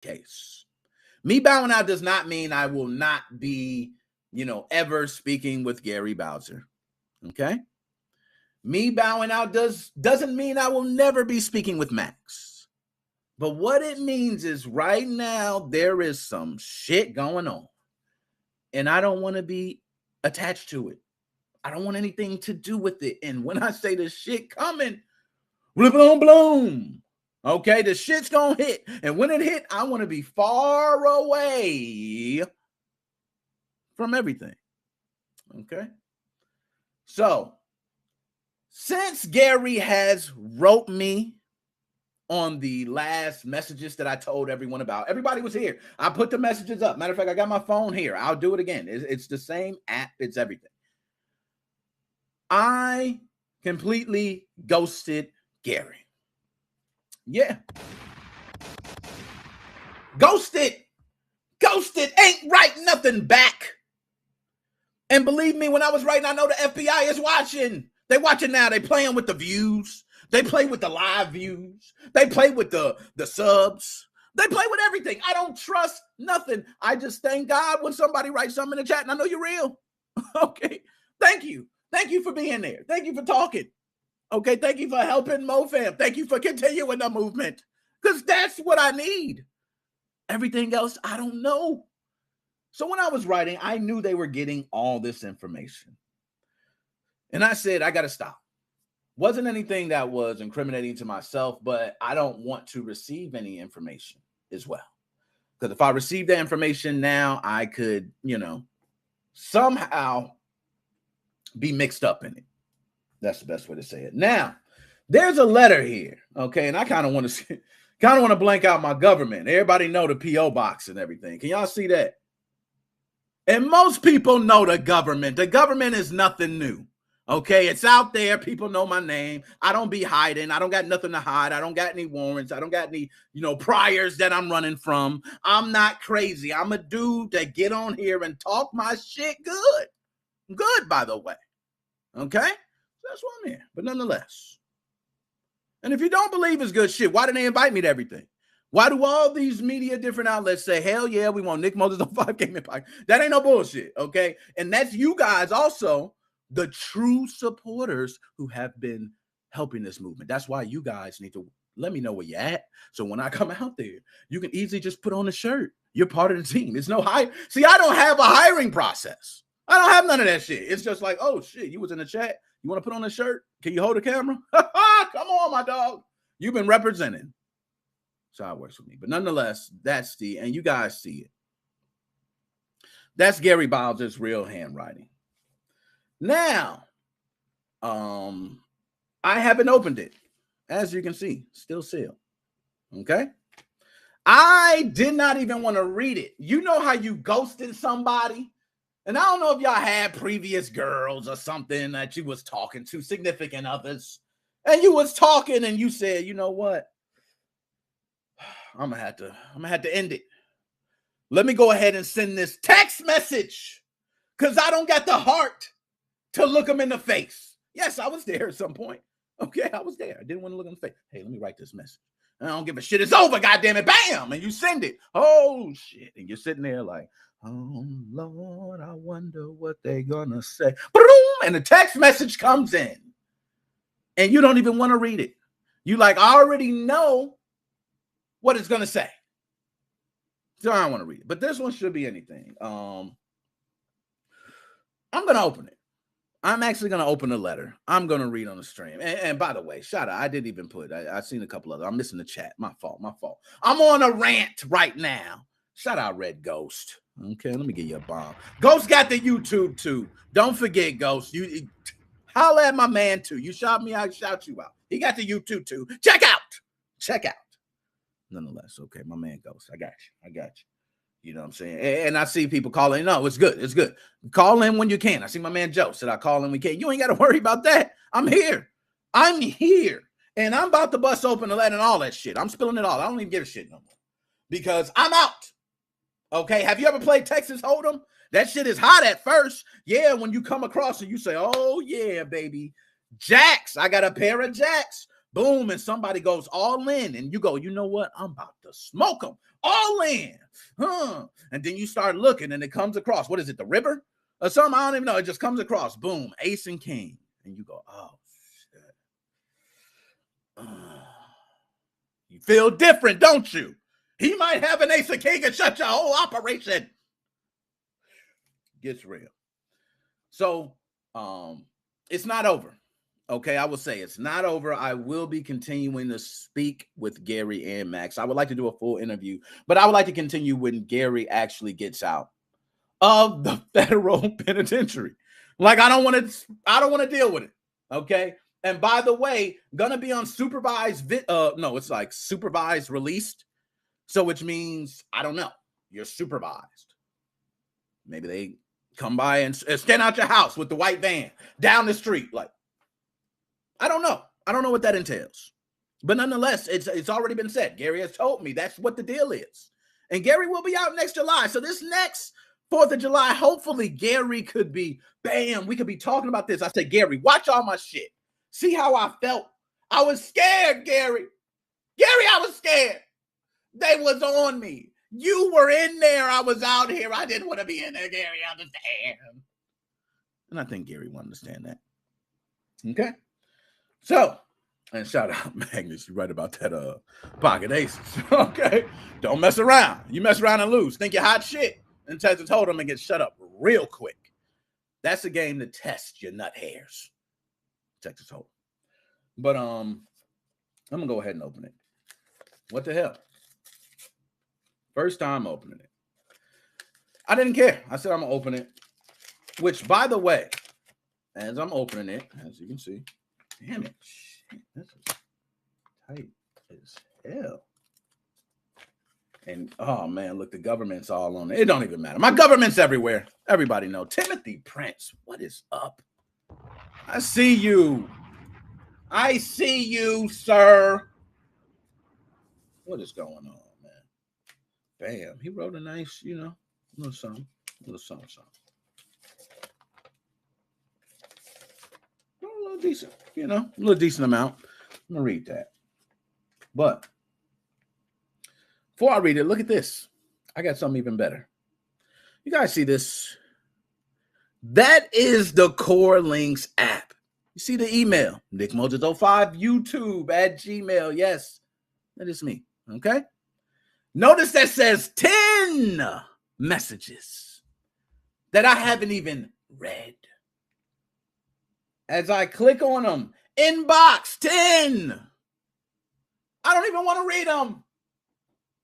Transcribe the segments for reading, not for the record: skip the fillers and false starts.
case. Me bowing out does not mean I will not be, ever speaking with Gary Bowser. Okay? Me bowing out doesn't mean I will never be speaking with Max. But what it means is right now there is some shit going on. And I don't want to be attached to it. I don't want anything to do with it. And when I say the shit coming, bloom, bloom. Okay, the shit's gonna hit. And when it hit, I want to be far away from everything. Okay? So, since Gary has wrote me on the last messages that I told everyone about, everybody was here. I put the messages up. Matter of fact, I got my phone here. I'll do it again. It's the same app. It's everything. I completely ghosted Gary. Yeah. Ghosted. Ain't write nothing back. And believe me, when I was writing, I know the FBI is watching. They watching now. They playing with the views. They play with the live views. They play with the subs. They play with everything. I don't trust nothing. I just thank God when somebody writes something in the chat and I know you're real. Okay. Thank you. Thank you for being there. Thank you for talking. Okay. Thank you for helping MoFam. Thank you for continuing the movement. Because that's what I need. Everything else, I don't know. So when I was writing, I knew they were getting all this information. And I said, I got to stop. Wasn't anything that was incriminating to myself, but I don't want to receive any information as well. Because if I receive that information now, I could, somehow be mixed up in it. That's the best way to say it. Now, there's a letter here, okay? And I kind of want to blank out my government. Everybody know the P.O. box and everything. Can y'all see that? And most people know the government. The government is nothing new. Okay, it's out there. People know my name. I don't be hiding. I don't got nothing to hide. I don't got any warrants. I don't got any, priors that I'm running from. I'm not crazy. I'm a dude that get on here and talk my shit good. Good, by the way. Okay? So that's why I'm here. But nonetheless. And if you don't believe it's good shit, why did they invite me to everything? Why do all these media different outlets say, hell yeah, we want Nickmoses05 Gaming Podcast? That ain't no bullshit, okay? And that's you guys also, the true supporters who have been helping this movement. That's why you guys need to let me know where you're at. So when I come out there, you can easily just put on a shirt. You're part of the team. It's no hire. See, I don't have a hiring process. I don't have none of that shit. It's just like, oh shit, you was in the chat. You want to put on a shirt? Can you hold a camera? Come on, my dog. You've been representing. So it works with me. But nonetheless, that's and you guys see it. That's Gary Bowser's real handwriting. Now, I haven't opened it. As you can see, still sealed. Okay? I did not even want to read it. You know how you ghosted somebody? And I don't know if y'all had previous girls or something that you was talking to, significant others. And you was talking and you said, you know what? I'm gonna have to end it. Let me go ahead and send this text message because I don't got the heart to look them in the face. Yes, I was there at some point. Okay, I was there. I didn't want to look in the face. Hey, let me write this message. I don't give a shit. It's over, goddamn it. Bam! And you send it. Oh, shit. And you're sitting there like, oh, Lord, I wonder what they're gonna say. Boom! And the text message comes in. And you don't even want to read it. You like, I already know what it's gonna say. So I don't want to read it. But this one should be anything. I'm gonna open it. I'm actually going to open a letter. I'm going to read on the stream. And by the way, shout out. I didn't even put, I seen a couple other. I'm missing the chat. My fault. I'm on a rant right now. Shout out Red Ghost. Okay, let me get you a bomb. Ghost got the YouTube too. Don't forget, Ghost. You holla at my man too. You shout me out, I shout you out. He got the YouTube too. Check out. Nonetheless, okay, my man Ghost. I got you. You know what I'm saying? And I see people calling. No, it's good. Call in when you can. I see my man Joe said I call in when we can. You ain't got to worry about that. I'm here. And I'm about to bust open the letter and all that shit. I'm spilling it all. I don't even give a shit no more. Because I'm out. Okay? Have you ever played Texas Hold'em? That shit is hot at first. Yeah, when you come across and you say, oh, yeah, baby. Jacks. I got a pair of jacks. Boom, and somebody goes all in, and you go, you know what? I'm about to smoke them. all in. And then you start looking and it comes across. What is it, the river or something? I don't even know. It just comes across. Boom, ace and king. And you go, oh, shit. You feel different, don't you? He might have an ace and king and shut your whole operation. Gets real. So it's not over. Okay, I will say it's not over. I will be continuing to speak with Gary and Max. I would like to do a full interview, but I would like to continue when Gary actually gets out of the federal penitentiary. Like I don't want to deal with it. Okay. And by the way, gonna be on supervised supervised released. So which means, I don't know, you're supervised. Maybe they come by and stand out your house with the white van down the street. Like, I don't know. I don't know what that entails. But nonetheless, it's already been said. Gary has told me that's what the deal is. And Gary will be out next July. So this next 4th of July, hopefully Gary could be, bam, we could be talking about this. I said, Gary, watch all my shit. See how I felt? I was scared, Gary. Gary, I was scared. They was on me. You were in there. I was out here. I didn't want to be in there, Gary. Understand? And I think Gary will understand that. Okay? So, and shout out Magnus, you're right about that pocket aces. Okay? Don't mess around. You mess around and lose. Think you're hot shit. And Texas Hold'em and get shut up real quick. That's a game to test your nut hairs. Texas Hold'em. But I'm gonna go ahead and open it. What the hell? First time opening it. I didn't care. I said I'm gonna open it. Which, by the way, as I'm opening it, as you can see, damn it, shit, this is tight as hell. And oh man, look, the government's all on it. It don't even matter. My government's everywhere. Everybody know. Timothy Prince, what is up? I see you. I see you, sir. What is going on, man? Bam. He wrote a nice, little something. A little decent, a little decent amount. I'm going to read that. But before I read it, look at this. I got something even better. You guys see this? That is the Core Links app. You see the email, Nickmoses05 YouTube at Gmail. Yes, that is me. Okay. Notice that says 10 messages that I haven't even read. As I click on them, inbox 10. I don't even want to read them.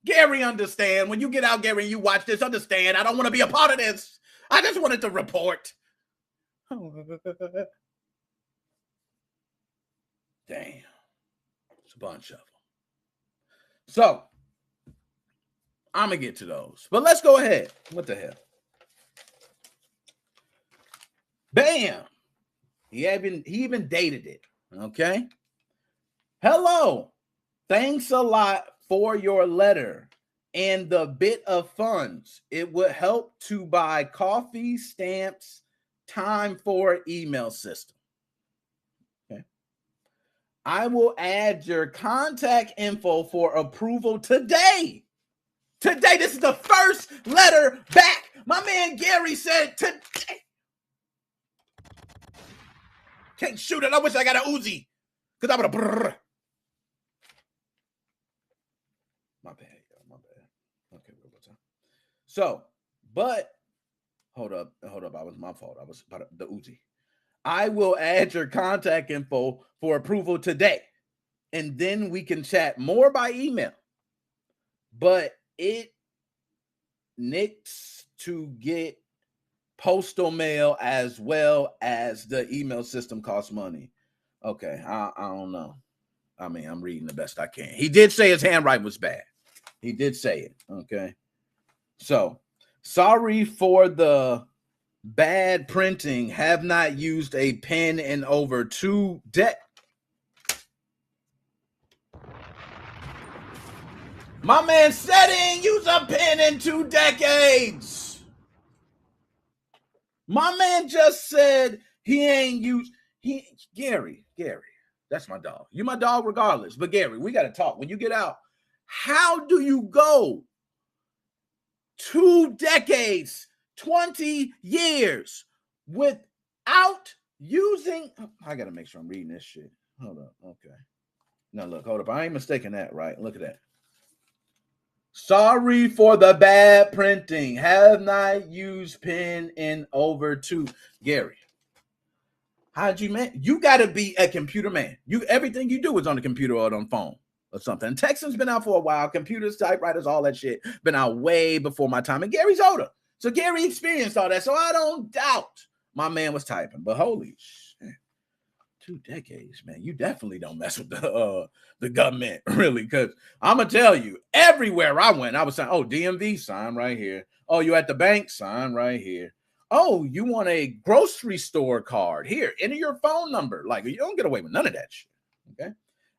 Gary, understand. When you get out, Gary, and you watch this, understand. I don't want to be a part of this. I just wanted to report. Damn. It's a bunch of them. So, I'm going to get to those. But let's go ahead. What the hell? Bam. He even dated it. Okay. Hello. Thanks a lot for your letter and the bit of funds. It would help to buy coffee, stamps, time for email system. Okay. I will add your contact info for approval today. Today, this is the first letter back. My man Gary said today. Can't shoot it. I wish I got a Uzi. Because I would have. My bad. Okay, what's up? So, but hold up. I was my fault. I was about the Uzi. I will add your contact info for approval today. And then we can chat more by email. But it needs to get postal mail as well as the email system costs money. Okay, I don't know. I mean, I'm reading the best I can. He did say his handwriting was bad. He did say it. Okay. So, sorry for the bad printing. Have not used a pen in over 2 decades. My man said he ain't used a pen in 2 decades. My man just said he ain't used. Gary, that's my dog. You my dog regardless. But Gary, we got to talk. When you get out, how do you go 2 decades, 20 years without using. I got to make sure I'm reading this shit. Hold up. Okay. Now, look, hold up. I ain't mistaken that, right? Look at that. Sorry for the bad printing. Have not used pen in over 2. Gary, how'd you, man? You got to be a computer man. Everything you do is on the computer or on the phone or something. And texting's been out for a while. Computers, typewriters, all that shit been out way before my time. And Gary's older. So Gary experienced all that. So I don't doubt my man was typing. But holy shit, 2 decades, man. You definitely don't mess with the government, really. Because I'm going to tell you, everywhere I went, I was saying, oh, DMV sign right here. Oh, you at the bank? Sign right here. Oh, you want a grocery store card? Here, enter your phone number. Like, you don't get away with none of that shit. Okay.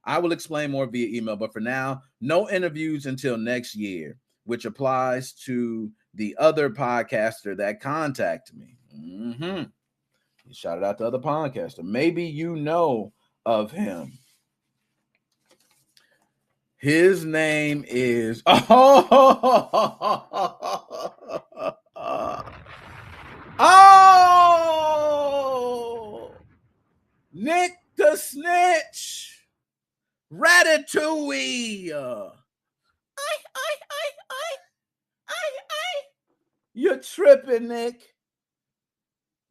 I will explain more via email, but for now, no interviews until next year, which applies to the other podcaster that contacted me. Mm-hmm. He shouted out the other podcaster. Maybe you know of him. His name is Nick the Snitch. Ratatouille. You're tripping, Nick.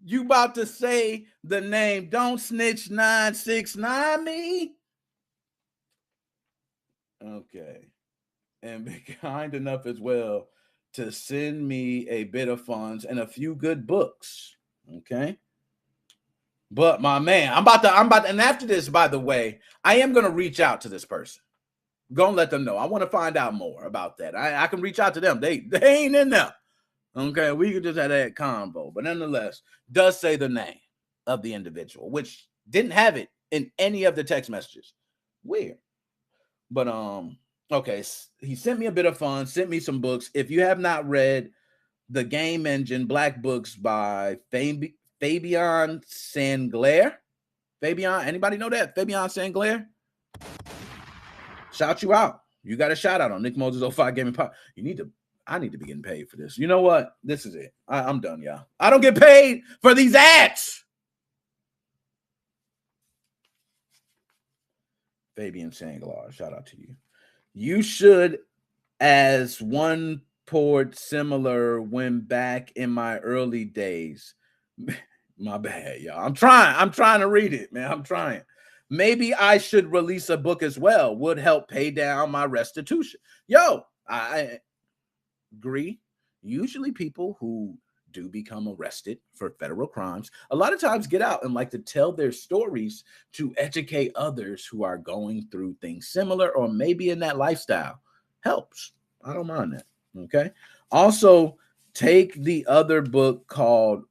You about to say the name Don't Snitch 969 me? Okay. And be kind enough as well to send me a bit of funds and a few good books. Okay. But my man, I'm about to, and after this, by the way, I am going to reach out to this person. Go and let them know. I want to find out more about that. I can reach out to them. They ain't in there. Okay, we could just have that combo. But nonetheless, does say the name of the individual, which didn't have it in any of the text messages. Weird. But okay, he sent me a bit of fun, sent me some books. If you have not read The Game Engine, Black Books by Fabian Sangler. Fabian, anybody know that? Fabian Sangler? Shout you out. You got a shout out on Nickmoses05 Gaming Podcast. I need to be getting paid for this. You know what? This is it. I'm done, y'all. I don't get paid for these ads. Fabian Sanglar, shout out to you. You should, as one poured similar when back in my early days. My bad, y'all. I'm trying to read it, man. I'm trying. Maybe I should release a book as well. Would help pay down my restitution. Yo, I agree. Usually people who do become arrested for federal crimes a lot of times get out and like to tell their stories to educate others who are going through things similar or maybe in that lifestyle. Helps. I don't mind that. Okay. Also, take the other book called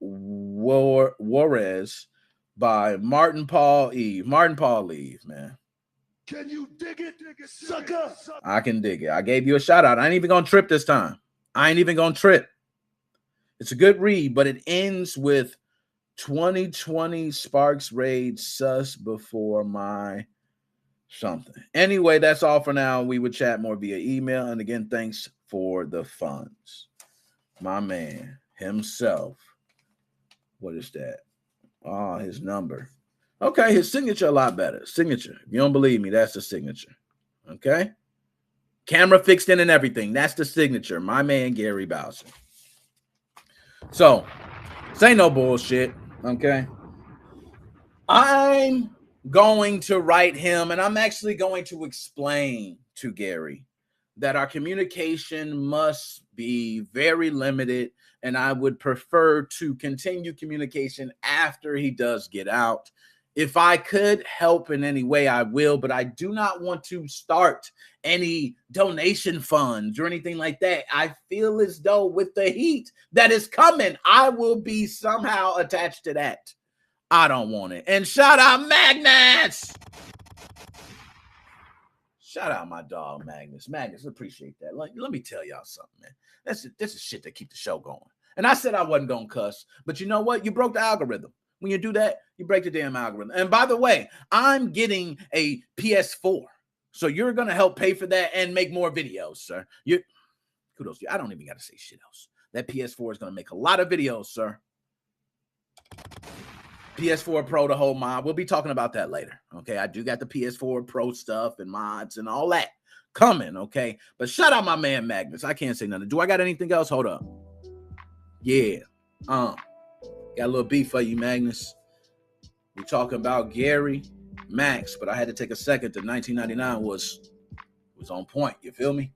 Juarez by Martin Paul Eve, man. Can you dig it, sucker? I can dig it. I gave you a shout out. I ain't even gonna trip this time. It's a good read, but it ends with 2020 Sparks Raid sus before my something. Anyway, that's all for now. We would chat more via email. And again, thanks for the funds. My man himself. What is that? Oh, his number. Okay, his signature a lot better. Signature. If you don't believe me, that's the signature. Okay? Camera fixed in and everything. That's the signature. My man, Gary Bowser. So, say no bullshit. Okay? I'm going to write him, and I'm actually going to explain to Gary that our communication must be very limited, and I would prefer to continue communication after he does get out. If I could help in any way, I will, but I do not want to start any donation funds or anything like that. I feel as though with the heat that is coming, I will be somehow attached to that. I don't want it. And shout out Magnus. Shout out my dog, Magnus. Magnus, appreciate that. Like, let me tell y'all something, man. This is shit that keep the show going. And I said I wasn't going to cuss, but you know what? You broke the algorithm. When you do that, you break the damn algorithm. And by the way, I'm getting a PS4. So you're going to help pay for that and make more videos, sir. Kudos to you. I don't even got to say shit else. That PS4 is going to make a lot of videos, sir. PS4 Pro, the whole mod. We'll be talking about that later. Okay, I do got the PS4 Pro stuff and mods and all that coming. Okay, but shout out my man Magnus. I can't say nothing. Do I got anything else? Hold up. Yeah. Got a little beef for you, Magnus. We're talking about Gary Max, but I had to take a second. The 1999 was on point. You feel me?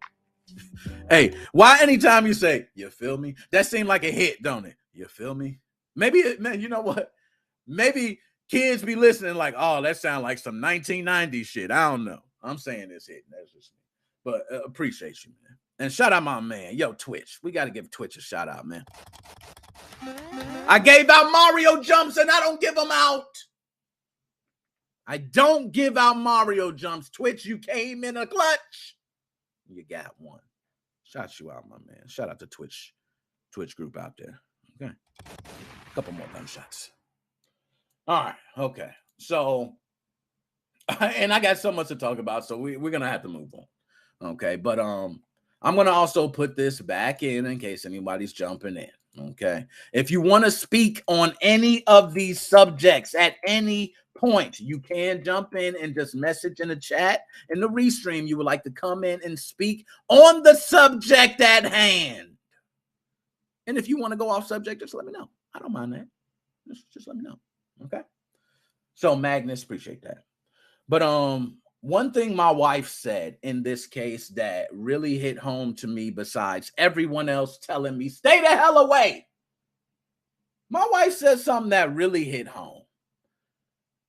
Hey, why anytime you say, you feel me? That seemed like a hit, don't it? You feel me? Maybe, man, you know what? Maybe kids be listening like, oh, that sounds like some 1990s shit. I don't know. I'm saying this hit. That's just me. But appreciate you, man. And shout out my man. Yo, Twitch. We got to give Twitch a shout out, man. I gave out Mario jumps and I don't give them out. I don't give out Mario jumps. Twitch, you came in a clutch. You got one. Shout you out, my man. Shout out to Twitch group out there. Okay. A couple more gunshots. All right. Okay. So, and I got so much to talk about, so we're going to have to move on. Okay. But I'm going to also put this back in case anybody's jumping in. Okay. If you want to speak on any of these subjects at any point, you can jump in and just message in the chat in the restream you would like to come in and speak on the subject at hand. And if you want to go off subject, just let me know. I don't mind that. Just let me know. Okay. So Magnus, appreciate that. But one thing my wife said in this case that really hit home to me, besides everyone else telling me, stay the hell away. My wife said something that really hit home.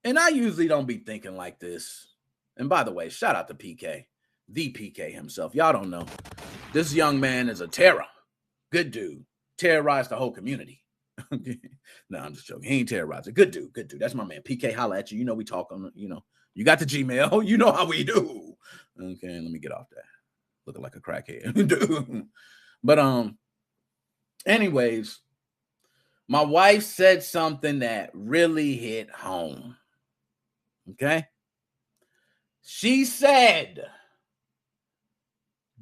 And I usually don't be thinking like this. And by the way, shout out to PK, the PK himself. Y'all don't know. This young man is a terror. Good dude. Terrorized the whole community. No, I'm just joking. He ain't terrorizing. Good dude. Good dude. That's my man. PK, holla at you. You know we talk on, you got the Gmail. You know how we do. Okay, let me get off that. Looking like a crackhead. But anyways, my wife said something that really hit home. Okay? She said,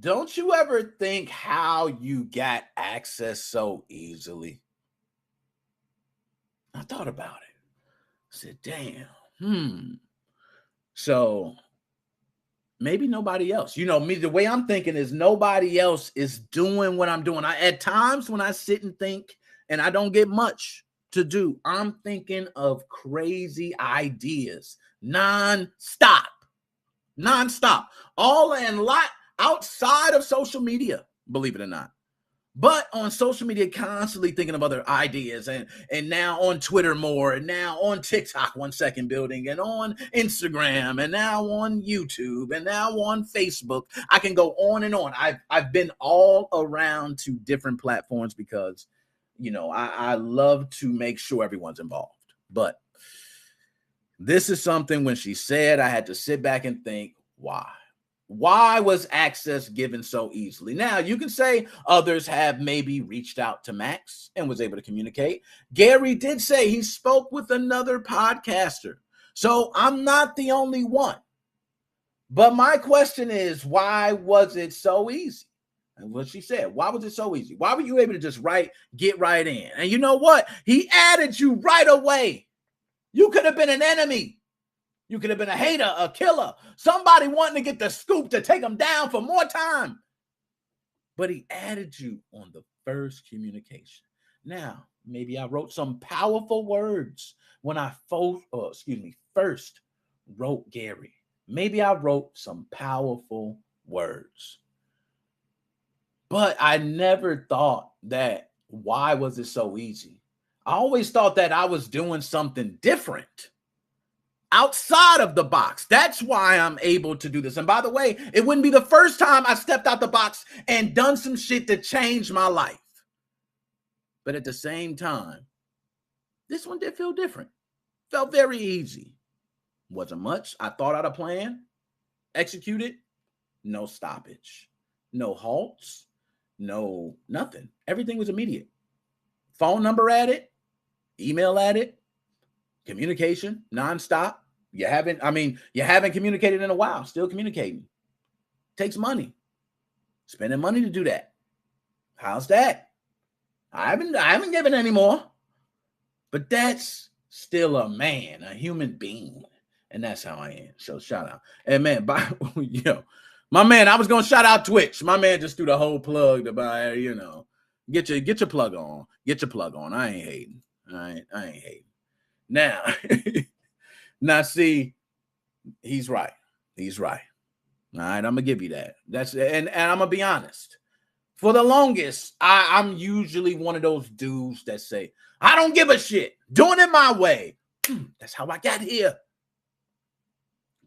don't you ever think how you got access so easily? I thought about it. I said, damn. So maybe nobody else. Me, the way I'm thinking is nobody else is doing what I'm doing. At times when I sit and think and I don't get much to do, I'm thinking of crazy ideas nonstop. All and lot outside of social media, believe it or not. But on social media, constantly thinking of other ideas, and now on Twitter more, and now on TikTok, 1 second building, and on Instagram, and now on YouTube, and now on Facebook. I can go on and on. I've been all around to different platforms because, I love to make sure everyone's involved. But this is something when she said, I had to sit back and think, why? Why was access given so easily? Now, you can say others have maybe reached out to Max and was able to communicate. Gary did say he spoke with another podcaster. So I'm not the only one. But my question is, why was it so easy? And what she said, why was it so easy? Why were you able to just get right in? And you know what? He added you right away. You could have been an enemy. You could have been a hater, a killer, somebody wanting to get the scoop to take them down for more time. But he added you on the first communication. Now, maybe I wrote some powerful words when I first wrote Gary. Maybe I wrote some powerful words. But I never thought that, why was it so easy? I always thought that I was doing something different. Outside of the box. That's why I'm able to do this. And by the way, it wouldn't be the first time I stepped out the box and done some shit that changed my life. But at the same time, this one did feel different. Felt very easy. Wasn't much. I thought out a plan, executed, no stoppage, no halts, no nothing. Everything was immediate. Phone number added, email added, communication, nonstop. You haven't communicated in a while. Still communicating. Takes money. Spending money to do that. How's that? I haven't given any more. But that's still a man, a human being. And that's how I am. So shout out. And man, my man, I was gonna shout out Twitch. My man just threw the whole plug to buy, get your plug on. Get your plug on. I ain't hating. I ain't hating. Now, now see, he's right. He's right. All right, I'm gonna give you that. And I'm gonna be honest. For the longest, I'm usually one of those dudes that say, I don't give a shit. Doing it my way. That's how I got here.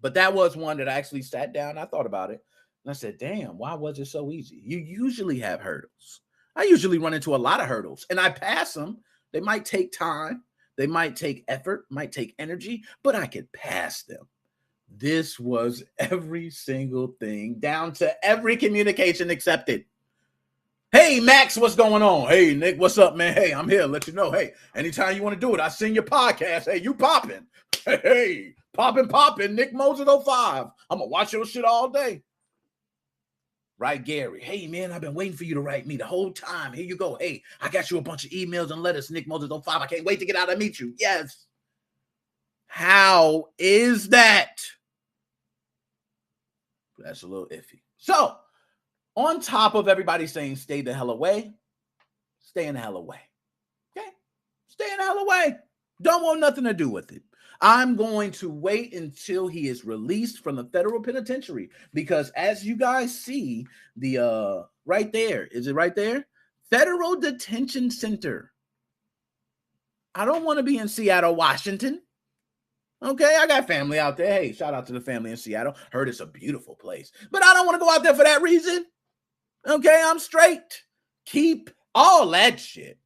But that was one that I actually sat down. I thought about it. And I said, damn, why was it so easy? You usually have hurdles. I usually run into a lot of hurdles. And I pass them. They might take time. They might take effort. Might take energy. But I could pass them. This was every single thing. Down to every communication accepted. Hey, Max, what's going on? Hey, Nick, what's up, man? Hey, I'm here to let you know. Hey, anytime you want to do it, I sing your podcast. Hey, you popping. Hey, popping, Nickmoses05. I'm going to watch your shit all day. Right, Gary? Hey, man, I've been waiting for you to write me the whole time. Here you go. Hey, I got you a bunch of emails and letters, Nickmoses05. I can't wait to get out and meet you. Yes. How is that? That's a little iffy. So, on top of everybody saying stay the hell away, stay in the hell away. Okay? Stay in the hell away. Don't want nothing to do with it. I'm going to wait until he is released from the federal penitentiary because as you guys see, the right there, is it right there? Federal Detention Center. I don't want to be in Seattle, Washington. Okay, I got family out there. Hey, shout out to the family in Seattle. Heard it's a beautiful place. But I don't want to go out there for that reason. Okay, I'm straight. Keep all that shit.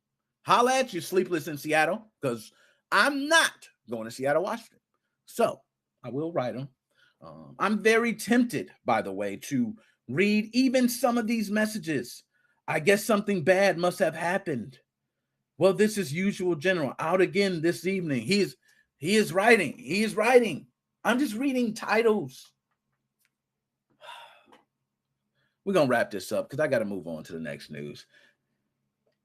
Holla at you, sleepless in Seattle, because I'm not going to Seattle, Washington. So I will write them. I'm very tempted, by the way, to read even some of these messages. I guess something bad must have happened. Well, this is usual general. Out again this evening. He is writing. He is writing. I'm just reading titles. We're going to wrap this up because I got to move on to the next news.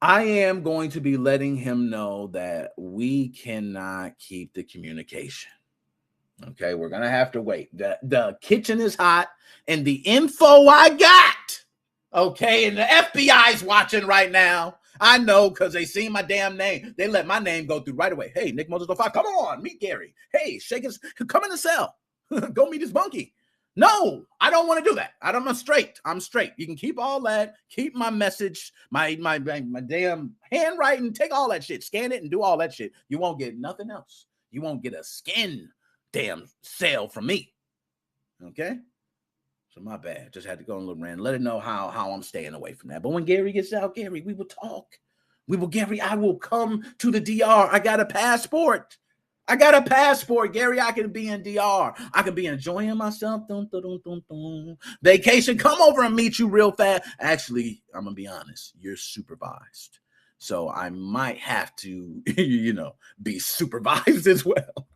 I am going to be letting him know that we cannot keep the communication. Okay, we're going to have to wait. The kitchen is hot and the info I got. Okay, and the FBI's watching right now. I know because they see my damn name. They let my name go through right away. Hey, Nickmoses05, come on, meet Gary. Hey, shake his, come in the cell. Go meet his bunkie. No, I don't want to do that. I'm straight. I'm straight. You can keep all that. Keep my message, my damn handwriting. Take all that shit. Scan it and do all that shit. You won't get nothing else. You won't get a skin damn sale from me. Okay? So my bad. Just had to go on a little rant. Let it know how I'm staying away from that. But when Gary gets out, Gary, we will talk. Gary, I will come to the DR. I got a passport. Gary. I can be in DR. I can be enjoying myself. Vacation. Come over and meet you real fast. Actually, I'm going to be honest. You're supervised. So I might have to, be supervised as well.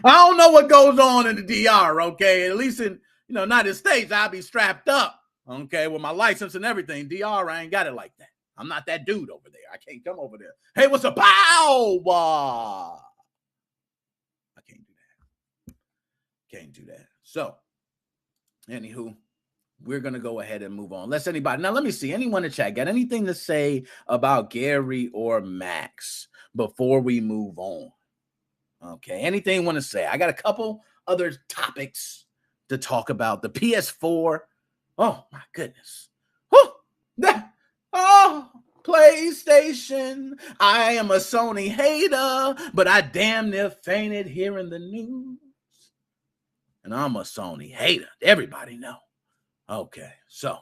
I don't know what goes on in the DR, okay? At least in, United States, I'll be strapped up, okay, with my license and everything. DR, I ain't got it like that. I'm not that dude over there. I can't come over there. Hey, what's up? Pow! Can't do that. So, anywho, we're going to go ahead and move on. Now, let me see. Anyone in chat got anything to say about Gary or Max before we move on? Okay, anything you want to say? I got a couple other topics to talk about. The PS4. Oh, my goodness. PlayStation. I am a Sony hater, but I damn near fainted hearing the news. And I'm a Sony hater. Everybody know. Okay, so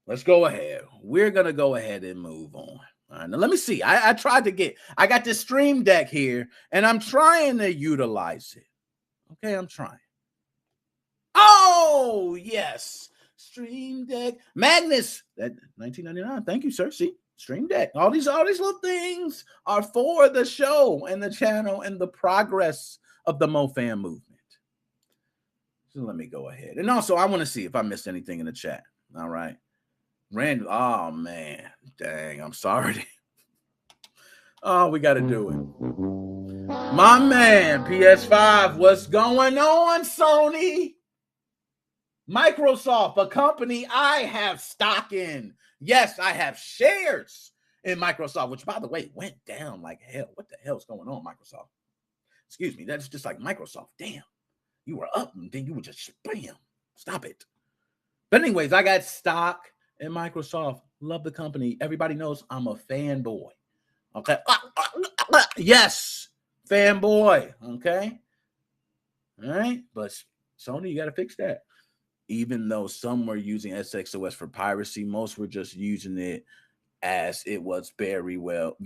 let's go ahead. We're going to go ahead and move on. All right, now let me see. I got this Stream Deck here, and I'm trying to utilize it. Okay, I'm trying. Oh, yes. Stream Deck. Magnus. That $19.99. Thank you, sir. See? Stream Deck. All these little things are for the show and the channel and the progress of the MoFam movement. So let me go ahead. And also, I want to see if I missed anything in the chat. All right. Randall, oh man, dang, I'm sorry. Oh, we got to do it. My man, PS5, what's going on, Sony? Microsoft, a company I have stock in. Yes, I have shares in Microsoft, which, by the way, went down like hell. What the hell's going on, Microsoft? Excuse me, that's just like Microsoft. Damn, you were up and then you were just bam. Stop it. But anyways, I got stock in Microsoft. Love the company. Everybody knows I'm a fanboy. Okay. Yes, fanboy. Okay. All right. But Sony, you got to fix that. Even though some were using SXOS for piracy, most were just using it as it was very well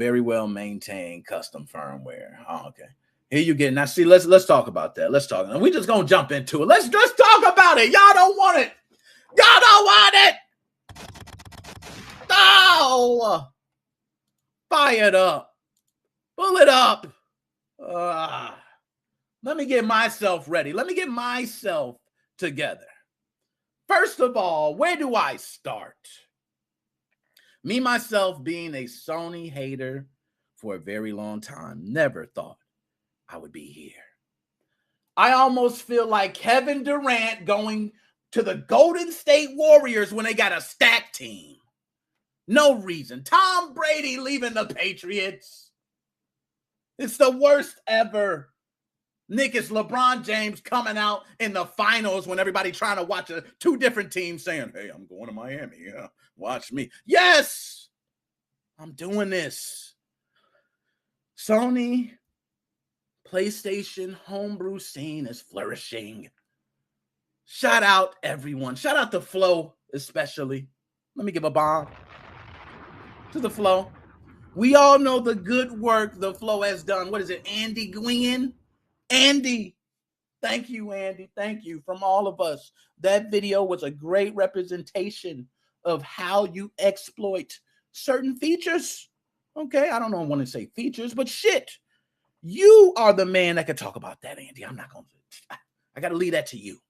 maintained custom firmware. Oh, okay. Here you get. Now, see, let's talk about that. Let's talk. And we just gonna jump into it. Let's just talk about it. Y'all don't want it. Y'all don't want it. Oh, fire it up. Pull it up. Let me get myself ready. Let me get myself together. First of all, where do I start? Me, myself, being a Sony hater for a very long time, never thought I would be here. I almost feel like Kevin Durant going to the Golden State Warriors when they got a stacked team. No reason. Tom Brady leaving the Patriots. It's the worst ever. Nick, is LeBron James coming out in the finals when everybody trying to watch two different teams saying, hey, I'm going to Miami. Yeah, watch me. Yes, I'm doing this. Sony, PlayStation, homebrew scene is flourishing. Shout out everyone. Shout out to Flo especially. Let me give a bomb to the Flo. We all know the good work the Flo has done. What is it, Andy Gwynn? Andy, thank you, Andy. Thank you from all of us. That video was a great representation of how you exploit certain features. Okay, I don't know, I want to say features, but shit, you are the man that can talk about that, Andy. I'm not going to. I got to leave that to you.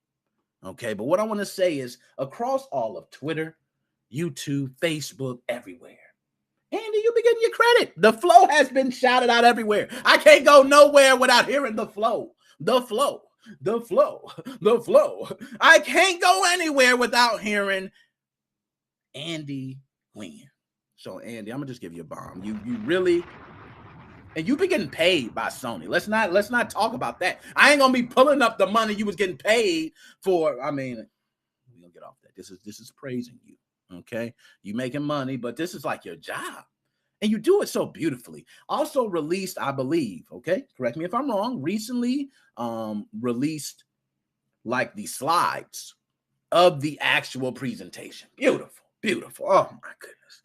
Okay, but what I want to say is across all of Twitter, YouTube, Facebook, everywhere, Andy, you be getting your credit. The flow has been shouted out everywhere. I can't go nowhere without hearing the flow. The flow. The flow. The flow. I can't go anywhere without hearing Andy Gwynn. So, Andy, I'm gonna just give you a bomb. You really, and you be getting paid by Sony. Let's not talk about that. I ain't gonna be pulling up the money you was getting paid for. I mean, we're gonna get off that. This is praising you. Okay, you making money, but this is like your job, and you do it so beautifully. Also released, I believe. Okay, correct me if I'm wrong. Recently, released like the slides of the actual presentation. Beautiful, beautiful. Oh my goodness,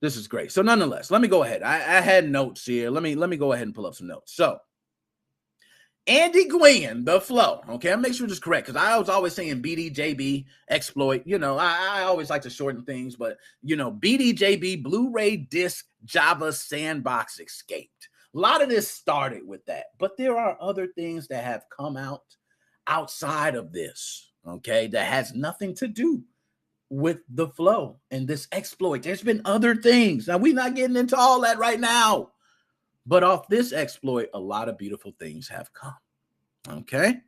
this is great. So, nonetheless, let me go ahead. I had notes here. Let me go ahead and pull up some notes. So, Andy Gwynn, the flow. Okay, I'll make sure this is correct because I was always saying BDJB exploit. You know, I always like to shorten things, but you know, BDJB Blu-ray disc Java sandbox escaped. A lot of this started with that, but there are other things that have come out outside of this. Okay, that has nothing to do with the flow and this exploit. There's been other things. Now, we're not getting into all that right now. But off this exploit, a lot of beautiful things have come. Okay.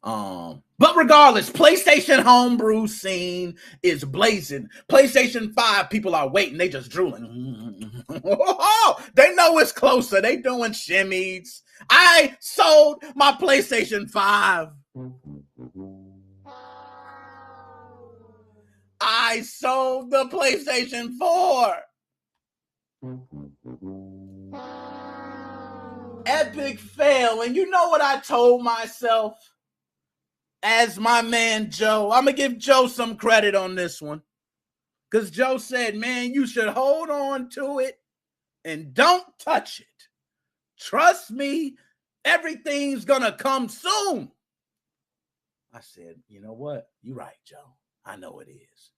But regardless, PlayStation homebrew scene is blazing. PlayStation 5 people are waiting. They just drooling. They know it's closer. They doing shimmies. I sold my PlayStation 5. I sold the PlayStation 4. Epic fail. And you know what I told myself as my man Joe? I'm going to give Joe some credit on this one. Because Joe said, man, you should hold on to it and don't touch it. Trust me, everything's going to come soon. I said, you know what? You're right, Joe. I know it is.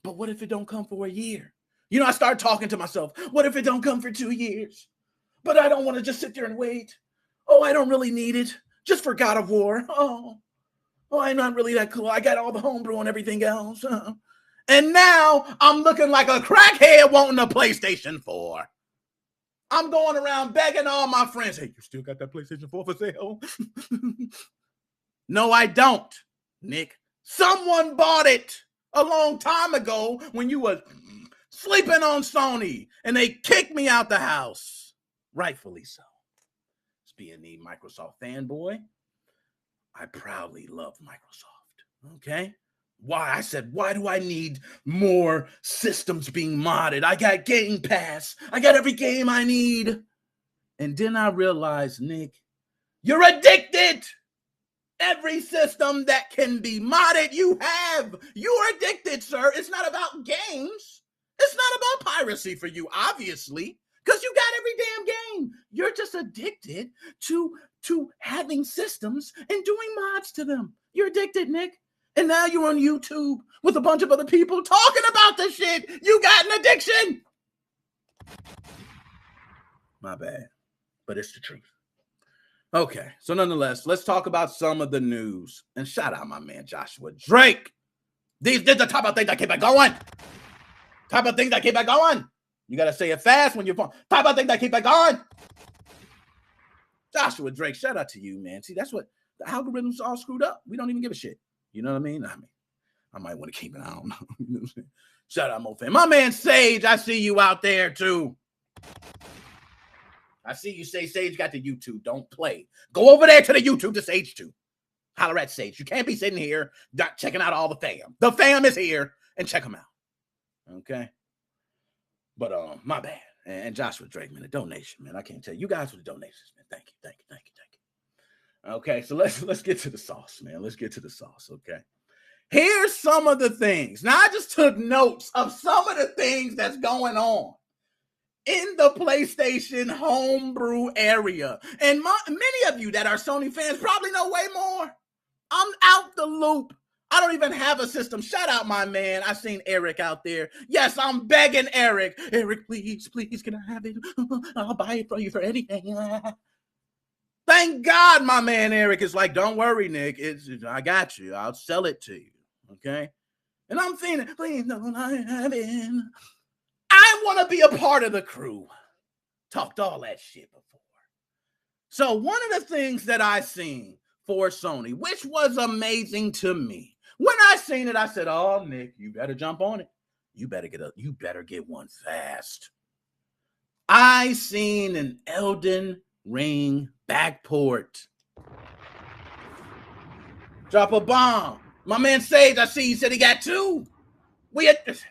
But what if it don't come for a year? You know, I start talking to myself. What if it don't come for 2 years? But I don't want to just sit there and wait. Oh, I don't really need it. Just for God of War. Oh, I'm not really that cool. I got all the homebrew and everything else. And now I'm looking like a crackhead wanting a PlayStation 4. I'm going around begging all my friends, hey, you still got that PlayStation 4 for sale? No, I don't, Nick. Someone bought it a long time ago when you were sleeping on Sony, and they kicked me out the house. Rightfully so. As being the Microsoft fanboy, I proudly love Microsoft, okay? Why? I said, why do I need more systems being modded? I got Game Pass. I got every game I need. And then I realized, Nick, you're addicted. Every system that can be modded, you have. You're addicted, sir. It's not about games. It's not about piracy for you, obviously, because you got every damn game. You're just addicted to having systems and doing mods to them. You're addicted, Nick. And now you're on YouTube with a bunch of other people talking about the shit. You got an addiction. My bad, but it's the truth. Okay, so nonetheless, let's talk about some of the news. And shout out my man Joshua Drake. These are the type of things that keep it going. Type of things that keep it going. You got to say it fast when you're phone. Type of things that keep it going. Joshua Drake, shout out to you, man. See, that's what the algorithms all screwed up. We don't even give a shit. You know what I mean? I might want to keep it. I don't know. Shout out, Mo fan. My man Sage, I see you out there too. I see you say Sage got the YouTube. Don't play. Go over there to the YouTube to Sage too. Holler at Sage. You can't be sitting here not checking out all the fam. The fam is here, and check them out. Okay? But my bad. And Joshua Drake, man, the donation, man. I can't tell you guys for the donations, man. Thank you. Okay, so let's get to the sauce, man. Let's get to the sauce, okay? Here's some of the things. Now, I just took notes of some of the things that's going on in the PlayStation homebrew area. And many of you that are Sony fans probably know way more. I'm out the loop. I don't even have a system. Shout out my man. I seen Eric out there. Yes, I'm begging Eric. Eric, please, can I have it? I'll buy it for you for anything. Thank God my man Eric is like, don't worry, Nick. I got you. I'll sell it to you. Okay? And I'm thinking, please don't I have it? I want to be a part of the crew. Talked all that shit before. So one of the things that I seen for Sony, which was amazing to me, when I seen it, I said, oh, Nick, you better jump on it. You better get one fast. I seen an Elden Ring backport. Drop a bomb. My man Sage, I see he said he got two. It's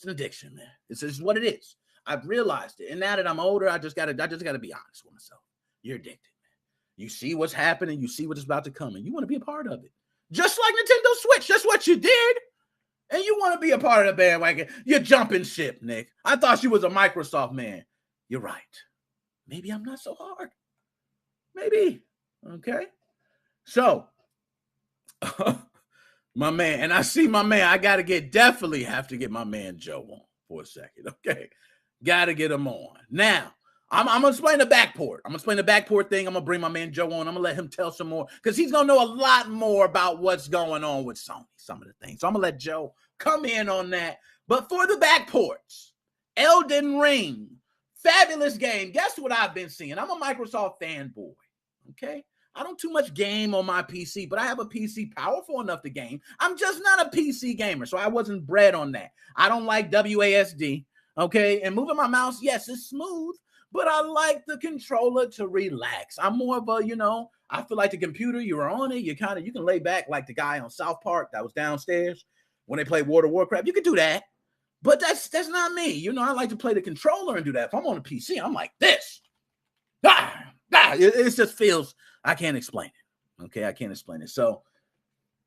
an addiction, man. It's just what it is. I've realized it. And now that I'm older, I just gotta be honest with myself. You're addicted, man. You see what's happening, you see what is about to come, and you want to be a part of it. Just like Nintendo Switch. That's what you did. And you want to be a part of the bandwagon. You're jumping ship, Nick. I thought you was a Microsoft man. You're right. Maybe I'm not so hard. Maybe. Okay. So, my man, and I see my man, I definitely have to get my man Joe on for a second. Okay. Got to get him on. Now, I'm going to explain the backport. I'm going to explain the backport thing. I'm going to bring my man Joe on. I'm going to let him tell some more because he's going to know a lot more about what's going on with Sony, some of the things. So I'm going to let Joe come in on that. But for the backports, Elden Ring, fabulous game. Guess what I've been seeing? I'm a Microsoft fanboy, okay? I don't too much game on my PC, but I have a PC powerful enough to game. I'm just not a PC gamer, so I wasn't bred on that. I don't like WASD, okay? And moving my mouse, yes, it's smooth, but I like the controller to relax. I'm more of a, I feel like the computer, you're on it, you can lay back like the guy on South Park that was downstairs when they played World of Warcraft. You can do that. But that's not me. I like to play the controller and do that. If I'm on a PC, I'm like this. It just feels, I can't explain it. Okay, I can't explain it. So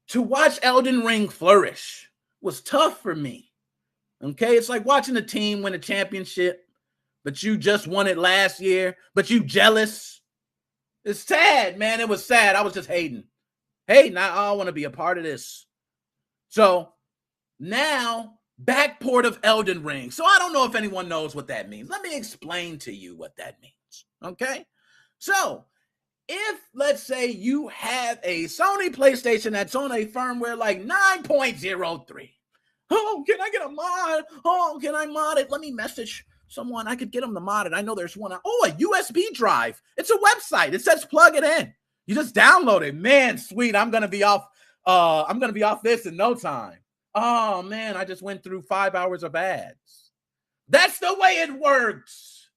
to watch Elden Ring flourish was tough for me. Okay, it's like watching a team win a championship, but you just won it last year, but you jealous. It's sad, man. It was sad. I was just hating. I want to be a part of this. So now, backport of Elden Ring. So I don't know if anyone knows what that means. Let me explain to you what that means, okay? So if, let's say, you have a Sony PlayStation that's on a firmware like 9.03, Oh, can I get a mod? Oh, can I mod it? Let me message someone. I could get them to mod it. I know there's one. Oh, a USB drive. It's a website. It says plug it in. You just download it. Man, sweet. I'm gonna be off. I'm gonna be off this in no time. Oh man, I just went through 5 hours of ads. That's the way it works.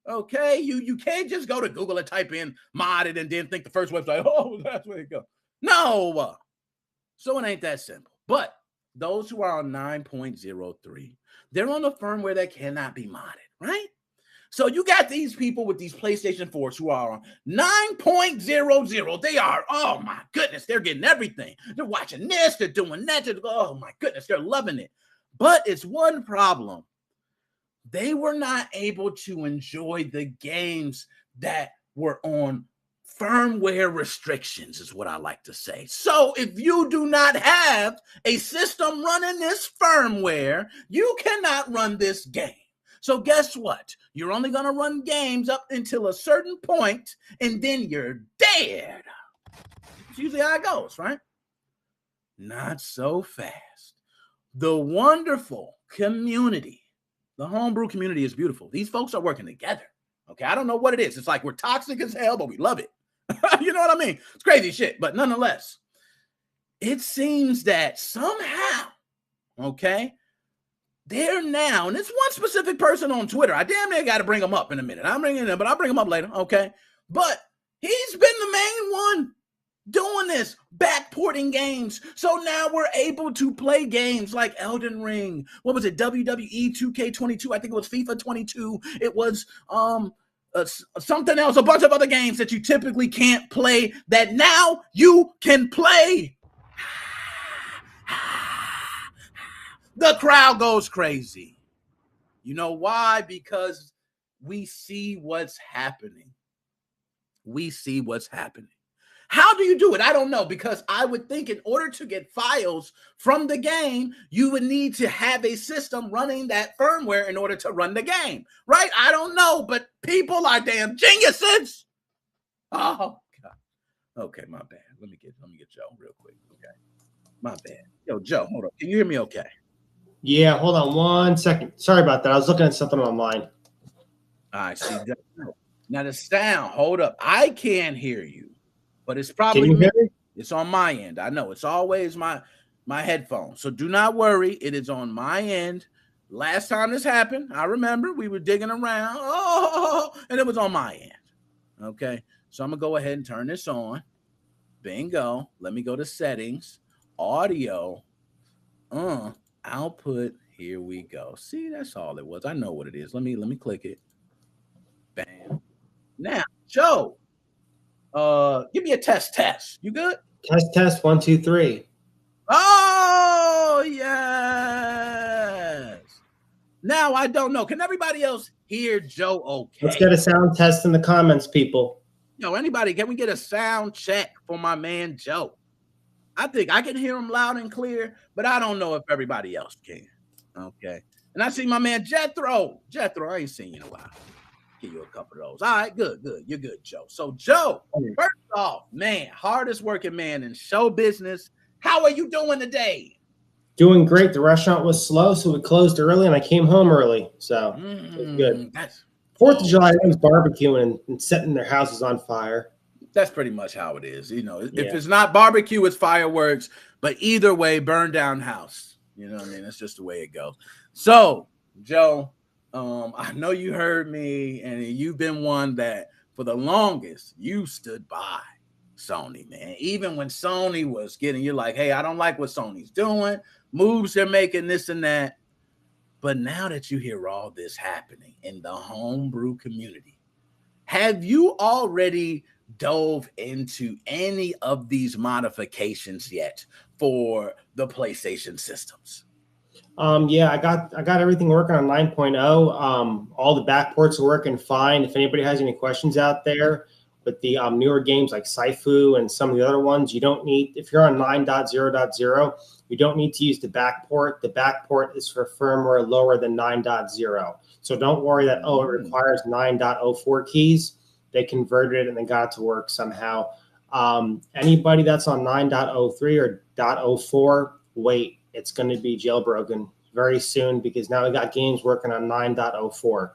Okay, you can't just go to Google and type in modded and then think the first website. Oh, that's where it goes. No, so it ain't that simple. But those who are on 9.03, they're on a firmware that cannot be modded, right? So you got these people with these PlayStation 4s who are on 9.00. They are, oh my goodness, they're getting everything. They're watching this, they're doing that. Oh my goodness, they're loving it. But it's one problem. They were not able to enjoy the games that were on firmware restrictions, is what I like to say. So if you do not have a system running this firmware, you cannot run this game. So guess what? You're only going to run games up until a certain point, and then you're dead. It's usually how it goes, right? Not so fast. The wonderful community, the homebrew community is beautiful. These folks are working together. Okay, I don't know what it is. It's like we're toxic as hell, but we love it. You know what I mean? It's crazy shit, but nonetheless, it seems that somehow, okay, they're now, and it's one specific person on Twitter. I damn near got to bring him up in a minute. I'm bringing him, but I'll bring him up later, okay? But he's been the main one doing this, backporting games. So now we're able to play games like Elden Ring. What was it? WWE 2K22. I think it was FIFA 22. It was something else, a bunch of other games that you typically can't play that now you can play. The crowd goes crazy. You know why? Because we see what's happening. We see what's happening. How do you do it? I don't know, because I would think in order to get files from the game, you would need to have a system running that firmware in order to run the game, right? I don't know, but people are damn geniuses. Oh God. Okay, my bad. Let me get Joe real quick. Okay, my bad. Yo, Joe, hold up. Can you hear me? Okay. Yeah, hold on 1 second. Sorry about that. I was looking at something online. I see. Now the sound. Hold up. I can't hear you. But it's probably Can you hear me? It's on my end. I know it's always my headphones. So do not worry. It is on my end. Last time this happened, I remember we were digging around. Oh, and it was on my end. Okay. So I'm gonna go ahead and turn this on. Bingo. Let me go to settings, audio, output. Here we go. See, that's all it was. I know what it is. Let me click it. Bam. Now, Joe. Give me a test. You good? Test 1 2 3. Oh yes. Now I don't know. Can everybody else hear Joe? Okay. Let's get a sound test in the comments, people. Yo, anybody? Can we get a sound check for my man Joe? I think I can hear him loud and clear, but I don't know if everybody else can. Okay. And I see my man Jethro. Jethro, I ain't seen you in a while. Give you a couple of those. All right, good. You're good, Joe. So, Joe, first off, man, hardest working man in show business. How are you doing today? Doing great. The restaurant was slow, so we closed early, and I came home early. So it was good. 4th of July, everyone's barbecuing and setting their houses on fire. That's pretty much how it is. You know, if it's not barbecue, it's fireworks. But either way, burn down house. You know what I mean? That's just the way it goes. So, Joe, I know you heard me, and you've been one that for the longest you stood by Sony, man. Even when Sony was getting, you're like, hey, I don't like what Sony's doing, moves they're making, this and that. But now that you hear all this happening in the homebrew community, have you already dove into any of these modifications yet for the PlayStation systems? Yeah, I got everything working on 9.0. All the backports are working fine. If anybody has any questions out there with the newer games like Saifu and some of the other ones, you don't need, if you're on 9.0.0, you don't need to use the backport. The backport is for firmware lower than 9.0. So don't worry that, it requires 9.04 keys. They converted it and they got it to work somehow. Anybody that's on 9.03 or .04, wait. it's going to be jailbroken very soon because now we got games working on 9.04.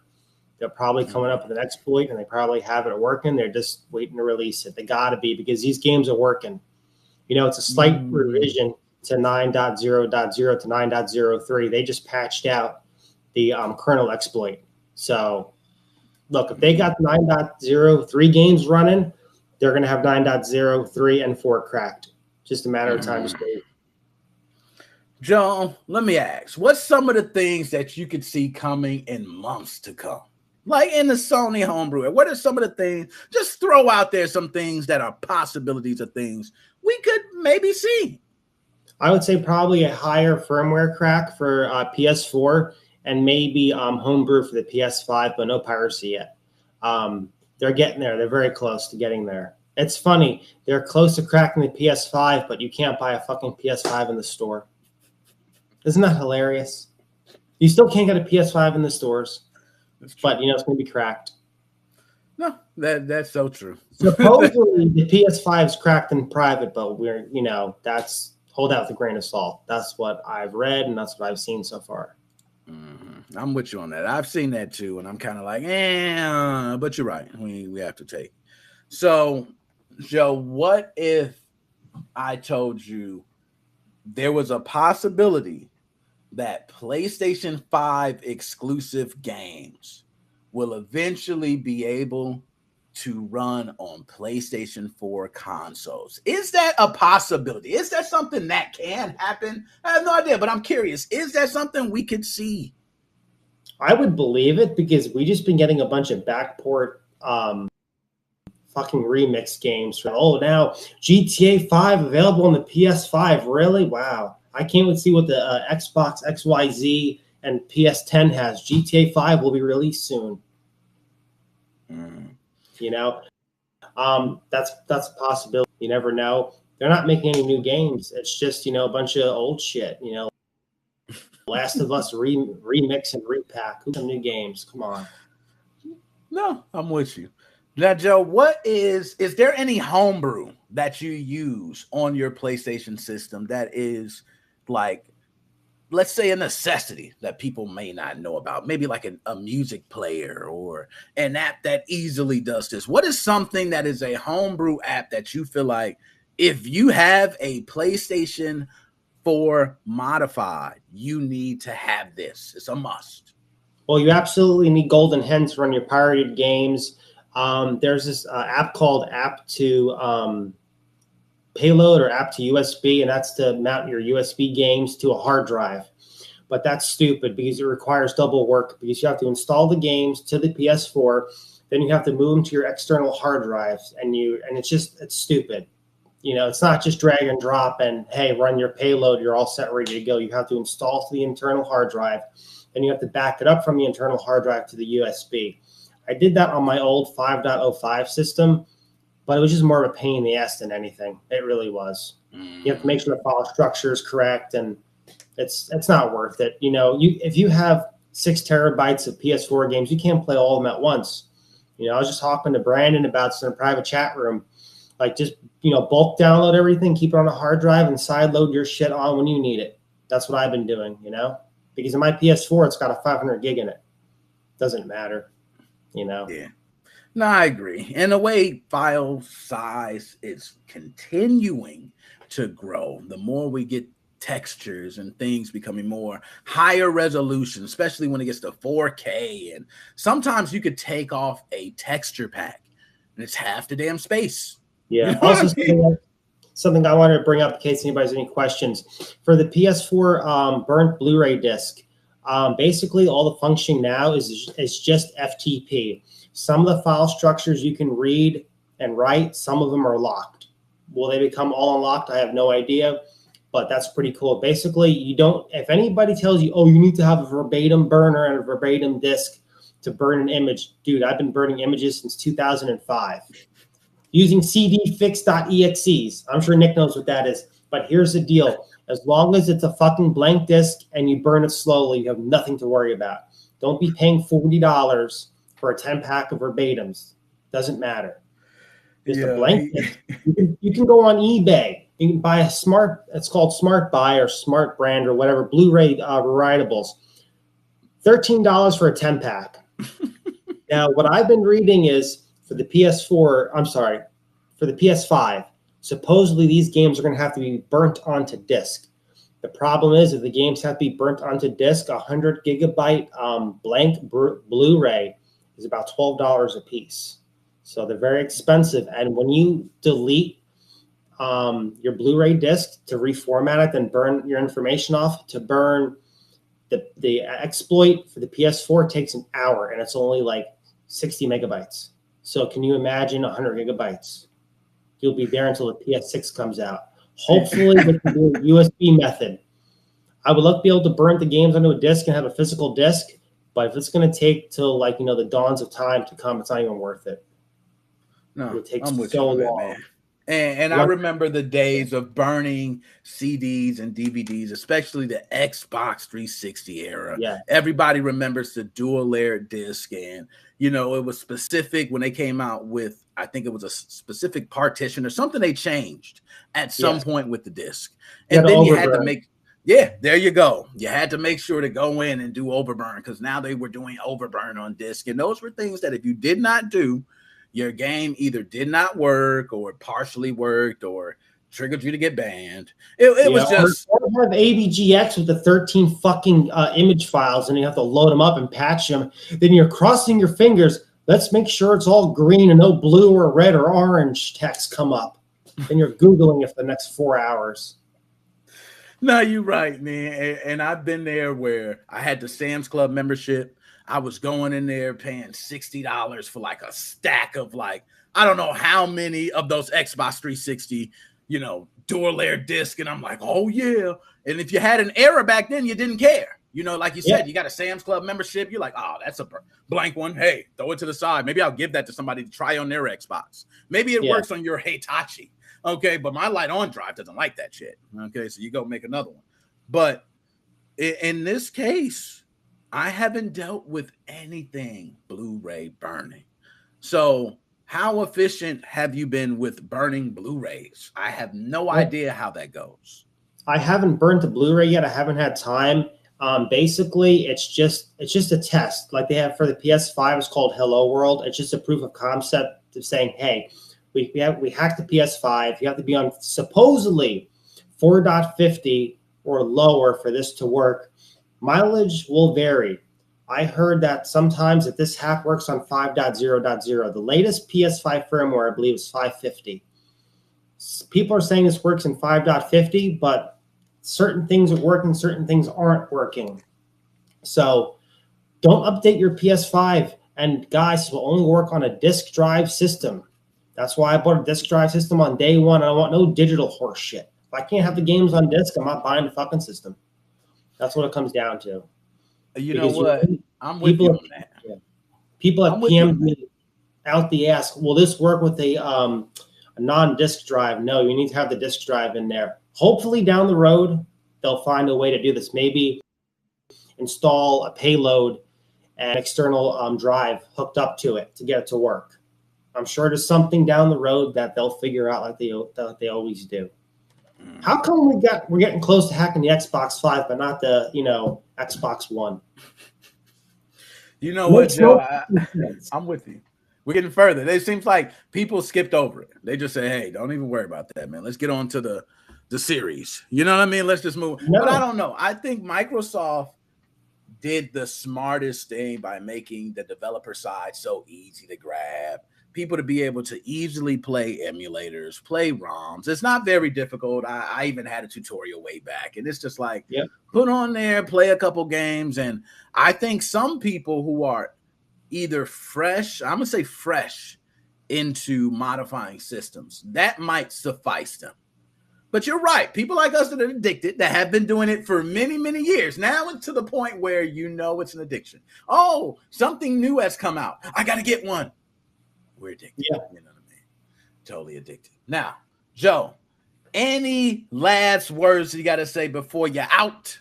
They're probably coming up with an exploit, and they probably have it working. They're just waiting to release it. They got to be, because these games are working. It's a slight revision to 9.0.0 to 9.03. They just patched out the kernel exploit. So, look, if they got 9.03 games running, they're going to have 9.03 and 4 cracked. Just a matter of time. Joe, let me ask, what's some of the things that you could see coming in months to come? Like in the Sony homebrew, what are some of the things? Just throw out there some things that are possibilities of things we could maybe see. I would say probably a higher firmware crack for PS4 and maybe homebrew for the PS5, but no piracy yet. They're getting there. They're very close to getting there. It's funny. They're close to cracking the PS5, but you can't buy a fucking PS5 in the store. Isn't that hilarious? You still can't get a PS5 in the stores, but it's going to be cracked. No, that's so true. Supposedly the PS5's cracked in private, but we're that's hold out with a grain of salt. That's what I've read, and that's what I've seen so far. Mm-hmm. I'm with you on that. I've seen that too, and I'm kind of like, but you're right. We have to take. So, Joe, what if I told you there was a possibility that PlayStation 5 exclusive games will eventually be able to run on PlayStation 4 consoles? Is that a possibility? Is that something that can happen? I have no idea, but I'm curious. Is that something we could see? I would believe it, because we just been getting a bunch of backport fucking remix games for, now GTA 5 available on the PS5. Really? Wow. I can't wait to see what the Xbox XYZ and PS10 has. GTA 5 will be released soon. That's a possibility. You never know. They're not making any new games. It's just, a bunch of old shit, Last of Us remix and repack. Who's some new games? Come on. No, I'm with you. Now, Joe, is there any homebrew that you use on your PlayStation system that is like, let's say, a necessity that people may not know about? Maybe like a music player or an app that easily does this. What is something that is a homebrew app that you feel like if you have a PlayStation 4 modified, you need to have this? It's a must. Well, you absolutely need Golden Hen to run your pirated games. There's this app called App to Payload or App to USB, and that's to mount your USB games to a hard drive. But that's stupid because it requires double work, because you have to install the games to the PS4, then you have to move them to your external hard drives, and it's stupid. It's not just drag and drop and, hey, run your payload, you're all set, ready to go. You have to install to the internal hard drive, then you have to back it up from the internal hard drive to the USB. I did that on my old 5.05 system, but it was just more of a pain in the ass than anything. It really was. You have to make sure the file structure is correct, and it's not worth it. If you have 6 terabytes of PS4 games, you can't play all of them at once. I was just talking to Brandon about this in a private chat room. Like, just, bulk download everything, keep it on a hard drive, and side load your shit on when you need it. That's what I've been doing, because in my PS4, it's got a 500 gig in it. Doesn't matter, Yeah. No, I agree. And the way file size is continuing to grow, the more we get textures and things becoming more higher resolution, especially when it gets to 4K. And sometimes you could take off a texture pack and it's half the damn space. Yeah. Also, something I wanted to bring up in case anybody has any questions. For the PS4 burnt Blu-ray disc, basically all the functioning now is just FTP. Some of the file structures you can read and write, some of them are locked. Will they become all unlocked? I have no idea, but that's pretty cool. Basically, if anybody tells you, you need to have a verbatim burner and a verbatim disk to burn an image, dude, I've been burning images since 2005 using cdfix.exes. I'm sure Nick knows what that is, but here's the deal. As long as it's a fucking blank disk and you burn it slowly, you have nothing to worry about. Don't be paying $40 for a 10-pack of verbatims. Doesn't matter. Just a blank disk. You can go on eBay You can buy it's called Smart Buy or Smart Brand or whatever, Blu-ray writables. $13 for a 10-pack. Now, what I've been reading is for the PS5, supposedly these games are going to have to be burnt onto disc. The problem is if the games have to be burnt onto disc, 100 gigabyte blank Blu-ray is about $12 a piece. So they're very expensive. And when you delete your Blu-ray disc to reformat it, then burn your information off, to burn the exploit for the PS4 takes an hour, and it's only like 60 megabytes. So can you imagine 100 gigabytes? You'll be there until the PS6 comes out. Hopefully they can do a USB method. I would love to be able to burn the games onto a disc and have a physical disc, but if it's going to take till the dawns of time to come, it's not even worth it. No, it takes I'm with so you, long. man. And I remember the days of burning CDs and DVDs, especially the Xbox 360 era. Yeah. Everybody remembers the dual layer disc. And, it was specific when they came out with, I think it was a specific partition or something they changed at some point with the disc. And then you had to make, there you go. You had to make sure to go in and do overburn because now they were doing overburn on disc. And those were things that if you did not do, your game either did not work or partially worked or triggered you to get banned. It was just or have AVGX with the 13 fucking image files and you have to load them up and patch them. Then you're crossing your fingers. Let's make sure it's all green and no blue or red or orange text come up. Then you're Googling it for the next 4 hours. No, you're right, man. And I've been there where I had the Sam's Club membership. I was going in there paying $60 for like a stack of I don't know how many of those Xbox 360, dual layer disc. And I'm like, oh yeah. And if you had an error back then, you didn't care. Like you said, you got a Sam's Club membership. You're like, oh, that's a blank one. Hey, throw it to the side. Maybe I'll give that to somebody to try on their Xbox. Maybe it works on your Hitachi. Okay. But my Light On drive doesn't like that shit. Okay. So you go make another one. But in this case, I haven't dealt with anything Blu-ray burning. So how efficient have you been with burning Blu-rays? I have no idea how that goes. I haven't burnt the Blu-ray yet. I haven't had time. Basically, it's just a test like they have for the PS5. It's called Hello World. It's just a proof of concept of saying, hey, we hacked the PS5. You have to be on supposedly 4.50 or lower for this to work. Mileage will vary. I heard that sometimes if this hack works on 5.0.0, the latest PS5 firmware, I believe, is 550. People are saying this works in 5.50, but certain things are working, certain things aren't working. So don't update your PS5. And guys, this will only work on a disk drive system. That's why I bought a disk drive system on day one. I don't want no digital horse shit. If I can't have the games on disk, I'm not buying the fucking system. That's what it comes down to. You know what? I'm with you on that. Yeah. People have PM'd me out the ass. Will this work with a non-disk drive? No, you need to have the disk drive in there. Hopefully down the road, they'll find a way to do this. Maybe install a payload and external drive hooked up to it to get it to work. I'm sure there's something down the road that they'll figure out like they always do. How come we're getting close to hacking the Xbox 5, but not the Xbox One? You know what, Joe? I'm with you. We're getting further. It seems like people skipped over it. They just say, "Hey, don't even worry about that, man. Let's get on to the series." You know what I mean? Let's just move. No. But I don't know. I think Microsoft did the smartest thing by making the developer side so easy to grab. People to be able to easily play emulators, play ROMs. It's not very difficult. I even had a tutorial way back, and it's just like put on there, play a couple games. And I think some people who are either fresh, I'm gonna say fresh into modifying systems, that might suffice them. But you're right. People like us that are addicted, that have been doing it for many, many years. Now it's to the point where it's an addiction. Oh, something new has come out. I got to get one. We're addicted. Yeah. You know what I mean? Totally addicted. Now, Joe, any last words you got to say before you're out?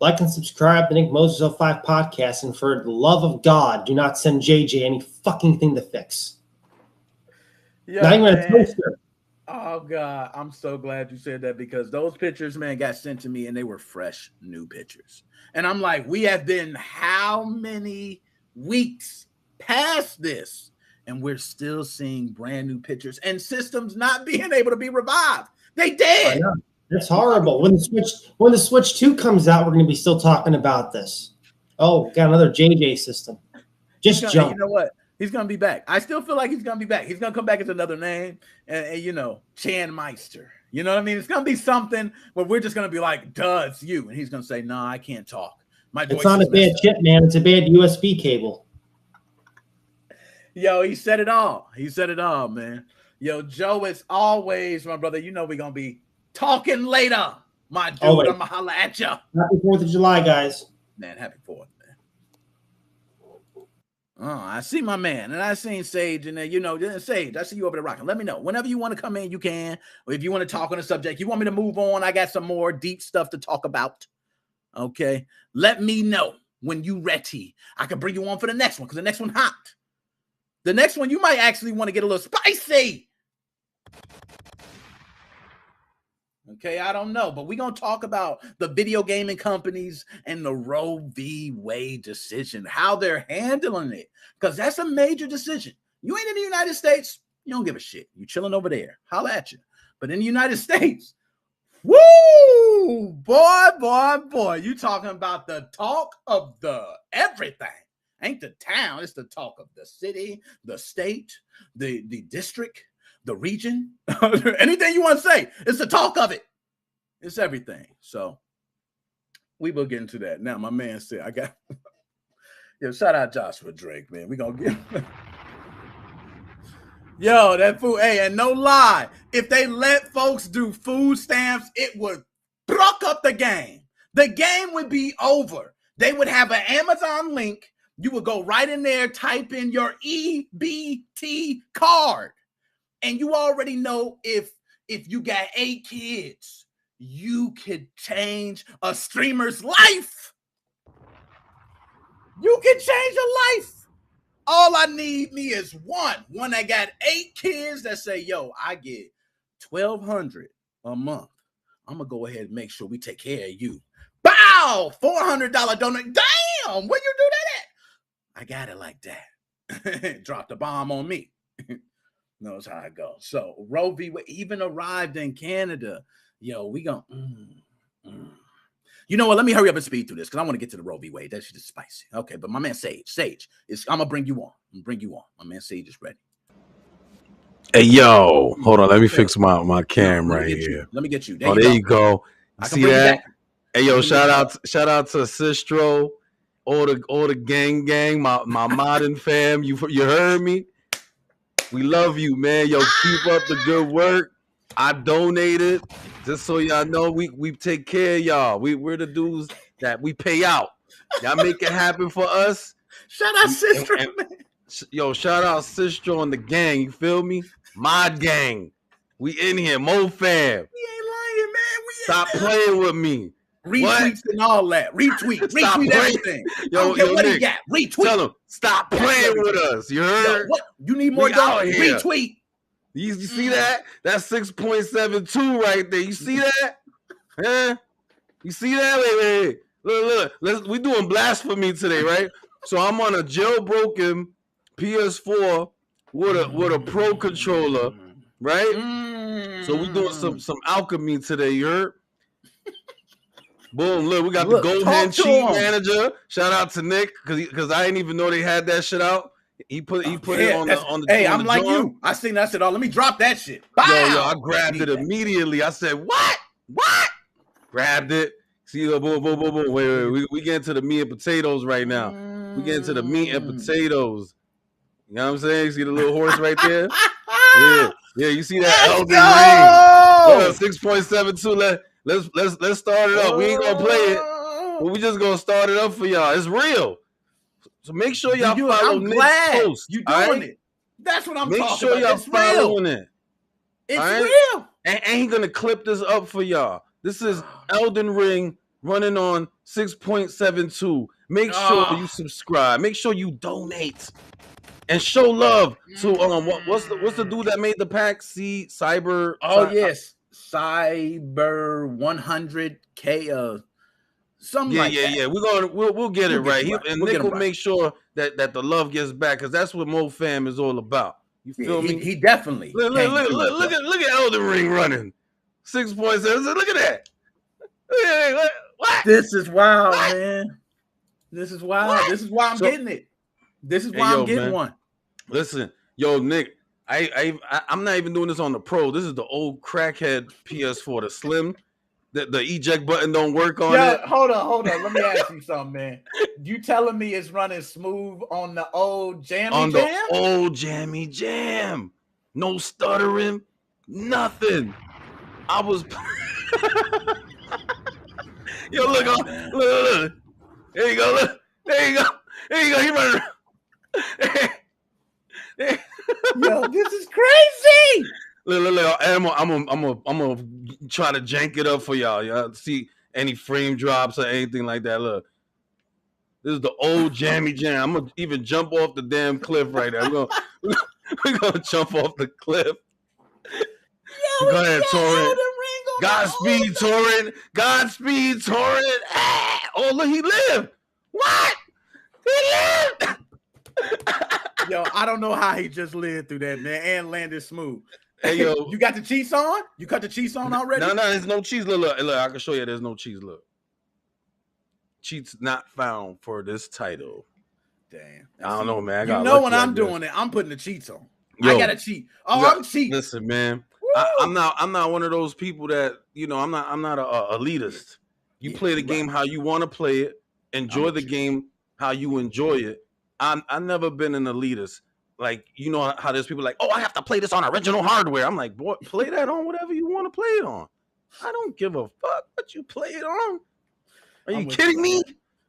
Like and subscribe to Nickmoses05 Podcast. And for the love of God, do not send JJ any fucking thing to fix. Yeah, not even a toaster. Oh God, I'm so glad you said that because those pictures, man, got sent to me and they were fresh new pictures. And I'm like, we have been how many weeks past this, and we're still seeing brand new pictures and systems not being able to be revived. They I dead. know. It's horrible. When the Switch 2 comes out, we're going to be still talking about this. Oh, got another JJ system. Just You jump. know what? He's gonna be back. I still feel like he's gonna be back. He's gonna come back as another name, and Chan Meister. You know what I mean? It's gonna be something where we're just gonna be like, "Duh, it's you," and he's gonna say, "No, I can't talk. My voice It's not a is bad messed chip, man. It's a bad USB cable. Yo, he said it all. He said it all, man. Yo, Joe, as always, my brother, we're going to be talking later, my dude. Always. I'm going to holla at you. Happy 4th of July, guys. Man, happy 4th, man. Oh, I see my man, and I seen Sage, and Sage, I see you over there rocking. Let me know. Whenever you want to come in, you can. Or if you want to talk on a subject, you want me to move on, I got some more deep stuff to talk about. Okay? Let me know when you ready. I can bring you on for the next one, because the next one hot. The next one, you might actually want to get a little spicy. Okay, I don't know, but we're going to talk about the video gaming companies and the Roe v. Wade decision, how they're handling it, because that's a major decision. You ain't in the United States, you don't give a shit. You chilling over there. Holla at you. But in the United States, woo, boy, you talking about the talk of the everything. Ain't the town, it's the talk of the city, the state, the district, the region, anything you want to say. It's the talk of it. It's everything. So we will get into that. Now, my man said, shout out Joshua Drake, man. We gonna get yo, that food, hey, and no lie, if they let folks do food stamps, it would truck up the game. The game would be over. They would have an Amazon link. You would go right in there, type in your EBT card, and you already know if you got 8 kids, you could change a streamer's life. You can change a life. All I need me is one that got 8 kids that say, yo, I get $1,200 a month. I'm gonna go ahead and make sure we take care of you. Bow! $400 donation. Damn, where you do that at? I got it like that. Dropped a bomb on me. Knows how it goes. So Roe v. Wade even arrived in Canada. Yo, we gonna. You know what? Let me hurry up and speed through this because I want to get to the Roe v. Wade. That shit is spicy. Okay, but my man Sage, I'm gonna bring you on. My man Sage is ready. Hey, yo, hold on. Let me fix my cam right here. Let me get you. There you go. You see that? Hey, yo, shout out to Sistro. All the gang, my modern fam. You heard me? We love you, man. Yo, keep up the good work. I donated. Just so y'all know, we take care of y'all. We're the dudes that we pay out. Y'all make it happen for us. Shout out Sistro, man. Yo, shout out Sistro and the gang. You feel me? My gang. We in here, Mo fam. We ain't lying, man. Stop playing with me. Retweets and all that. Retweet everything. Yo, what Nick, he got? Retweet. Tell him, stop playing with us. You heard? Yo, what? You need more dollars. Retweet. You see that? That's 6.72 right there. You see that? Huh? You see that? Wait. Look. We doing blasphemy today, right? So I'm on a jailbroken PS4 with a Pro controller, right? So we doing some alchemy today. You heard? Boom! Look, we got the Golden Cheat Manager. Shout out to Nick because I didn't even know they had that shit out. He put it on the. Hey, I'm like you. I seen that shit. Let me drop that shit. Yo, I grabbed it immediately. I said, "What? Grabbed it. See, boom. Wait. We get into the meat and potatoes right now. We get into the meat and potatoes. You know what I'm saying? See the little horse right there? Yeah. You see that Elden Ring? 6.72. Let's start it up. We ain't gonna play it, but we just gonna start it up for y'all. It's real. So make sure y'all follow Nick's post. You doing it? That's what I'm talking about. Make sure y'all following it. It's real. And he gonna clip this up for y'all. This is Elden Ring running on 6.72. Make sure you subscribe. Make sure you donate. and show love to what's the dude that made the pack? Cyber. Yes, Cyber 100K. Something like that. Yeah. We'll get it right. Nick will make sure that the love gets back, because that's what Mo Fam is all about. You feel me? He definitely. Look at Elden Ring running 6.7. Look at that. What? This is wild, man. This is wild. What? This is why I'm getting it. This is why I'm getting one. Listen, Nick, I'm not even doing this on the Pro. This is the old crackhead PS4, the Slim. The eject button don't work on it. Hold on. Let me ask you something, man. You telling me it's running smooth on the old Jammy Jam? The old Jammy Jam. No stuttering, nothing. I was... Yo, look. There you go. Look. There you go. He running. Yo, this is crazy. Look. I'm gonna try to jank it up for y'all. Y'all see any frame drops or anything like that? Look, this is the old Jammy Jam. I'm gonna even jump off the damn cliff right there. We're gonna jump off the cliff. Yo, go ahead, Torrent. Godspeed, Torrent. Godspeed, Torrent. Ah! Oh, look, he lived. What? He lived. Yo, I don't know how he just lived through that, man, and landed smooth. Hey, yo. You got the cheese on? You cut the cheese on already? No, there's no cheese. Look, I can show you there's no cheese. Look. Cheats not found for this title. Damn. I don't know, man. You know when I'm doing it, I'm putting the cheats on. I gotta cheat. I'm cheating. Listen, man. I'm not one of those people that, I'm not a elitist. You play the game how you want to play it. Enjoy the game how you enjoy it. I've never been an elitist. Like, you know how there's people like, I have to play this on original hardware. I'm like, boy, play that on whatever you want to play it on. I don't give a fuck what you play it on. Are you kidding me?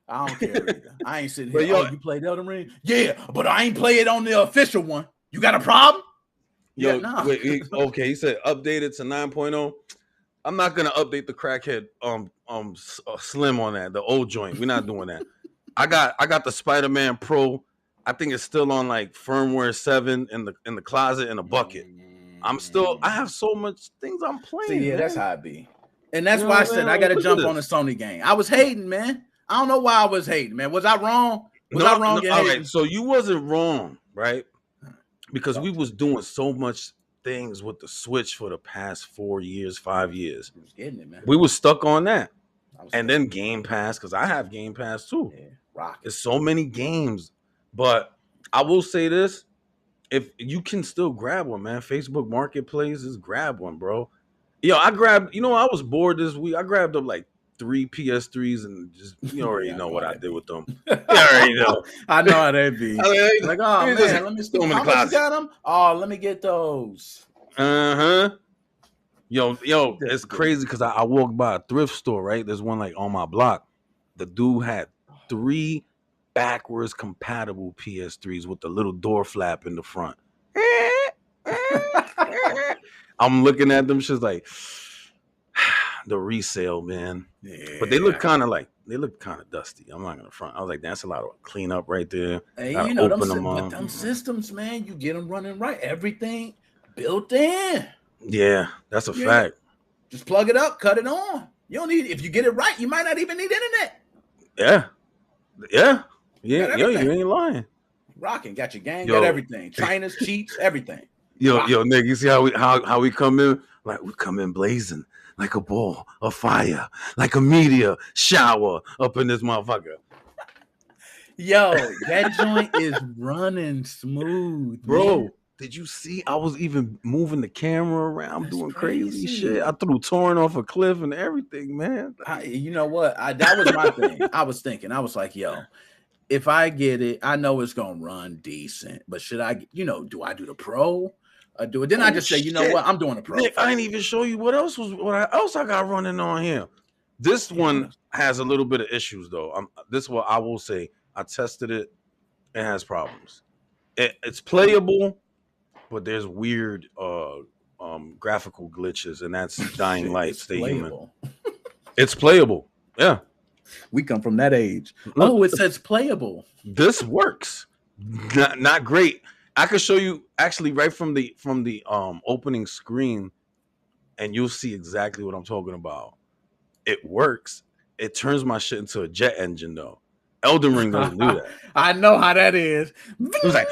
I don't care either. I ain't sitting here. You played Elden Ring? Yeah, but I ain't play it on the official one. You got a problem? Yo, okay, he said updated to 9.0. I'm not gonna update the crackhead Slim on that, the old joint. We're not doing that. I got the Spider-Man Pro. I think it's still on like firmware 7 in the closet in a bucket. I have so much things I'm playing. See, yeah, man. That's how it be. And that's why I said I gotta jump on the Sony game. I was hating, man. I don't know why I was hating, man. Was I wrong? I wrong? All right, so you wasn't wrong, right? Because we was doing so much things with the Switch for the past 4 years, 5 years. I was getting it, man. We was stuck on that. And then Game Pass, because I have Game Pass too. Yeah, rock. There's so many games. But I will say this. If you can still grab one, man. Facebook Marketplace, just grab one, bro. Yo, I was bored this week. I grabbed up like 3 PS3s and just, you already know what I did with them. You already know. I know how that be. Like, man, let me still how much you got them? Oh, let me get those. Yo, it's crazy because I walked by a thrift store, right? There's one like on my block. The dude had 3 backwards compatible PS3s with the little door flap in the front. I'm looking at them, she's like, the resale, man. Yeah. But they look kind of dusty. I'm not gonna front. I was like, that's a lot of cleanup right there. Hey, you know them systems, man. You get them running right. Everything built in. Yeah, that's a fact. Just plug it up, cut it on. You don't need. If you get it right, you might not even need internet. Yeah. You ain't lying. Rocking, got your gang, got everything. China's cheats, everything. Yo, Nick, you see how we come in? Like we come in blazing, like a ball of fire, like a meteor shower up in this motherfucker. Yo, that joint is running smooth, bro. Man. Did you see? I was even moving the camera around, doing crazy shit. I threw Torrent off a cliff and everything, man. You know what? That was my thing. I was thinking, I was like, yo, if I get it, I know it's gonna run decent, but should I, do I do the Pro? Do it? Then I just say, you know what? I'm doing a Pro. Nick, I didn't even show you what else I got running on here. This one has a little bit of issues though. This one I will say, I tested it. It has problems. It's playable, but there's weird graphical glitches, and that's Dying Light. Stay human. It's playable. Yeah. We come from that age. Oh, it says playable. This works. Not great. I could show you actually right from the opening screen, and you'll see exactly what I'm talking about. It works. It turns my shit into a jet engine though. Elden Ring doesn't do that. I know how that is. It was like,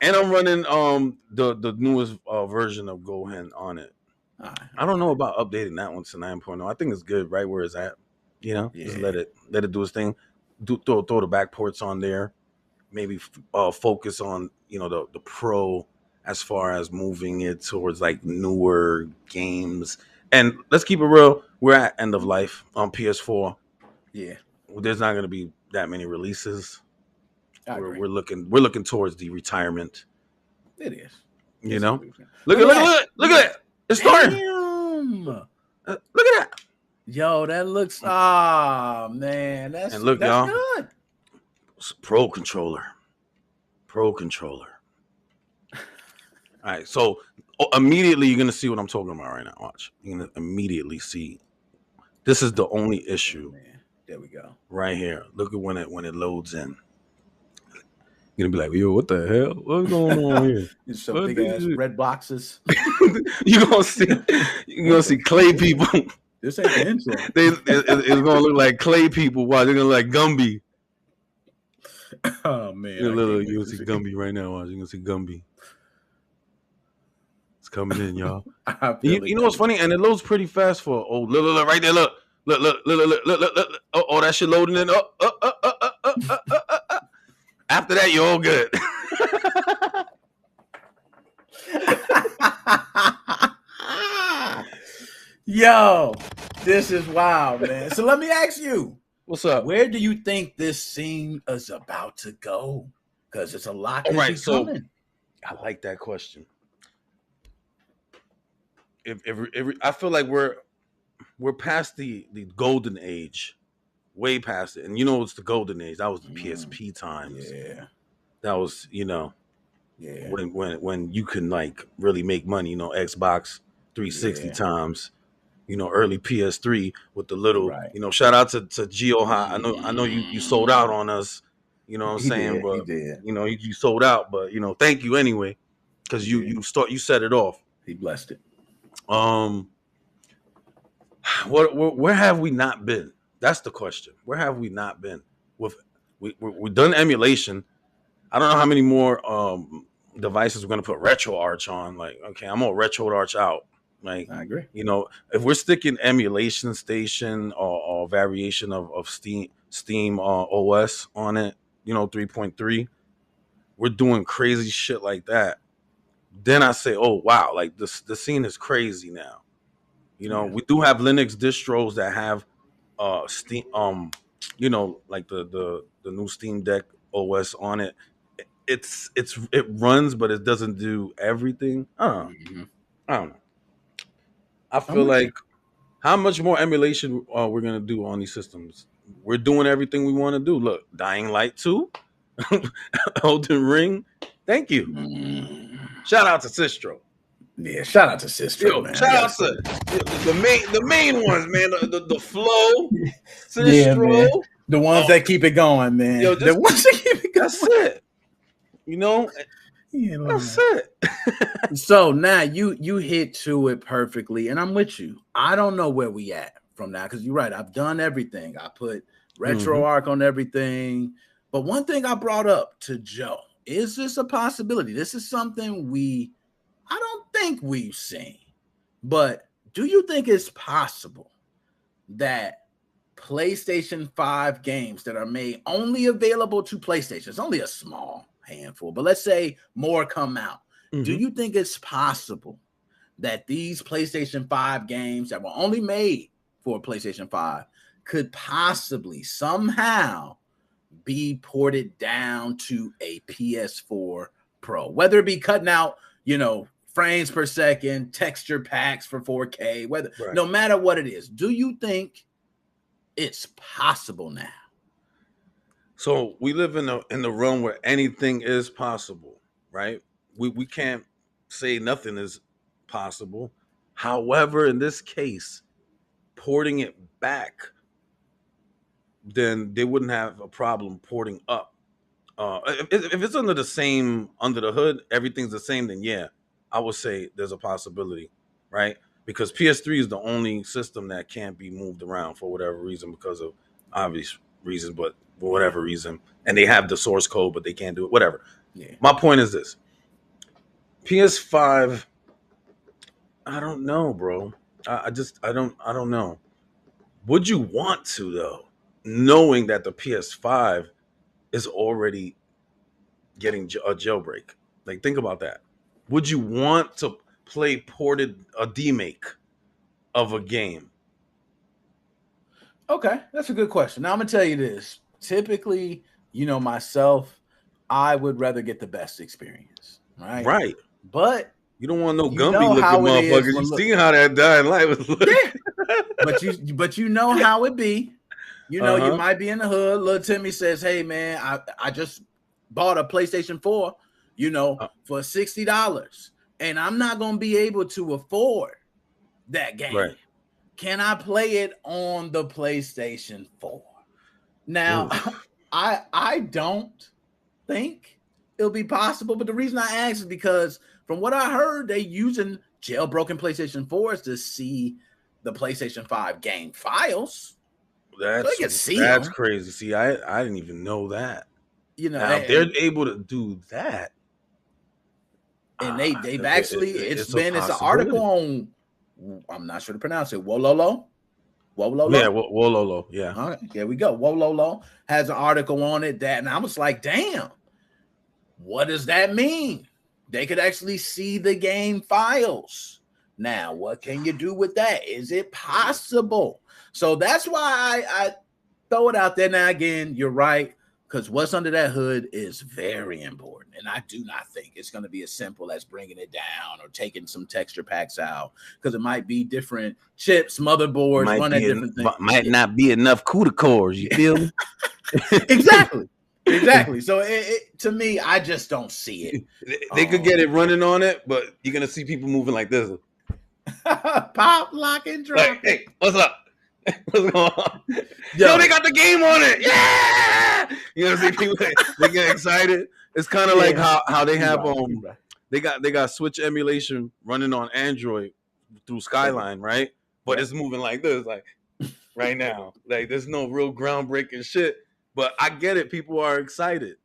and I'm running the newest version of Gohan on it. Right. I don't know about updating that one to 9.0. I think it's good right where it's at. You know, just let it do its thing. Throw the back ports on there. Maybe focus on the pro as far as moving it towards like newer games. And let's keep it real. We're at end of life on PS4. Yeah, there's not going to be that many releases. We're looking towards the retirement. It is. You know, look at it. It's starting. Look at that. Yo, that looks. Ah, man, that's y'all, good. Pro controller. All right, so immediately you're gonna see what I'm talking about right now. Watch, you're gonna immediately see. This is the only issue. Man. There we go. Right here. Look at when it loads in. You're gonna be like, yo, what the hell? What's going on here? It's some big ass red boxes. You're gonna see clay people. This ain't the intro. It's gonna look like clay people. Wow, they're gonna look like Gumby. Oh man. You're gonna see Gumby right now. Watch, you're gonna see Gumby. It's coming in, y'all. You know what's funny? And it loads pretty fast for look right there, look. Look. Oh, that shit loading in. After that, you're all good. Yo, this is wild, man. So let me ask you. What's up? Where do you think this scene is about to go? Because it's a lot coming. I like that question. If I feel like we're past the golden age, way past it. And it's the golden age. That was the PSP times. Yeah. That was, when you can like really make money, Xbox 360 times, early PS3 with the little, shout out to Geo High. I know you sold out on us, you know what I'm saying? But you sold out, but thank you anyway. Because you set it off. He blessed it. Where have we not been? That's the question. Where have we not been? We've done emulation. I don't know how many more devices we're gonna put RetroArch on. Like, okay, I'm gonna RetroArch out. Like, I agree. If we're sticking emulation station or variation of Steam OS on it, 3.3, we're doing crazy shit like that. Then I say, oh wow, like the scene is crazy now. We do have Linux distros that have Steam, like the new Steam Deck OS on it. It runs, but it doesn't do everything. I don't know. I feel like how much more emulation we're gonna do on these systems? We're doing everything we want to do. Look, Dying Light 2, Elden Ring. Thank you. Shout out to Sistro. Yeah, shout out to Sistro, man. Shout out to the main ones, man. The Flow, Sistro. Yeah, the ones that keep it going, man. The ones that keep it going. That's it. That's it. So now you hit to it perfectly, and I'm with you. I don't know where we at from now, because you're right. I've done everything. I put RetroArch on everything. But one thing I brought up to Joe, is this a possibility? This is something I don't think we've seen. But do you think it's possible that PlayStation 5 games that are made only available to PlayStation, it's only a small handful, but let's say more come out. Do you think it's possible that these PlayStation 5 games that were only made for PlayStation 5 could possibly somehow be ported down to a PS4 Pro, whether it be cutting out, frames per second, texture packs for 4K, no matter what it is? Do you think it's possible now? So we live in the realm where anything is possible, right? We can't say nothing is possible. However, in this case, porting it back then they wouldn't have a problem porting up. If it's under the hood, everything's the same, then yeah, I would say there's a possibility, right? Because PS3 is the only system that can't be moved around for whatever reason, because of obvious reasons, but for whatever reason. And they have the source code, but they can't do it, whatever. Yeah. My point is this. PS5, I don't know, bro. I don't know. Would you want to, though, knowing that the PS5 is already getting a jailbreak? Like, think about that. Would you want to play a demake of a game? Okay, that's a good question. Now I'm gonna tell you this. Typically, myself, I would rather get the best experience, right? Right. But you don't want no Gumby looking motherfuckers. You seen how that Dying Light was looking. Yeah. But you know how it be. You might be in the hood. Little Timmy says, "Hey man, I just bought a PlayStation 4, for $60, and I'm not gonna be able to afford that game. Right. Can I play it on the PlayStation 4?" Now, I don't think it'll be possible, but the reason I ask is because from what I heard, they using jailbroken PlayStation 4s to see the PlayStation 5 game files. That's crazy. See, I didn't even know that. Now, they're able to do that. And they've actually, it's an article on, I'm not sure to pronounce it, Wololo. Yeah, Wololo. Yeah. All right, there we go. Wololo has an article on it and I was like, damn, what does that mean? They could actually see the game files. Now, what can you do with that? Is it possible? So that's why I throw it out there. Now, again, you're right, because what's under that hood is very important. And I do not think it's going to be as simple as bringing it down or taking some texture packs out, because it might be different chips, motherboards, running different things. Might not be enough CUDA cores. You feel me? Exactly. So to me, I just don't see it. They could get it running on it, but you're going to see people moving like this. Pop, lock, and drop. Like, hey, what's up? What's going on? Yo, they got the game on it. Yeah. See people, they get excited. It's kind of like how they have they got Switch emulation running on Android through Skyline, right? But it's moving like this, like right now. Like there's no real groundbreaking shit. But I get it. People are excited.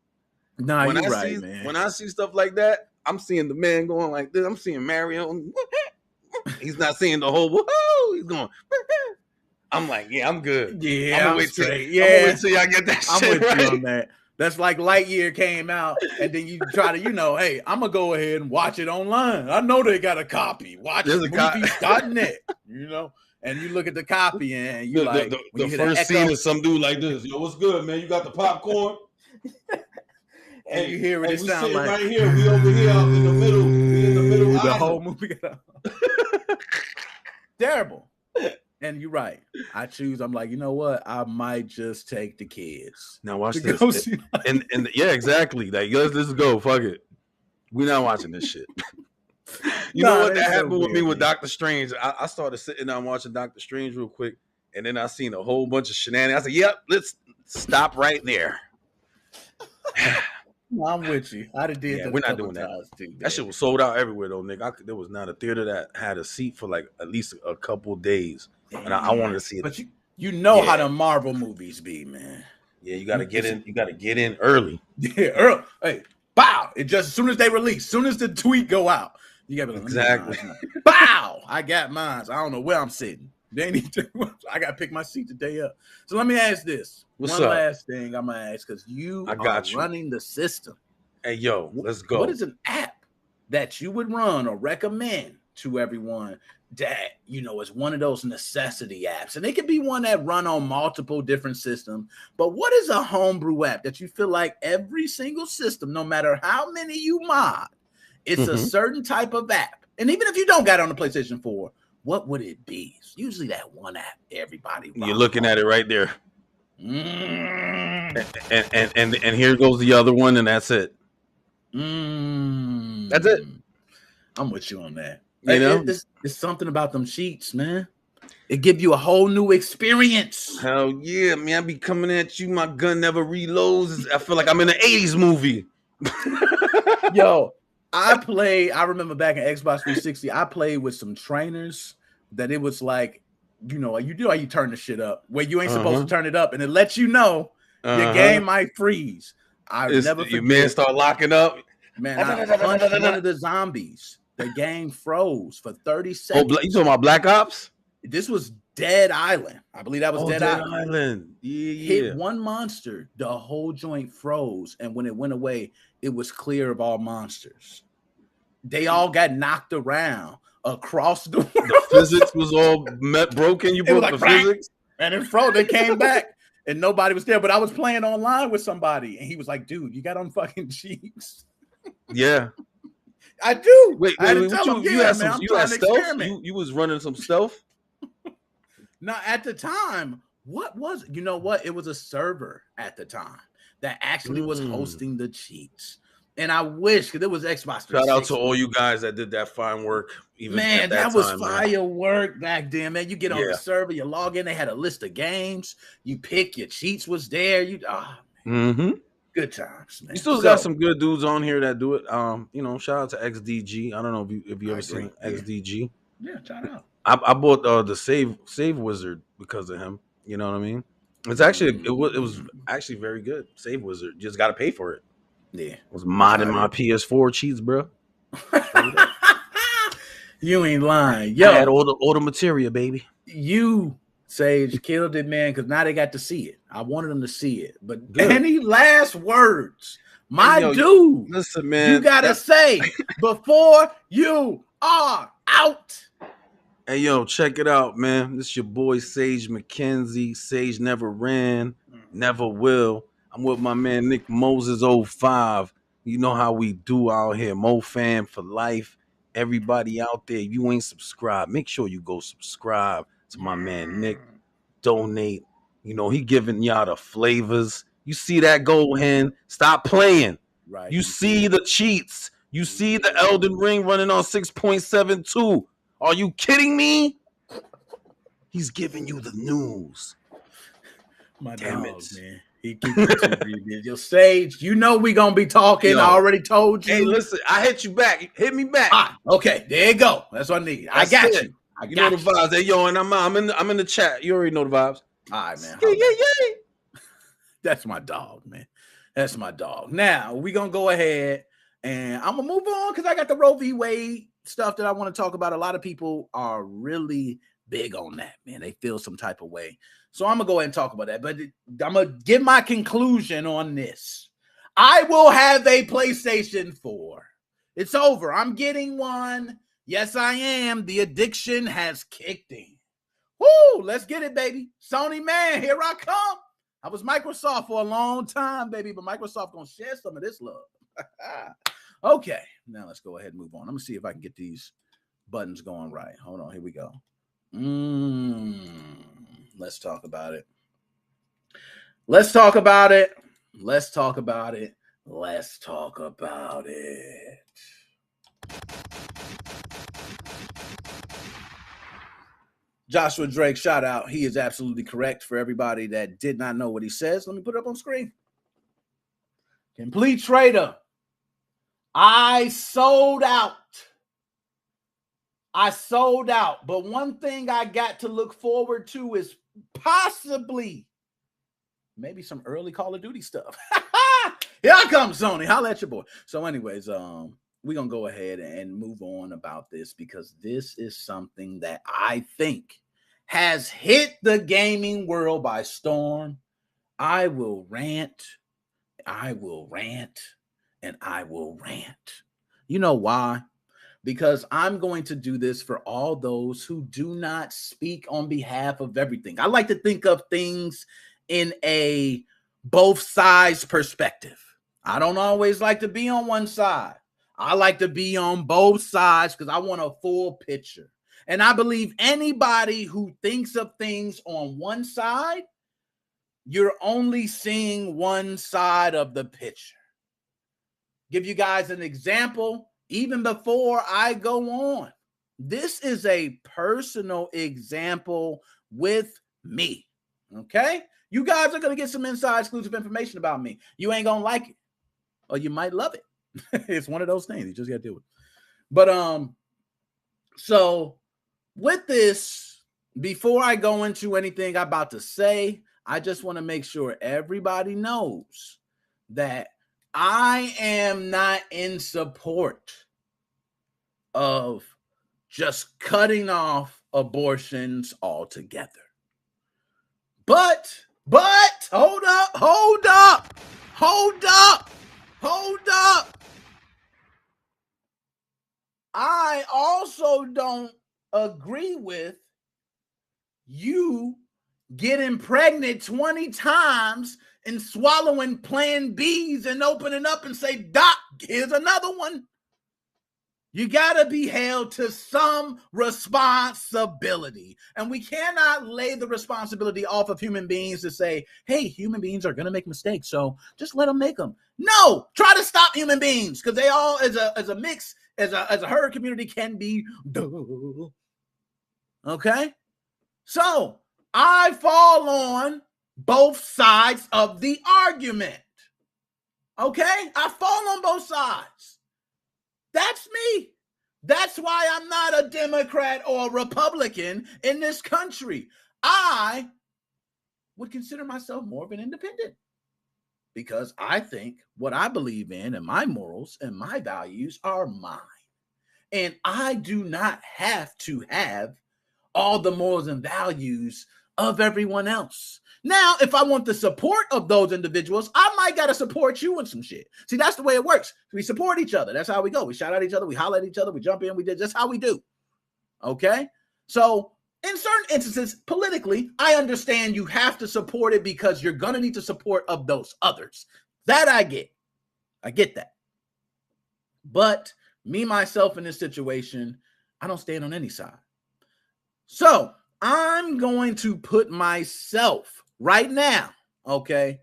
Nah, you're right, man. When I see stuff like that, I'm seeing the man going like this. I'm seeing Mario. He's not seeing the whole woohoo. He's going. I'm like, yeah, I'm good. Yeah, I'm gonna wait till y'all get that shit. I'm with you on that. That's like Lightyear came out, and then you try to, hey, I'm gonna go ahead and watch it online. I know they got a copy. Watch movies.net, and you look at the copy, and you the first scene is some dude like this. Yo, what's good, man? You got the popcorn? And you hear what it sounds like. Right here, we over here in the middle. We in the middle. The whole movie. Terrible. And you're right. I'm like, you know what? I might just take the kids. Now watch this. And yeah, exactly. Like, let's go. Fuck it. We're not watching this shit. You know what? That happened with me with Doctor Strange. I started sitting down watching Doctor Strange real quick, and then I seen a whole bunch of shenanigans. I said, yep, let's stop right there. I'm with you. I did. Yeah, we're not doing that. Too, that shit was sold out everywhere, though, nigga. There was not a theater that had a seat for like at least a couple days. And I wanted to see it. But you know how the Marvel movies be, man. Yeah, you gotta get in. You gotta get in early. Yeah, early. Hey, bow! It just as soon as they release, as soon as the tweet go out, you gotta be like, exactly. Bow! I got mine. I don't know where I'm sitting. They need to. I gotta pick my seat the day up. So let me ask this. One last thing I'm gonna ask, because you are running the system. Hey, yo, let's go. What is an app that you would run or recommend to everyone that is one of those necessity apps? And it could be one that run on multiple different systems, but what is a homebrew app that you feel like every single system, no matter how many you mod, it's a certain type of app? And even if you don't got it on the PlayStation 4, what would it be? It's usually that one app everybody you're looking at it right there. And here goes the other one, and that's it. That's it. I'm with you on that. It's something about them cheats, man. It give you a whole new experience. Hell yeah, man. I be coming at you. My gun never reloads. I feel like I'm in an 80s movie. Yo, I remember back in Xbox 360, I played with some trainers that it was like, you know how you turn the shit up where you ain't supposed to turn it up, and it lets you know your game might freeze. Your man start locking up. Man, I punched one of the zombies. The game froze for 30 seconds. You talking about Black Ops? This was Dead Island. I believe that was Dead Island. Yeah. Hit one monster, the whole joint froze, and when it went away, it was clear of all monsters. They all got knocked around across the world. The physics was all broken. You broke the physics, and it froze. They came back, and nobody was there. But I was playing online with somebody, and he was like, "Dude, you got on fucking cheeks." Yeah, I do. Wait, I had to tell him, you had stealth. You was running some stealth. Now, at the time, what was it? You know what? It was a server at the time that actually was hosting the cheats. And I wish, because it was Xbox 360. Shout out to all you guys that did that fine work. Man, that was firework back then, man. You get on the server, you log in, they had a list of games. You pick, your cheats was there. Good times, man. You still got some good dudes on here that do it. Shout out to XDG. I don't know if you ever seen XDG. Yeah, shout out. I bought the Save Wizard because of him. You know what I mean? It's actually it was actually very good. Save Wizard, just got to pay for it. Yeah, I was modding my PS4 cheats, bro. You ain't lying. Yo, I had all the materia, baby. You, Sage, killed it, man, because now they got to see it. I wanted them to see it. But any last words, dude? Listen, man. You got to say before you are out. Hey, yo, check it out, man. This is your boy, Sage McKenzie. Sage never ran, never will. I'm with my man, Nickmoses05. You know how we do out here. Mo fan for life. Everybody out there, if you ain't subscribed, make sure you go subscribe to my man, Nick. Donate. You know, he giving y'all the flavors. You see that gold hen? Stop playing. Right. You see the cheats. You see the Elden Ring running on 6.72. Are you kidding me? He's giving you the news. My damn dog, man. He keeps it Yo, Sage, you know we gonna be talking. I already told you. Hey, listen, I hit you back. Hit me back. Okay, there you go. That's what I need. I got you. You know the vibes. Hey, yo, and I'm in the chat. You already know the vibes. All right, man. Yeah. That's my dog, man. That's my dog. Now we gonna go ahead and I'm gonna move on because I got the Roe v. Wade stuff that I want to talk about. A lot of people are really big on that, man. They feel some type of way. So I'm going to go ahead and talk about that. But I'm going to give my conclusion on this. I will have a PlayStation 4. It's over. I'm getting one. Yes, I am. The addiction has kicked in. Woo! Let's get it, baby. Sony, man, here I come. I was Microsoft for a long time, baby, but Microsoft going to share some of this love. Okay, now let's go ahead and move on. I'm going to see if I can get these buttons going right. Hold on, here we go. Let's talk about it. Let's talk about it. Let's talk about it. Let's talk about it. Joshua Drake, shout out. He is absolutely correct. For everybody that did not know what he says, let me put it up on screen. Complete trader. I sold out. But one thing I got to look forward to is possibly maybe some early Call of Duty stuff. Here I come, Sony. Holla at your boy. So anyways, we're going to go ahead and move on about this because this is something that I think has hit the gaming world by storm. I will rant. And I will rant. You know why? Because I'm going to do this for all those who do not speak on behalf of everything. I like to think of things in a both sides perspective. I don't always like to be on one side. I like to be on both sides because I want a full picture. And I believe anybody who thinks of things on one side, you're only seeing one side of the picture. Give you guys an example. Even before I go on, This is a personal example with me. Okay? You guys are going to get some inside exclusive information about me. You ain't going to like it, or you might love it. It's one of those things you just got to deal with. But so with this, before I go into anything I'm about to say, I just want to make sure everybody knows that I am not in support of just cutting off abortions altogether. But hold up. I also don't agree with you getting pregnant 20 times and swallowing Plan Bs and opening up and say, Doc, here's another one. You got to be held to some responsibility. And we cannot lay the responsibility off of human beings to say, hey, human beings are going to make mistakes, so just let them make them. No, try to stop human beings, because they all, as a mix, as a herd community, can be dull. Okay? So I fall on both sides of the argument. Okay? I fall on both sides. That's me. That's why I'm not a Democrat or a Republican in this country. I would consider myself more of an independent, because I think what I believe in and my morals and my values are mine. And I do not have to have all the morals and values of everyone else. Now, if I want the support of those individuals, I might got to support you in some shit. See, that's the way it works. We support each other. That's how we go. We shout at each other. We holler at each other. We jump in. That's how we do. Okay? So in certain instances, politically, I understand you have to support it because you're going to need the support of those others. That I get. I get that. But me, myself, in this situation, I don't stand on any side. So I'm going to put myself right now, okay,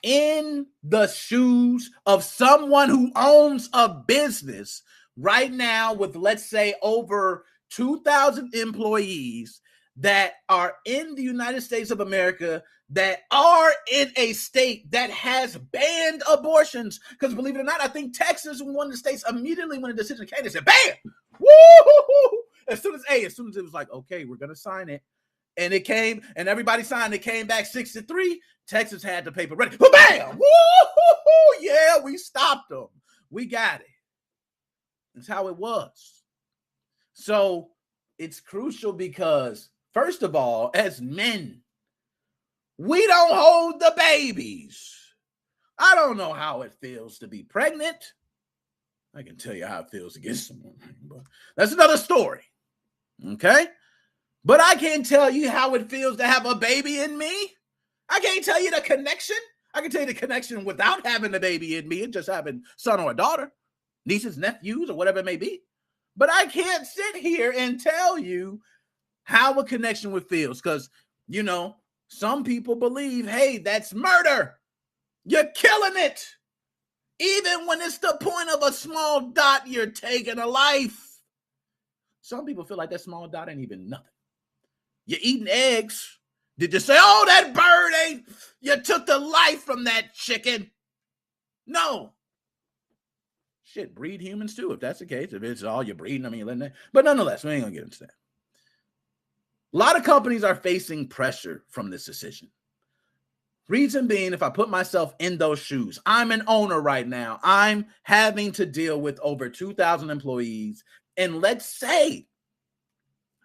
in the shoes of someone who owns a business right now with, let's say, over 2,000 employees that are in the United States of America, that are in a state that has banned abortions. Because believe it or not, I think Texas was one of the states immediately when the decision came, they said, bam! Woo! As soon as it was like, okay, we're going to sign it. And it came, and everybody signed. It came back 6-3. Texas had the paper ready. Bam! Woo! Yeah, we stopped them. We got it. That's how it was. So it's crucial because, first of all, as men, we don't hold the babies. I don't know how it feels to be pregnant. I can tell you how it feels to get someone, but that's another story. Okay? But I can't tell you how it feels to have a baby in me. I can't tell you the connection. I can tell you the connection without having the baby in me and just having son or a daughter, nieces, nephews, or whatever it may be. But I can't sit here and tell you how a connection would feel, because, you know, some people believe, hey, that's murder. You're killing it. Even when it's the point of a small dot, you're taking a life. Some people feel like that small dot ain't even nothing. You're eating eggs. Did you say, oh, that bird ain't, you took the life from that chicken? No. Shit, breed humans too, if that's the case. If it's all you're breeding, I mean, letting that. But nonetheless, we ain't gonna get into that. A lot of companies are facing pressure from this decision. Reason being, if I put myself in those shoes, I'm an owner right now. I'm having to deal with over 2,000 employees. And let's say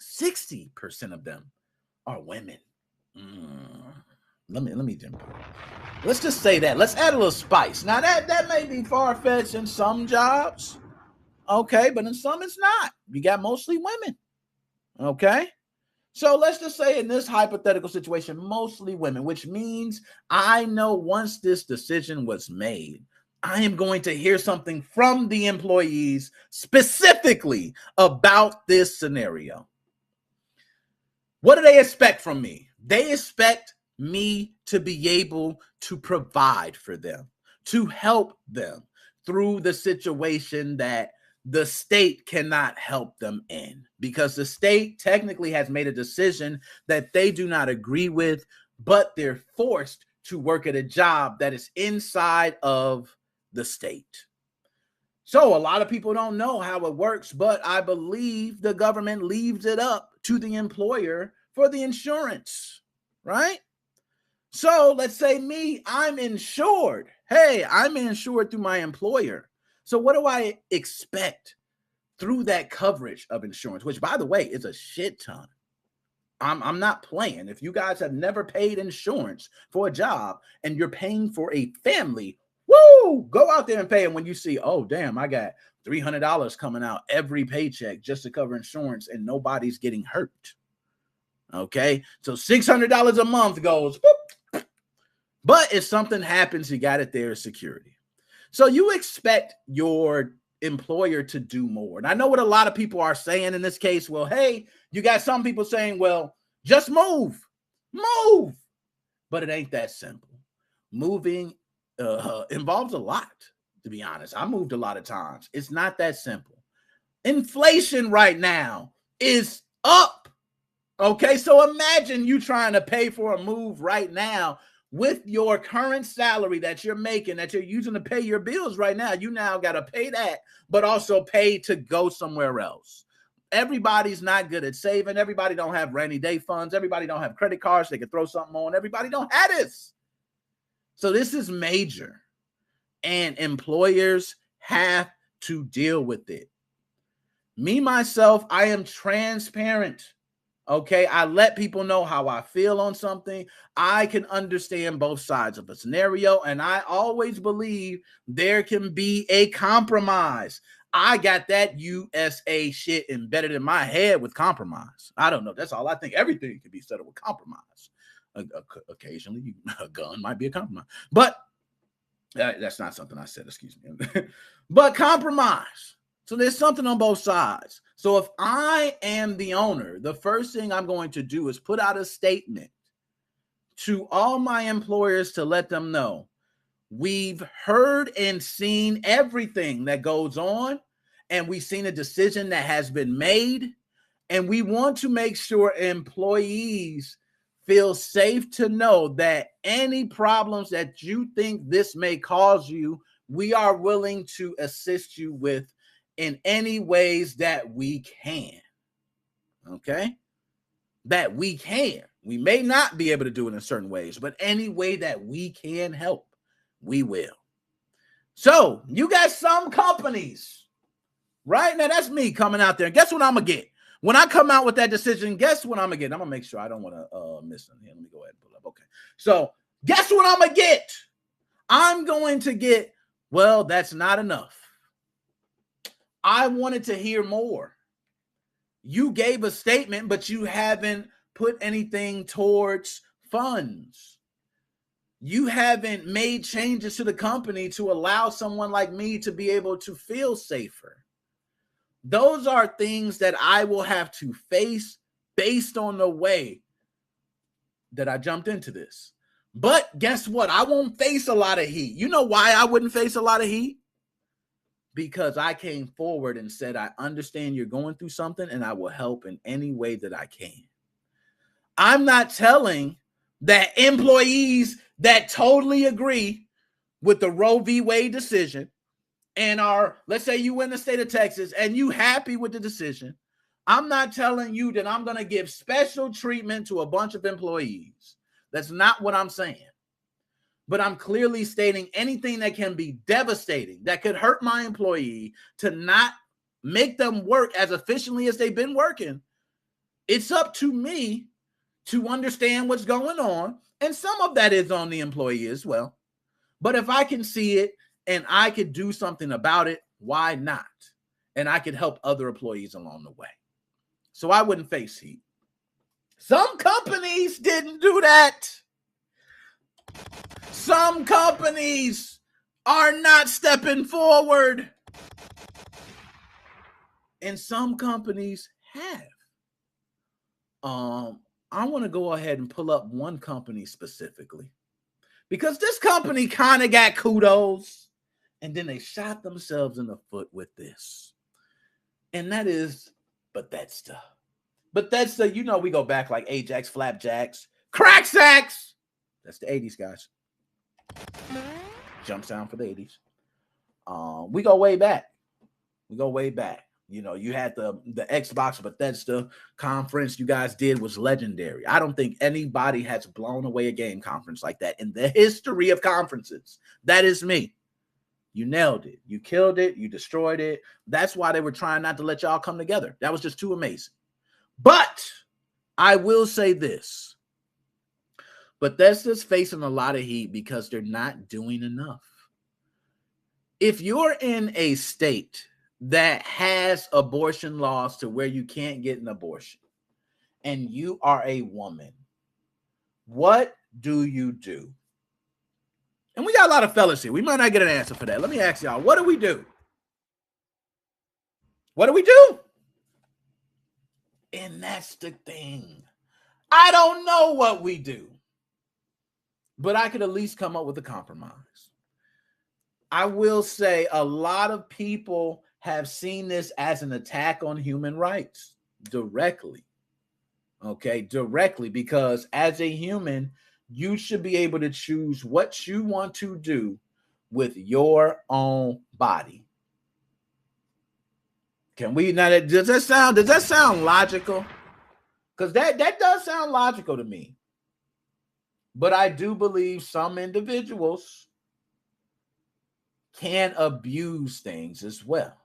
60% of them are women. Let me jump. Let's just say that. Let's add a little spice. Now that may be far-fetched in some jobs. Okay, but in some it's not. You got mostly women. Okay? So let's just say in this hypothetical situation, mostly women, which means I know once this decision was made, I am going to hear something from the employees specifically about this scenario. What do they expect from me? They expect me to be able to provide for them, to help them through the situation that the state cannot help them in, because the state technically has made a decision that they do not agree with, but they're forced to work at a job that is inside of the state. So a lot of people don't know how it works, but I believe the government leaves it up to the employer for the insurance, right? So let's say me, I'm insured. Hey, I'm insured through my employer. So what do I expect through that coverage of insurance, which, by the way, is a shit ton? I'm not playing. If you guys have never paid insurance for a job and you're paying for a family, woo, go out there and pay. And when you see, oh, damn, I got $300 coming out every paycheck just to cover insurance and nobody's getting hurt. Okay, so $600 a month goes, whoop. But if something happens, you got it there as security. So you expect your employer to do more. And I know what a lot of people are saying in this case. Well, hey, you got some people saying, well, just move. But it ain't that simple. Moving involves a lot, to be honest. I moved a lot of times. It's not that simple. Inflation right now is up. Okay, so imagine you trying to pay for a move right now with your current salary that you're making, that you're using to pay your bills right now. You now got to pay that, but also pay to go somewhere else. Everybody's not good at saving. Everybody don't have rainy day funds. Everybody don't have credit cards they can throw something on. Everybody don't have this. So this is major, and employers have to deal with it. Me, myself, I am transparent. Okay, I let people know how I feel on something. I can understand both sides of a scenario, and I always believe there can be a compromise. I got that USA shit embedded in my head with compromise. I don't know. That's all I think. Everything can be settled with compromise. Occasionally, a gun might be a compromise, but that's not something I said. Excuse me. But compromise. So there's something on both sides. So if I am the owner, the first thing I'm going to do is put out a statement to all my employers to let them know we've heard and seen everything that goes on, and we've seen a decision that has been made, and we want to make sure employees feel safe to know that any problems that you think this may cause you, we are willing to assist you with in any ways that we can. Okay? That we can. We may not be able to do it in certain ways, but any way that we can help, we will. So you got some companies, right? Now that's me coming out there. And guess what I'm going to get? When I come out with that decision, guess what I'm going to get? I'm going to make sure I don't want to miss them here. Let me go ahead and pull up. Okay. So guess what I'm going to get? I'm going to get, well, that's not enough. I wanted to hear more. You gave a statement, but you haven't put anything towards funds. You haven't made changes to the company to allow someone like me to be able to feel safer. Those are things that I will have to face based on the way that I jumped into this. But guess what? I won't face a lot of heat. You know why I wouldn't face a lot of heat? Because I came forward and said, I understand you're going through something and I will help in any way that I can. I'm not telling that employees that totally agree with the Roe v. Wade decision and are, let's say you in the state of Texas and you happy with the decision. I'm not telling you that I'm going to give special treatment to a bunch of employees. That's not what I'm saying. But I'm clearly stating anything that can be devastating, that could hurt my employee, to not make them work as efficiently as they've been working. It's up to me to understand what's going on. And some of that is on the employee as well. But if I can see it and I could do something about it, why not? And I could help other employees along the way. So I wouldn't face heat. Some companies didn't do that. Some companies are not stepping forward. And some companies have. I want to go ahead and pull up one company specifically, because this company kind of got kudos and then they shot themselves in the foot with this. and that is Bethesda. Bethesda, you know, we go back like Ajax, Flapjacks, Crack Sacks. That's the 80s, guys. Jump sound for the 80s. We go way back. You know, you had the Xbox Bethesda conference you guys did was legendary. I don't think anybody has blown away a game conference like that in the history of conferences. That is me. You nailed it. You killed it. You destroyed it. That's why they were trying not to let y'all come together. That was just too amazing. But I will say this. Bethesda's facing a lot of heat because they're not doing enough. If you're in a state that has abortion laws to where you can't get an abortion and you are a woman, what do you do? And we got a lot of fellas here. We might not get an answer for that. Let me ask y'all, what do we do? What do we do? And that's the thing. I don't know what we do, but I could at least come up with a compromise. I will say a lot of people have seen this as an attack on human rights directly. Okay, directly, because as a human, you should be able to choose what you want to do with your own body. Can we now? Does that sound logical? Because that does sound logical to me. But I do believe some individuals can abuse things as well.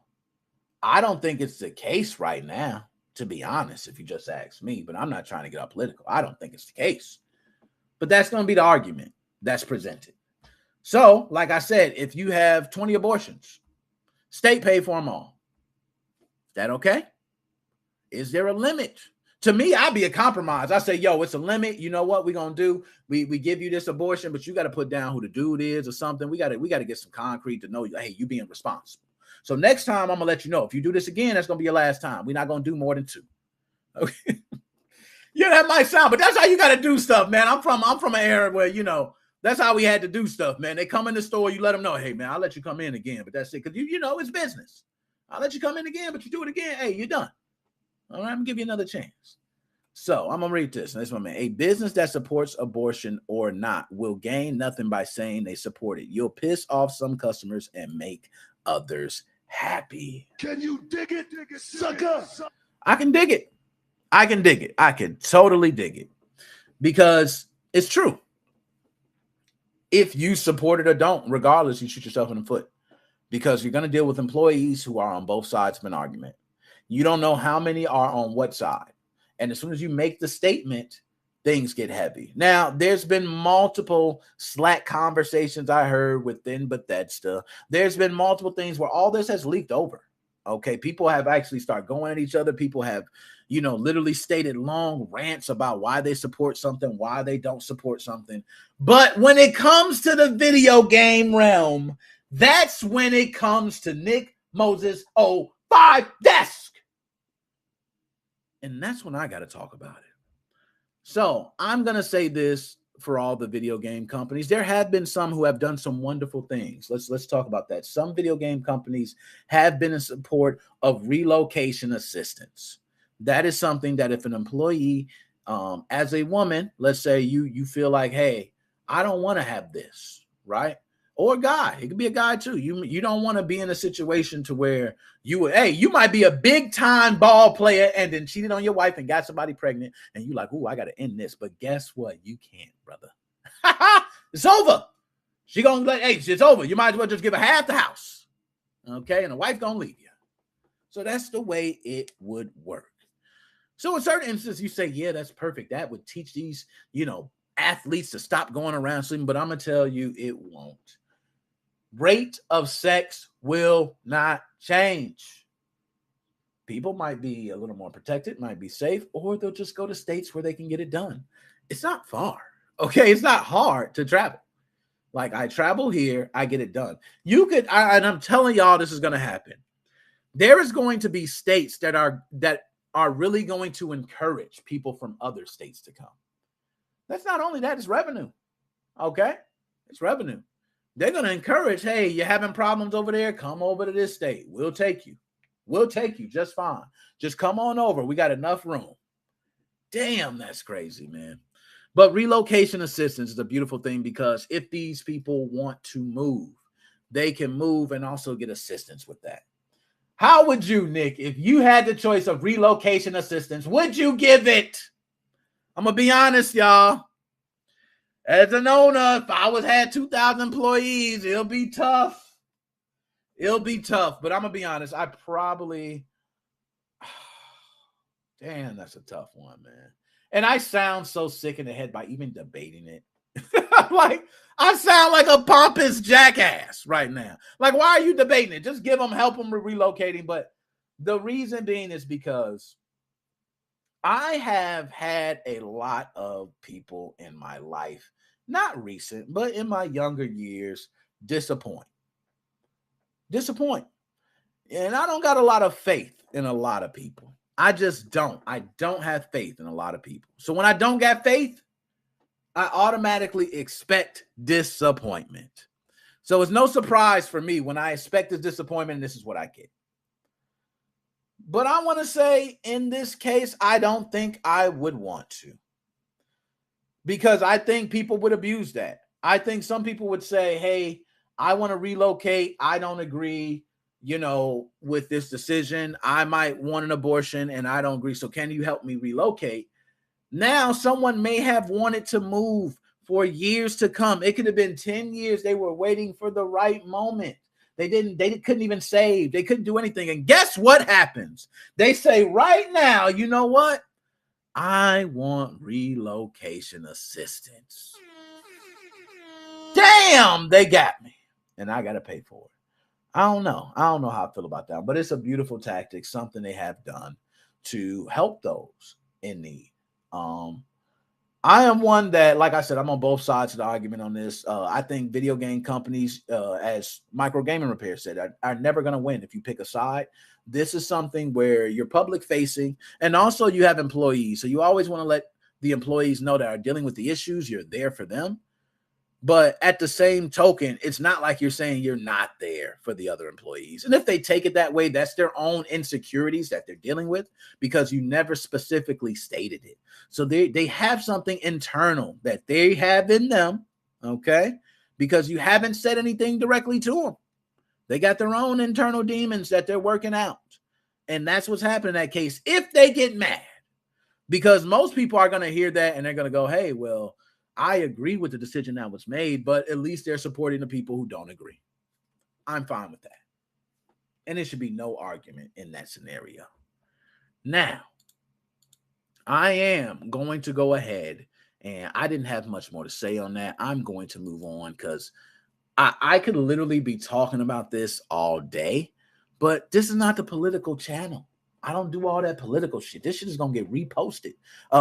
I don't think it's the case right now, to be honest, if you just ask me, but I'm not trying to get up political. I don't think it's the case. But that's going to be the argument that's presented. So, like I said, if you have 20 abortions, state pay for them all. Is that okay? Is there a limit? To me, I'd be a compromise. I say, yo, it's a limit. You know what we're going to do? We give you this abortion, but you got to put down who the dude is or something. We got to get some concrete to know, hey, you being responsible. So next time, I'm going to let you know. If you do this again, that's going to be your last time. We're not going to do more than 2. Okay. Yeah, that might sound, but that's how you got to do stuff, man. I'm from an era where, you know, that's how we had to do stuff, man. They come in the store, you let them know, hey, man, I'll let you come in again, but that's it. Because, you know, it's business. I'll let you come in again, but you do it again. Hey, you're done. All right, I'm going to give you another chance. So I'm going to read this. This one, man. A business that supports abortion or not will gain nothing by saying they support it. You'll piss off some customers and make others happy. Can you dig it, sucker? I can dig it. I can dig it. I can totally dig it because it's true. If you support it or don't, regardless, you shoot yourself in the foot because you're going to deal with employees who are on both sides of an argument. You don't know how many are on what side. And as soon as you make the statement, things get heavy. Now, there's been multiple Slack conversations I heard within Bethesda. There's been multiple things where all this has leaked over. Okay, people have actually started going at each other. People have, you know, literally stated long rants about why they support something, why they don't support something. But when it comes to the video game realm, that's when it comes to Nickmoses05 desk. And that's when I got to talk about it. So I'm going to say this for all the video game companies. There have been some who have done some wonderful things. Let's talk about that. Some video game companies have been in support of relocation assistance. That is something that if an employee, as a woman, let's say you feel like, hey, I don't want to have this, right? Or a guy, it could be a guy too. You don't want to be in a situation to where you might be a big time ball player and then cheated on your wife and got somebody pregnant and you like, ooh, I got to end this. But guess what? You can't, brother. It's over. She gonna like, hey, it's over. You might as well just give her half the house. Okay. And the wife gonna leave you. So that's the way it would work. So in certain instances, you say, yeah, that's perfect. That would teach these, athletes to stop going around sleeping. But I'm gonna tell you, it won't. Rate of sex will not change. People might be a little more protected, might be safe, or they'll just go to states where they can get it done. It's not far. Okay, it's not hard to travel. Like I travel here, I get it done. You could, and I'm telling y'all, this is going to happen. There is going to be states that are really going to encourage people from other states to come. That's not only that, it's revenue. Okay, it's revenue. They're going to encourage, hey, you're having problems over there? Come over to this state. We'll take you. We'll take you just fine. Just come on over. We got enough room. Damn, that's crazy, man. But relocation assistance is a beautiful thing because if these people want to move, they can move and also get assistance with that. How would you, Nick, if you had the choice of relocation assistance, would you give it? I'm going to be honest, y'all. As an owner, if I had 2,000 employees, it'll be tough. It'll be tough, but I'm going to be honest. I probably, damn, that's a tough one, man. And I sound so sick in the head by even debating it. Like, I sound like a pompous jackass right now. Like, why are you debating it? Just give them, help them with relocating. But the reason being is because I have had a lot of people in my life, not recent, but in my younger years, disappoint. And I don't got a lot of faith in a lot of people. I just don't. I don't have faith in a lot of people. So when I don't got faith, I automatically expect disappointment. So it's no surprise for me when I expect this disappointment, and this is what I get. But I want to say in this case, I don't think I would want to. Because I think people would abuse that. I think some people would say, hey, I want to relocate. I don't agree, with this decision. I might want an abortion and I don't agree. So can you help me relocate? Now, someone may have wanted to move for years to come. It could have been 10 years. They were waiting for the right moment. They couldn't even save. They couldn't do anything. And guess what happens? They say right now, you know what? I want relocation assistance. Damn, they got me. And I got to pay for it. I don't know how I feel about that, but it's a beautiful tactic, something they have done to help those in need. I am one that, like I said, I'm on both sides of the argument on this. I think video game companies, as Micro Gaming Repair said, are never going to win if you pick a side. This is something where you're public facing and also you have employees. So you always want to let the employees know that are dealing with the issues. You're there for them. But at the same token, it's not like you're saying you're not there for the other employees. And if they take it that way, that's their own insecurities that they're dealing with because you never specifically stated it. So they have something internal that they have in them, okay? Because you haven't said anything directly to them. They got their own internal demons that they're working out. And that's what's happening in that case if they get mad. Because most people are going to hear that and they're going to go, hey, well, I agree with the decision that was made, but at least they're supporting the people who don't agree. I'm fine with that. And there should be no argument in that scenario. Now, I am going to go ahead, and I didn't have much more to say on that. I'm going to move on because I could literally be talking about this all day, but this is not the political channel. I don't do all that political shit. This shit is going to get reposted.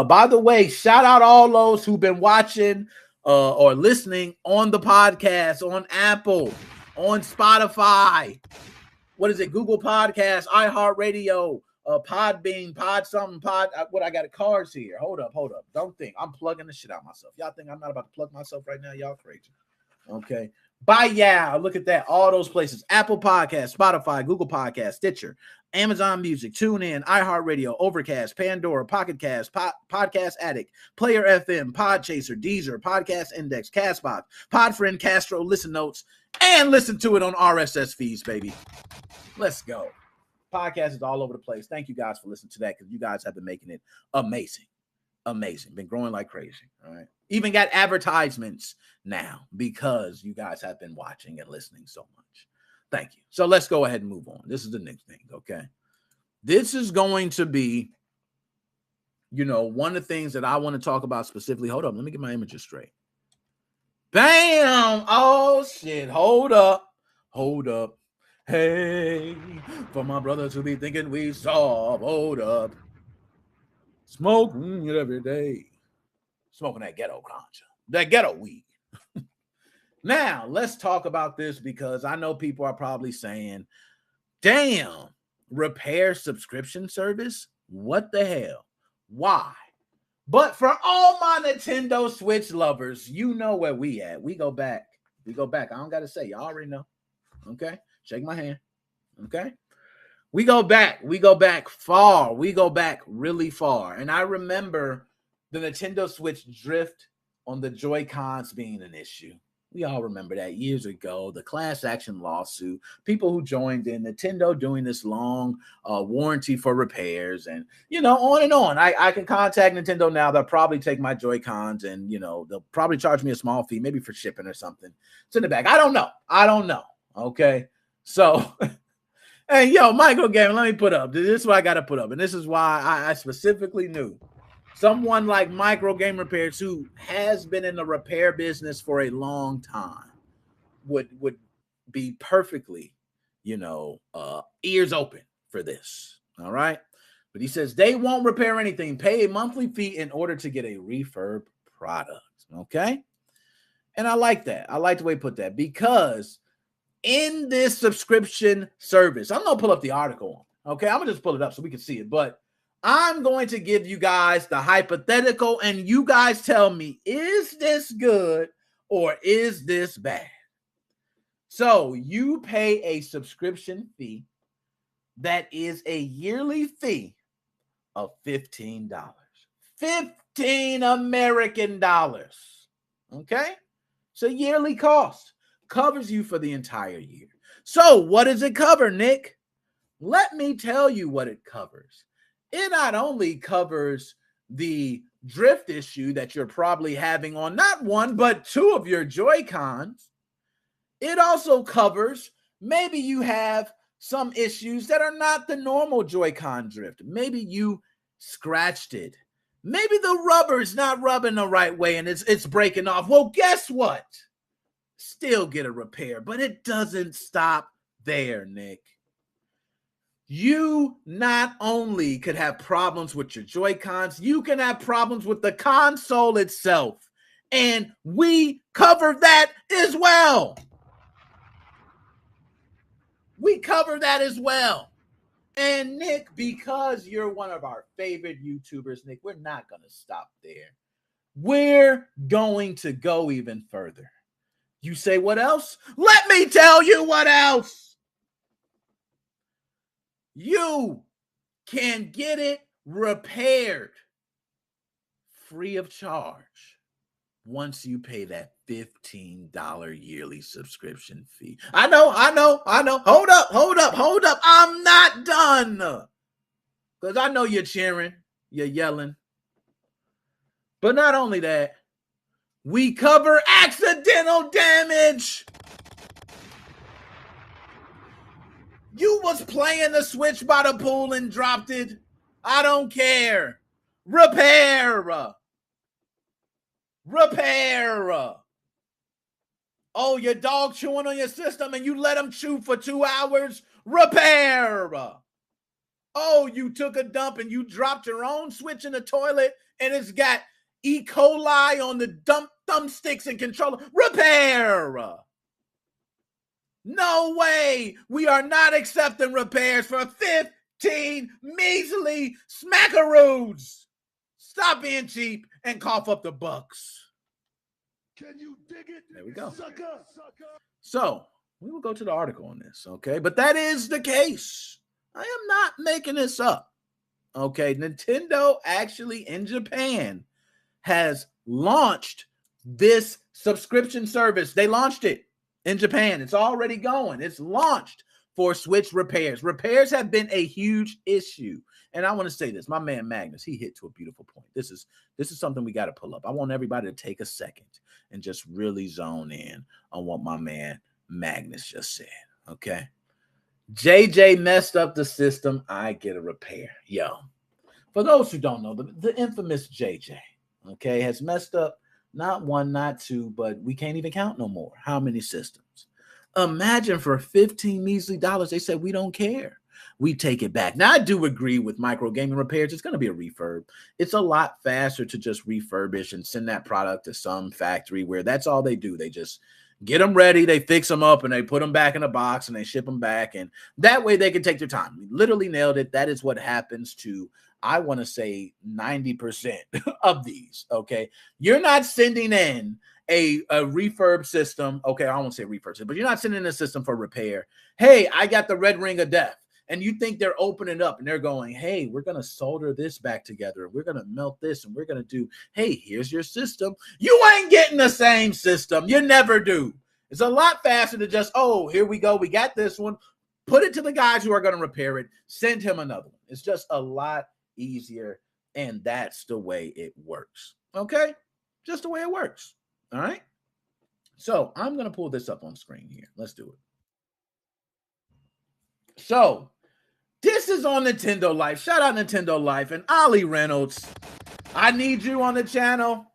By the way, shout out all those who've been watching or listening on the podcast, on Apple, on Spotify. What is it? Google Podcasts, iHeartRadio, Podbean, what I got cards here. Hold up. Don't think. I'm plugging the shit out myself. Y'all think I'm not about to plug myself right now? Y'all crazy. Okay. Bye, yeah. Look at that. All those places. Apple Podcasts, Spotify, Google Podcasts, Stitcher, Amazon Music, TuneIn, iHeartRadio, Overcast, Pandora, Pocket Cast, Podcast Addict, Player FM, Podchaser, Deezer, Podcast Index, Castbox, Podfriend, Castro, Listen Notes, and listen to it on RSS feeds, baby. Let's go. Podcast is all over the place. Thank you guys for listening to that because you guys have been making it amazing. Been growing like crazy. All right. Even got advertisements now because you guys have been watching and listening so much. Thank you. So let's go ahead and move on. This is the next thing, okay? This is going to be, one of the things that I want to talk about specifically. Hold up. Let me get my images straight. Bam! Oh, shit. Hold up. Hey, for my brother to be thinking we solve. Hold up. Smoking it every day. Smoking that ghetto ganja. That ghetto weed. Now, let's talk about this because I know people are probably saying, damn, repair subscription service? What the hell? Why? But for all my Nintendo Switch lovers, you know where we at. We go back. I don't got to say. Y'all already know. Okay? Shake my hand. Okay? We go back far. We go back really far. And I remember the Nintendo Switch drift on the Joy-Cons being an issue. We all remember that years ago, the class action lawsuit, people who joined in, Nintendo doing this long warranty for repairs, and, on and on. I can contact Nintendo now. They'll probably take my Joy-Cons and, they'll probably charge me a small fee, maybe for shipping or something. It's in the back. I don't know. Okay. So, hey, Micro Gaming, let me put up. This is what I got to put up. And this is why I specifically knew someone like Micro Game Repairs, who has been in the repair business for a long time, would be perfectly, ears open for this. All right. But he says they won't repair anything. Pay a monthly fee in order to get a refurb product. Okay. And I like that. I like the way he put that, because in this subscription service, I'm going to pull up the article. Okay. I'm going to just pull it up so we can see it. But I'm going to give you guys the hypothetical, and you guys tell me, is this good or is this bad? So you pay a subscription fee that is a yearly fee of $15. 15 American dollars. Okay? It's a yearly cost. Covers you for the entire year. So what does it cover, Nick? Let me tell you what it covers. It not only covers the drift issue that you're probably having on not one, but two of your Joy-Cons. It also covers, maybe you have some issues that are not the normal Joy-Con drift. Maybe you scratched it. Maybe the rubber's not rubbing the right way and it's breaking off. Well, guess what? Still get a repair, but it doesn't stop there, Nick. You not only could have problems with your Joy-Cons, you can have problems with the console itself. And we cover that as well. We cover that as well. And Nick, because you're one of our favorite YouTubers, Nick, we're not going to stop there. We're going to go even further. You say what else? Let me tell you what else. You can get it repaired free of charge once you pay that $15 yearly subscription fee. I know. Hold up. I'm not done. Because I know you're cheering, you're yelling. But not only that, we cover accidental damage. You was playing the Switch by the pool and dropped it. I don't care. Repair. Oh, your dog chewing on your system and you let him chew for 2 hours. Repair. Oh, you took a dump and you dropped your own Switch in the toilet and it's got E. coli on the thumbsticks and controller. Repair. No way. We are not accepting repairs for 15 measly smackaroos. Stop being cheap and cough up the bucks. Can you dig it? There we go. Sucker. So we will go to the article on this, okay? But that is the case. I am not making this up, okay? Nintendo actually in Japan has launched this subscription service. They launched it in Japan. It's already going. It's launched for Switch repairs. Repairs have been a huge issue. And I want to say this. My man Magnus, he hit to a beautiful point. This is something we got to pull up. I want everybody to take a second and just really zone in on what my man Magnus just said, okay? JJ messed up the system. I get a repair. Yo, for those who don't know, the infamous JJ, okay, has messed up not one, not two, but we can't even count no more. How many systems? Imagine for 15 measly dollars, they said, we don't care. We take it back. Now, I do agree with Micro Gaming Repairs. It's going to be a refurb. It's a lot faster to just refurbish and send that product to some factory where that's all they do. They just get them ready, they fix them up, and they put them back in a box, and they ship them back. And that way they can take their time. We literally nailed it. That is what happens to, I want to say, 90% of these, okay? You're not sending in a refurb system. Okay, I won't say refurb system, but you're not sending in a system for repair. Hey, I got the red ring of death. And you think they're opening up and they're going, hey, we're going to solder this back together. We're going to melt this and we're going to do, hey, here's your system. You ain't getting the same system. You never do. It's a lot faster to just, oh, here we go. We got this one. Put it to the guys who are going to repair it. Send him another one. It's just a lot easier. And that's the way it works. Okay? Just the way it works. All right? So I'm going to pull this up on screen here. Let's do it. So this is on Nintendo Life. Shout out Nintendo Life and Ollie Reynolds. I need you on the channel.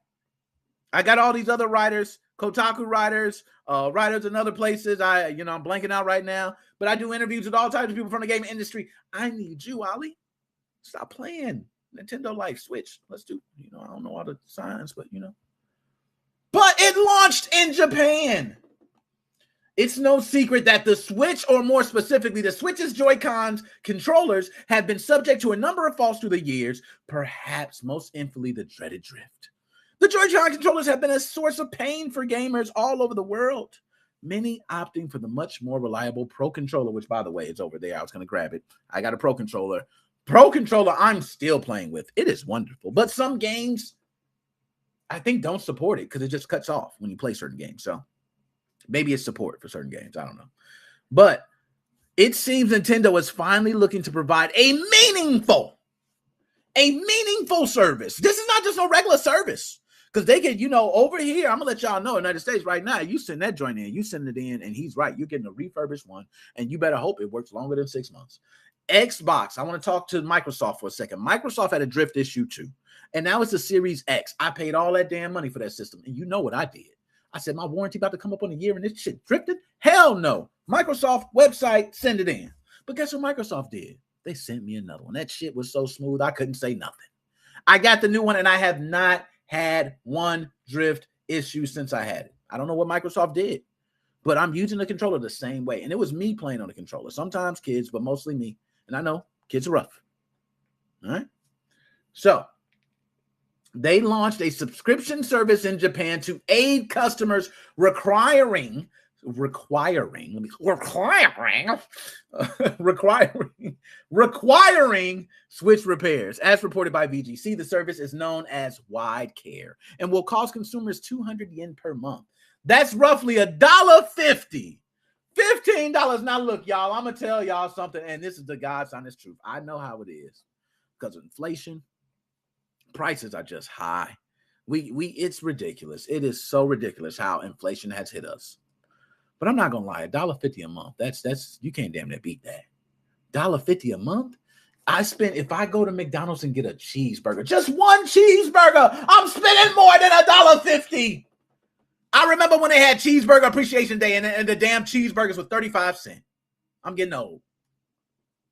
I got all these other writers, Kotaku writers, writers in other places. I'm blanking out right now, but I do interviews with all types of people from the gaming industry. I need you, Ollie. Stop playing Nintendo Life. Switch. Let's do, I don't know all the signs, but But it launched in Japan. It's no secret that the Switch, or more specifically, the Switch's Joy-Cons controllers have been subject to a number of faults through the years, perhaps most infamously the dreaded drift. The Joy-Con controllers have been a source of pain for gamers all over the world, many opting for the much more reliable Pro Controller, which, by the way, is over there. I was going to grab it. I got a Pro Controller. Pro Controller I'm still playing with. It is wonderful. But some games, I think, don't support it because it just cuts off when you play certain games. So maybe it's support for certain games. I don't know. But it seems Nintendo is finally looking to provide a meaningful service. This is not just a regular service. Because they get, over here, I'm going to let y'all know, in the United States right now, you send that joint in, you send it in, and he's right. You're getting a refurbished one, and you better hope it works longer than 6 months. Xbox, I want to talk to Microsoft for a second. Microsoft had a drift issue too. And now it's the Series X. I paid all that damn money for that system. And you know what I did? I said, my warranty about to come up on a year and this shit drifted? Hell no. Microsoft website, send it in. But guess what Microsoft did? They sent me another one. That shit was so smooth, I couldn't say nothing. I got the new one, and I have not had one drift issue since I had it. I don't know what Microsoft did, but I'm using the controller the same way. And it was me playing on the controller. Sometimes kids, but mostly me. And I know kids are rough. All right. So they launched a subscription service in Japan to aid customers requiring Switch repairs. As reported by VGC, the service is known as Wide Care and will cost consumers 200 yen per month. That's roughly $1.50. $15. Now look, y'all, I'm gonna tell y'all something, and this is the God's honest truth. I know how it is because of inflation. Prices are just high. It's ridiculous. It is so ridiculous how inflation has hit us. But I'm not gonna lie, $1.50 a month. That's you can't damn near beat that. $1.50 a month. If I go to McDonald's and get a cheeseburger, just one cheeseburger, I'm spending more than $1.50. I remember when they had Cheeseburger Appreciation Day and the damn cheeseburgers were 35 cents. I'm getting old.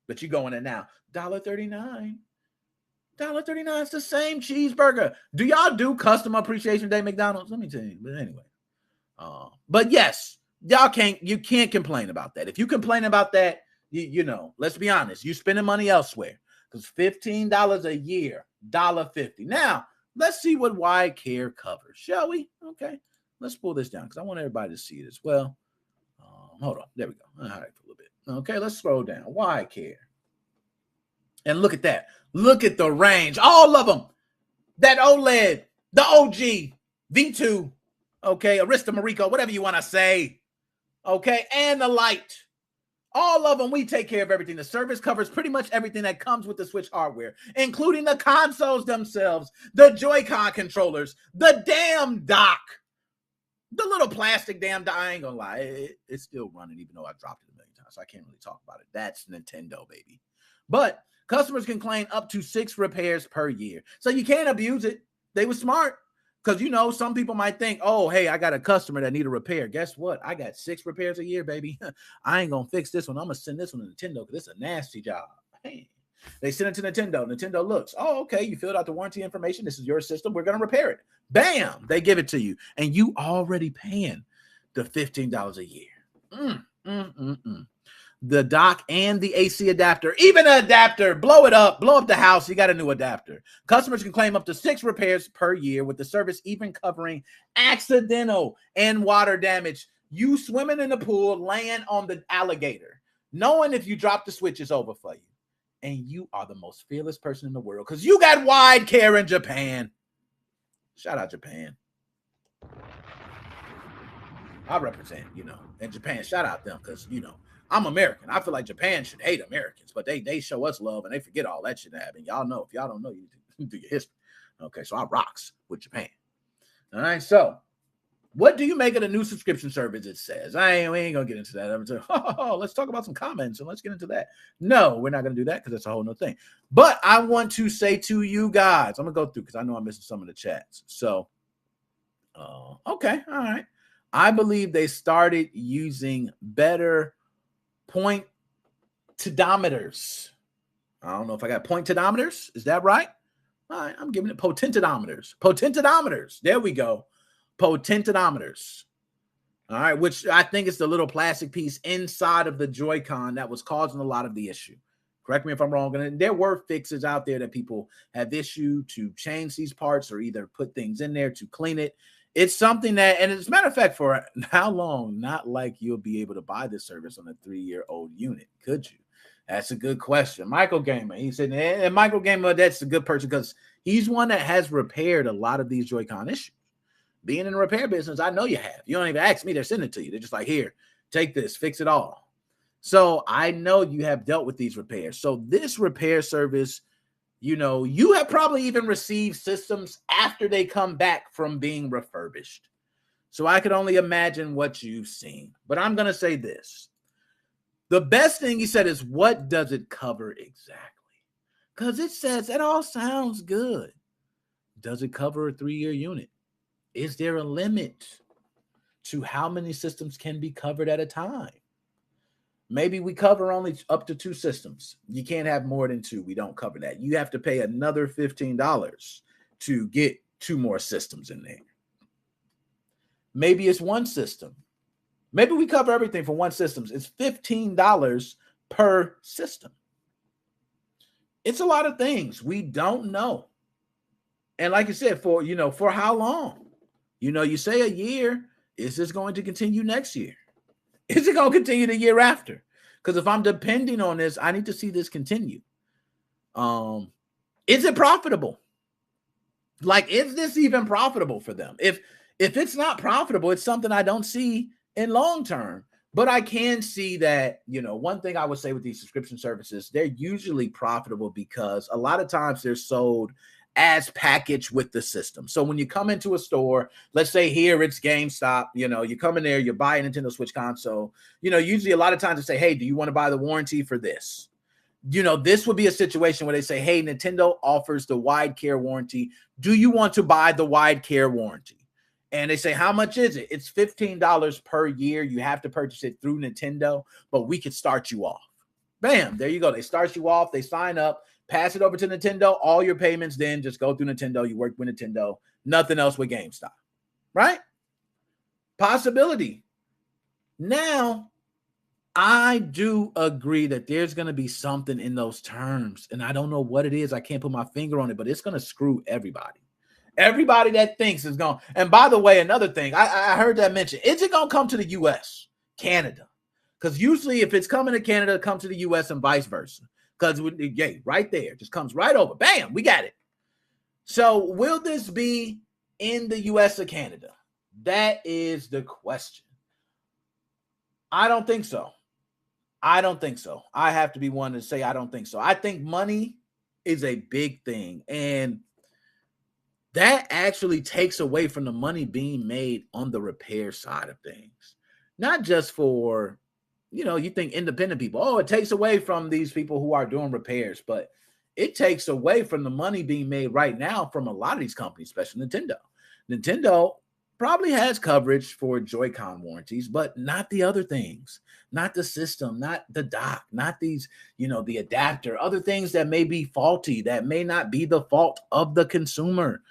But you go in there now, $1.39. $1.39 is the same cheeseburger. Do y'all do Custom Appreciation Day McDonald's? Let me tell you. But anyway. But yes, you can't complain about that. If you complain about that, let's be honest, you're spending money elsewhere. Because $15 a year, $1.50. Now, let's see what Wide Care covers, shall we? Okay. Let's pull this down because I want everybody to see it as well. Hold on. There we go. All right, for a little bit. Okay, let's scroll down. Wide Care. And look at that. Look at the range. All of them. That OLED, the OG, V2, okay, Arista Marico, whatever you want to say. Okay, and the light. All of them, we take care of everything. The service covers pretty much everything that comes with the Switch hardware, including the consoles themselves, the Joy-Con controllers, the damn dock. The little plastic damn dock, I ain't gonna lie, it's still running, even though I dropped it a million times, so I can't really talk about it. That's Nintendo, baby. But customers can claim up to 6 repairs per year, so you can't abuse it. They were smart, because, some people might think, oh, hey, I got a customer that need a repair. Guess what? I got 6 repairs a year, baby. I ain't gonna fix this one. I'm gonna send this one to Nintendo because it's a nasty job. Hey. They send it to Nintendo. Nintendo looks, oh, okay, you filled out the warranty information. This is your system. We're going to repair it. Bam, they give it to you. And you already paying the $15 a year. The dock and the AC adapter, even an adapter, blow up the house. You got a new adapter. Customers can claim up to 6 repairs per year, with the service even covering accidental and water damage. You swimming in the pool, laying on the alligator. knowing if you drop the switch, it's over for you. And you are the most fearless person in the world because you got wide care in Japan. Shout out Japan. I represent, in Japan. Shout out them because, I'm American. I feel like Japan should hate Americans, but they show us love and they forget all that shit happened. Y'all know. If y'all don't know, you do your history. Okay, so I rocks with Japan. All right, so what do you make of the new subscription service? It says we ain't gonna get into that. Let's talk about some comments and let's get into that. No, we're not gonna do that because that's a whole nother thing. But I want to say to you guys, I'm gonna go through because I know I'm missing some of the chats. So, okay, all right. I believe they started using better pointometers. I don't know if I got pointometers. Is that right? All right, I'm giving it potentiometers. Potentiometers. There we go. Potentiometers. All right, which I think is the little plastic piece inside of the Joy-Con that was causing a lot of the issue. Correct me if I'm wrong. And there were fixes out there that people have issued to change these parts or either put things in there to clean it. It's something that, and as a matter of fact, for how long, not like you'll be able to buy this service on a 3-year-old unit, could you? That's a good question. Michael Gamer, he said, and Michael Gamer, that's a good person because he's one that has repaired a lot of these Joy-Con issues. Being in the repair business, I know you have. You don't even ask me, they're sending it to you. They're just like, here, take this, fix it all. So I know you have dealt with these repairs. So this repair service, you have probably even received systems after they come back from being refurbished. So I could only imagine what you've seen. But I'm going to say this. The best thing he said is, what does it cover exactly? Because it says it all sounds good. Does it cover a 3-year unit? Is there a limit to how many systems can be covered at a time? Maybe we cover only up to 2 systems. You can't have more than 2. We don't cover that. You have to pay another $15 to get 2 more systems in there. Maybe it's 1 system. Maybe we cover everything for 1 system. It's $15 per system. It's a lot of things we don't know. And like you said, for how long? You say a year. Is this going to continue next year? Is it going to continue the year after? Because if I'm depending on this, I need to see this continue. Is it profitable? Like, is this even profitable for them? If it's not profitable, it's something I don't see in long term. But I can see that, one thing I would say with these subscription services, they're usually profitable because a lot of times they're sold as packaged with the system. So when you come into a store, let's say here it's GameStop, you come in there, you buy a Nintendo Switch console, usually a lot of times they say, hey, do you want to buy the warranty for this? This would be a situation where they say, hey, Nintendo offers the wide care warranty. Do you want to buy the wide care warranty? And they say, how much is it? It's $15 per year. You have to purchase it through Nintendo, but we could start you off. Bam, there you go. They start you off. They sign up. Pass it over to Nintendo. All your payments then just go through Nintendo. You work with Nintendo. Nothing else with GameStop. Right? Possibility. Now, I do agree that there's going to be something in those terms. And I don't know what it is. I can't put my finger on it, but it's going to screw everybody. Everybody that thinks is going. And by the way, another thing, I heard that mentioned. Is it going to come to the U.S., Canada? Because usually if it's coming to Canada, it comes to the U.S. and vice versa. Because right there, just comes right over. Bam, we got it. So will this be in the U.S. or Canada? That is the question. I don't think so. I have to be one to say I don't think so. I think money is a big thing. And that actually takes away from the money being made on the repair side of things. Not just for, you think independent people. Oh, it takes away from these people who are doing repairs. But it takes away from the money being made right now from a lot of these companies, especially Nintendo. Nintendo probably has coverage for Joy-Con warranties, but not the other things. Not the system, not the dock, not these, the adapter, other things that may be faulty, that may not be the fault of the consumer.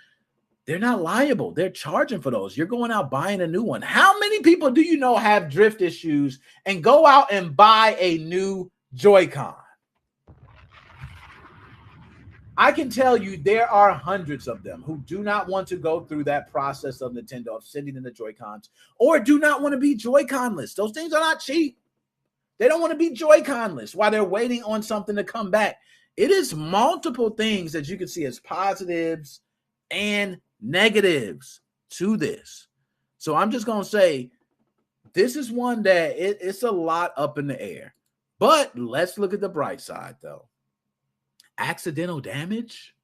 They're not liable. They're charging for those. You're going out buying a new one. How many people do you know have drift issues and go out and buy a new Joy-Con? I can tell you there are hundreds of them who do not want to go through that process of Nintendo of sending in the Joy-Cons or do not want to be Joy-Conless. Those things are not cheap. They don't want to be Joy-Conless while they're waiting on something to come back. It is multiple things that you can see as positives and negatives to this. So I'm just going to say this is one that it's a lot up in the air. But let's look at the bright side, though. Accidental damage?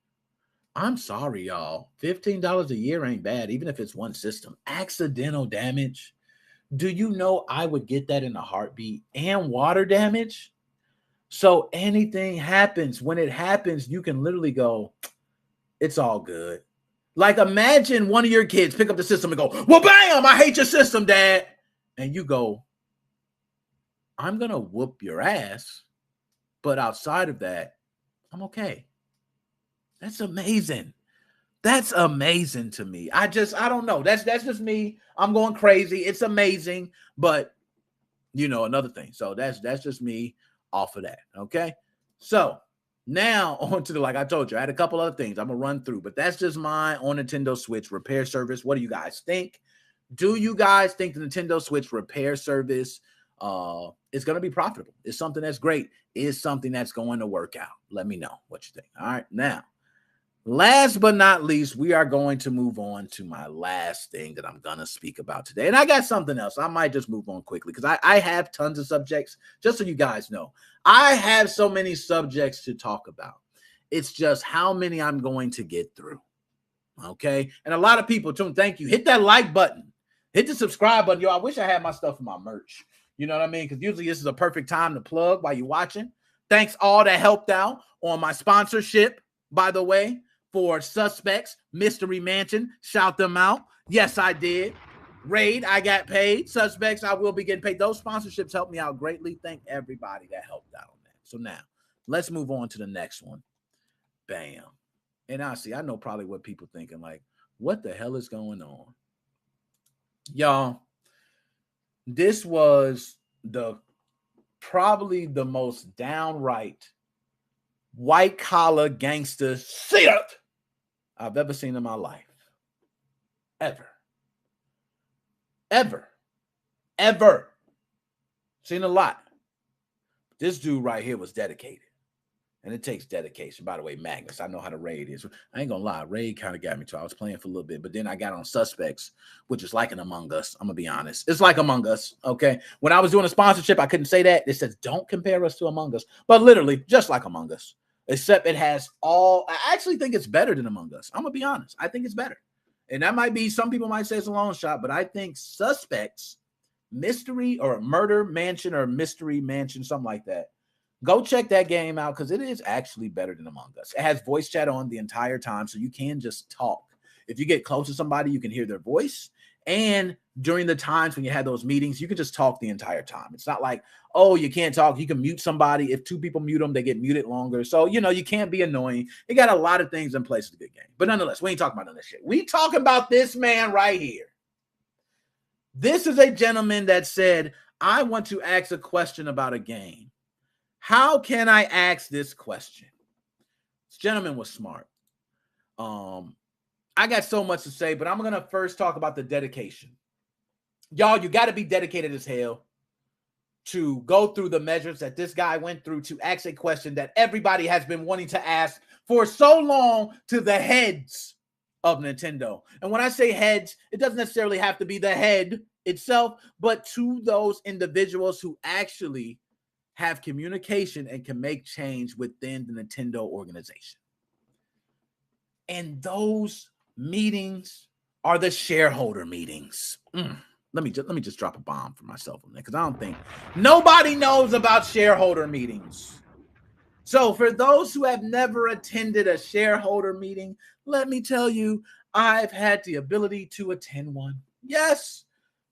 I'm sorry, y'all. $15 a year ain't bad, even if it's one system. Accidental damage? Do you know I would get that in a heartbeat? And water damage? So anything happens. When it happens, you can literally go, it's all good. Like imagine one of your kids pick up the system and go, well, bam, I hate your system, Dad. And you go, I'm going to whoop your ass. But outside of that, I'm okay. That's amazing. That's amazing to me. I don't know. That's just me. I'm going crazy. It's amazing. But, another thing. So that's just me off of that. Okay. So now on to like I told you, I had a couple other things I'm going to run through, but that's just my on Nintendo Switch repair service. What do you guys think? Do you guys think the Nintendo Switch repair service is going to be profitable? Is something that's great? Is something that's going to work out? Let me know what you think. All right. Now, last but not least, we are going to move on to my last thing that I'm going to speak about today. And I got something else. I might just move on quickly because I have tons of subjects. Just so you guys know, I have so many subjects to talk about. It's just how many I'm going to get through. Okay. And a lot of people, too, thank you. Hit that like button. Hit the subscribe button. Yo, I wish I had my stuff in my merch. You know what I mean? Because usually this is a perfect time to plug while you're watching. Thanks all that helped out on my sponsorship, by the way, for Suspects, Mystery Mansion. Shout them out. Yes, I did. Raid, I got paid. Suspects, I will be getting paid. Those sponsorships helped me out greatly. Thank everybody that helped out on that. So now, let's move on to the next one. Bam. And I know probably what people thinking, like, what the hell is going on? Y'all, this was probably the most downright white-collar gangster shit I've ever seen in my life. Ever. Seen a lot. This dude right here was dedicated. And it takes dedication. By the way, Magnus, I know how to raid is. I ain't gonna lie, raid kind of got me too. I was playing for a little bit, but then I got on Suspects, which is like an Among Us. I'm gonna be honest. It's like Among Us, okay? When I was doing a sponsorship, I couldn't say that. It says, don't compare us to Among Us. But literally, just like Among Us. Except it has I actually think it's better than Among Us. I'm gonna be honest. I think it's better. And that might be, some people might say it's a long shot, but I think Suspects, Mystery or Murder Mansion or Mystery Mansion, something like that. Go check that game out because it is actually better than Among Us. It has voice chat on the entire time, so you can just talk. If you get close to somebody, you can hear their voice. And during the times when you had those meetings, you can just talk the entire time. It's not like, oh, you can't talk. You can mute somebody. If two people mute them, they get muted longer. So, you can't be annoying. It got a lot of things in place. It's a good game. But nonetheless, we ain't talking about none of this shit. We talking about this man right here. This is a gentleman that said, I want to ask a question about a game. How can I ask this question? This gentleman was smart. I got so much to say, but I'm going to first talk about the dedication. Y'all, you got to be dedicated as hell to go through the measures that this guy went through to ask a question that everybody has been wanting to ask for so long to the heads of Nintendo. And when I say heads, it doesn't necessarily have to be the head itself, but to those individuals who actually have communication and can make change within the Nintendo organization. And those meetings are the shareholder meetings. Let me just drop a bomb for myself on that because I don't think nobody knows about shareholder meetings. So for those who have never attended a shareholder meeting, let me tell you, I've had the ability to attend one. Yes,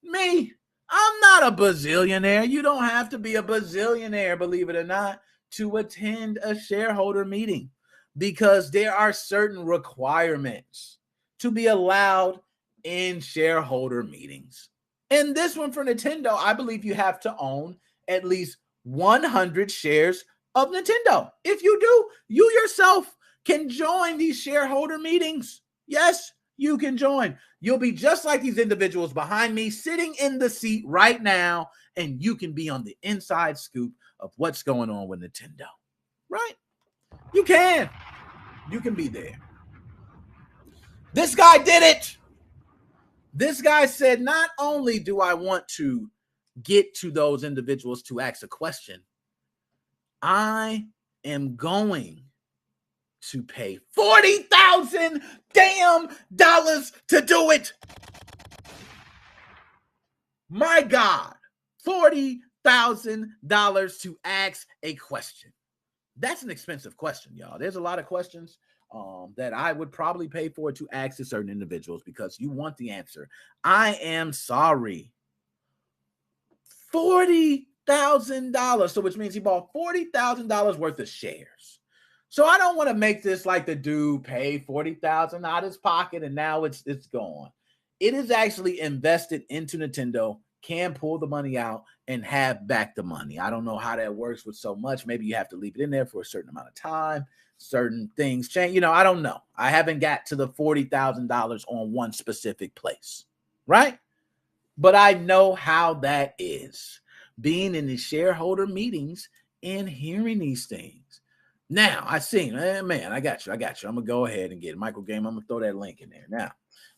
me. I'm not a bazillionaire. You don't have to be a bazillionaire, believe it or not, to attend a shareholder meeting because there are certain requirements to be allowed in shareholder meetings. And this one for Nintendo, I believe you have to own at least 100 shares of Nintendo. If you do, you yourself can join these shareholder meetings. Yes, you can join. You'll be just like these individuals behind me sitting in the seat right now, and you can be on the inside scoop of what's going on with Nintendo, right? You can be there. This guy did it. This guy said, not only do I want to get to those individuals to ask a question, I am going to pay $40,000 damn dollars to do it. My God, $40,000 to ask a question. That's an expensive question, y'all. There's a lot of questions that I would probably pay for to ask to certain individuals because you want the answer. I am sorry. $40,000. So which means he bought $40,000 worth of shares. So I don't want to make this like the dude paid $40,000 out of his pocket and now it's gone. It is actually invested into Nintendo, can pull the money out and have back the money. I don't know how that works with so much. Maybe you have to leave it in there for a certain amount of time. Certain things change. I don't know. I haven't got to the $40,000 on one specific place, right? But I know how that is, being in the shareholder meetings and hearing these things. Now, I seen, man, I got you. I'm going to go ahead and get Micro Game. I'm going to throw that link in there. Now,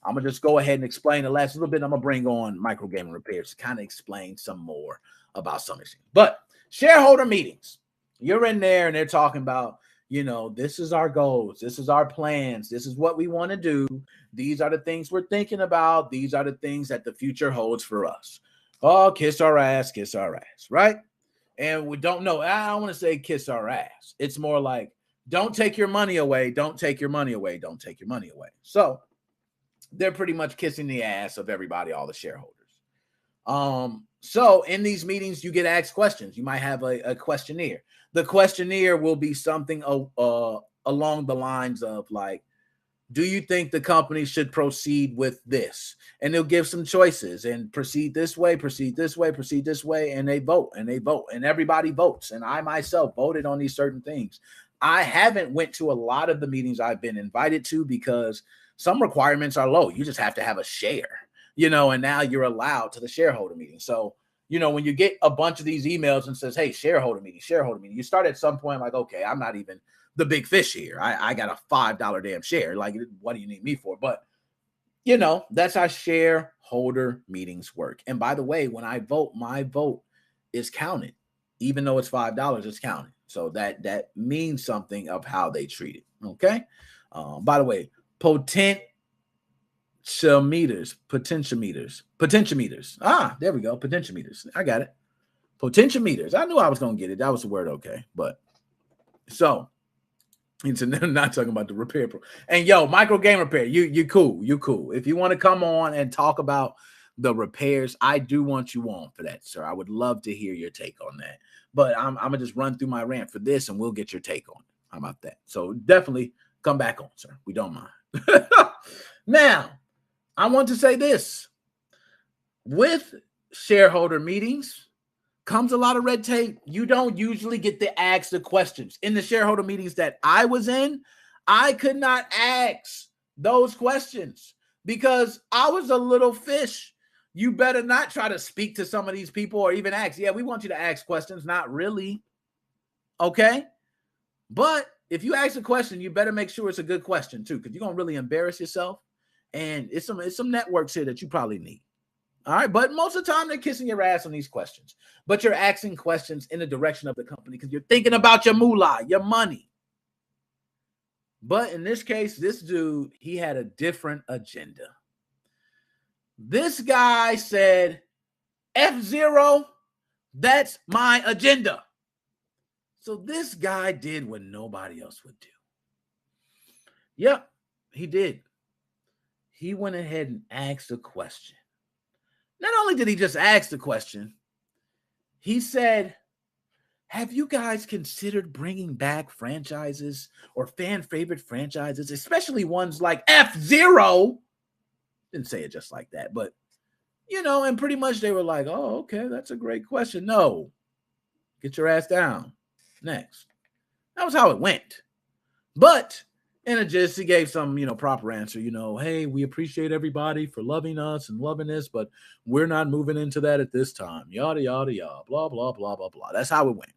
I'm going to just go ahead and explain the last little bit. I'm going to bring on Micro Gaming Repairs to kind of explain some more about some of these things. But shareholder meetings, you're in there and they're talking about, this is our goals. This is our plans. This is what we want to do. These are the things we're thinking about. These are the things that the future holds for us. Oh, kiss our ass, right? And we don't know. I don't want to say kiss our ass. It's more like, don't take your money away. Don't take your money away. Don't take your money away. So they're pretty much kissing the ass of everybody, all the shareholders. So in these meetings, you get asked questions. You might have a questionnaire. The questionnaire will be something along the lines of like, do you think the company should proceed with this? And they'll give some choices and proceed this way, proceed this way, proceed this way. And they vote and everybody votes. And I myself voted on these certain things. I haven't went to a lot of the meetings I've been invited to because some requirements are low. You just have to have a share, and now you're allowed to the shareholder meeting. So, when you get a bunch of these emails and says, hey, shareholder meeting, you start at some point like, okay, I'm not even the big fish here. I got a $5 damn share. Like, what do you need me for? But, that's how shareholder meetings work. And by the way, when I vote, my vote is counted. Even though it's $5, it's counted. So that means something of how they treat it. Okay. By the way, potentiometers. Ah, there we go. Potentiometers. I got it. Potentiometers. I knew I was going to get it. That was the word. Okay. But so it's not talking about the repair. And Micro Game Repair, you cool. You cool. If you want to come on and talk about the repairs, I do want you on for that, sir. I would love to hear your take on that. But I'm going to just run through my rant for this and we'll get your take on it. How about that? So definitely come back on, sir. We don't mind. Now, I want to say this. With shareholder meetings comes a lot of red tape. You don't usually get to ask the questions. In the shareholder meetings that I was in, I could not ask those questions because I was a little fish. You better not try to speak to some of these people or even ask. Yeah, we want you to ask questions. Not really. Okay? But if you ask a question, you better make sure it's a good question too, because you're going to really embarrass yourself. And it's some networks here that you probably need. All right. But most of the time, they're kissing your ass on these questions. But you're asking questions in the direction of the company because you're thinking about your moolah, your money. But in this case, this dude, he had a different agenda. This guy said, F0, that's my agenda. So this guy did what nobody else would do. Yep, he did. He went ahead and asked a question. Not only did he just ask the question, he said, have you guys considered bringing back franchises or fan favorite franchises, especially ones like F0? Didn't say it just like that, but, and pretty much they were like, oh, okay, that's a great question. No, get your ass down. Next. That was how it went. But And he gave some, proper answer, hey, we appreciate everybody for loving us and loving this, but we're not moving into that at this time. Yada, yada, yada, blah, blah, blah, blah, blah. That's how it went.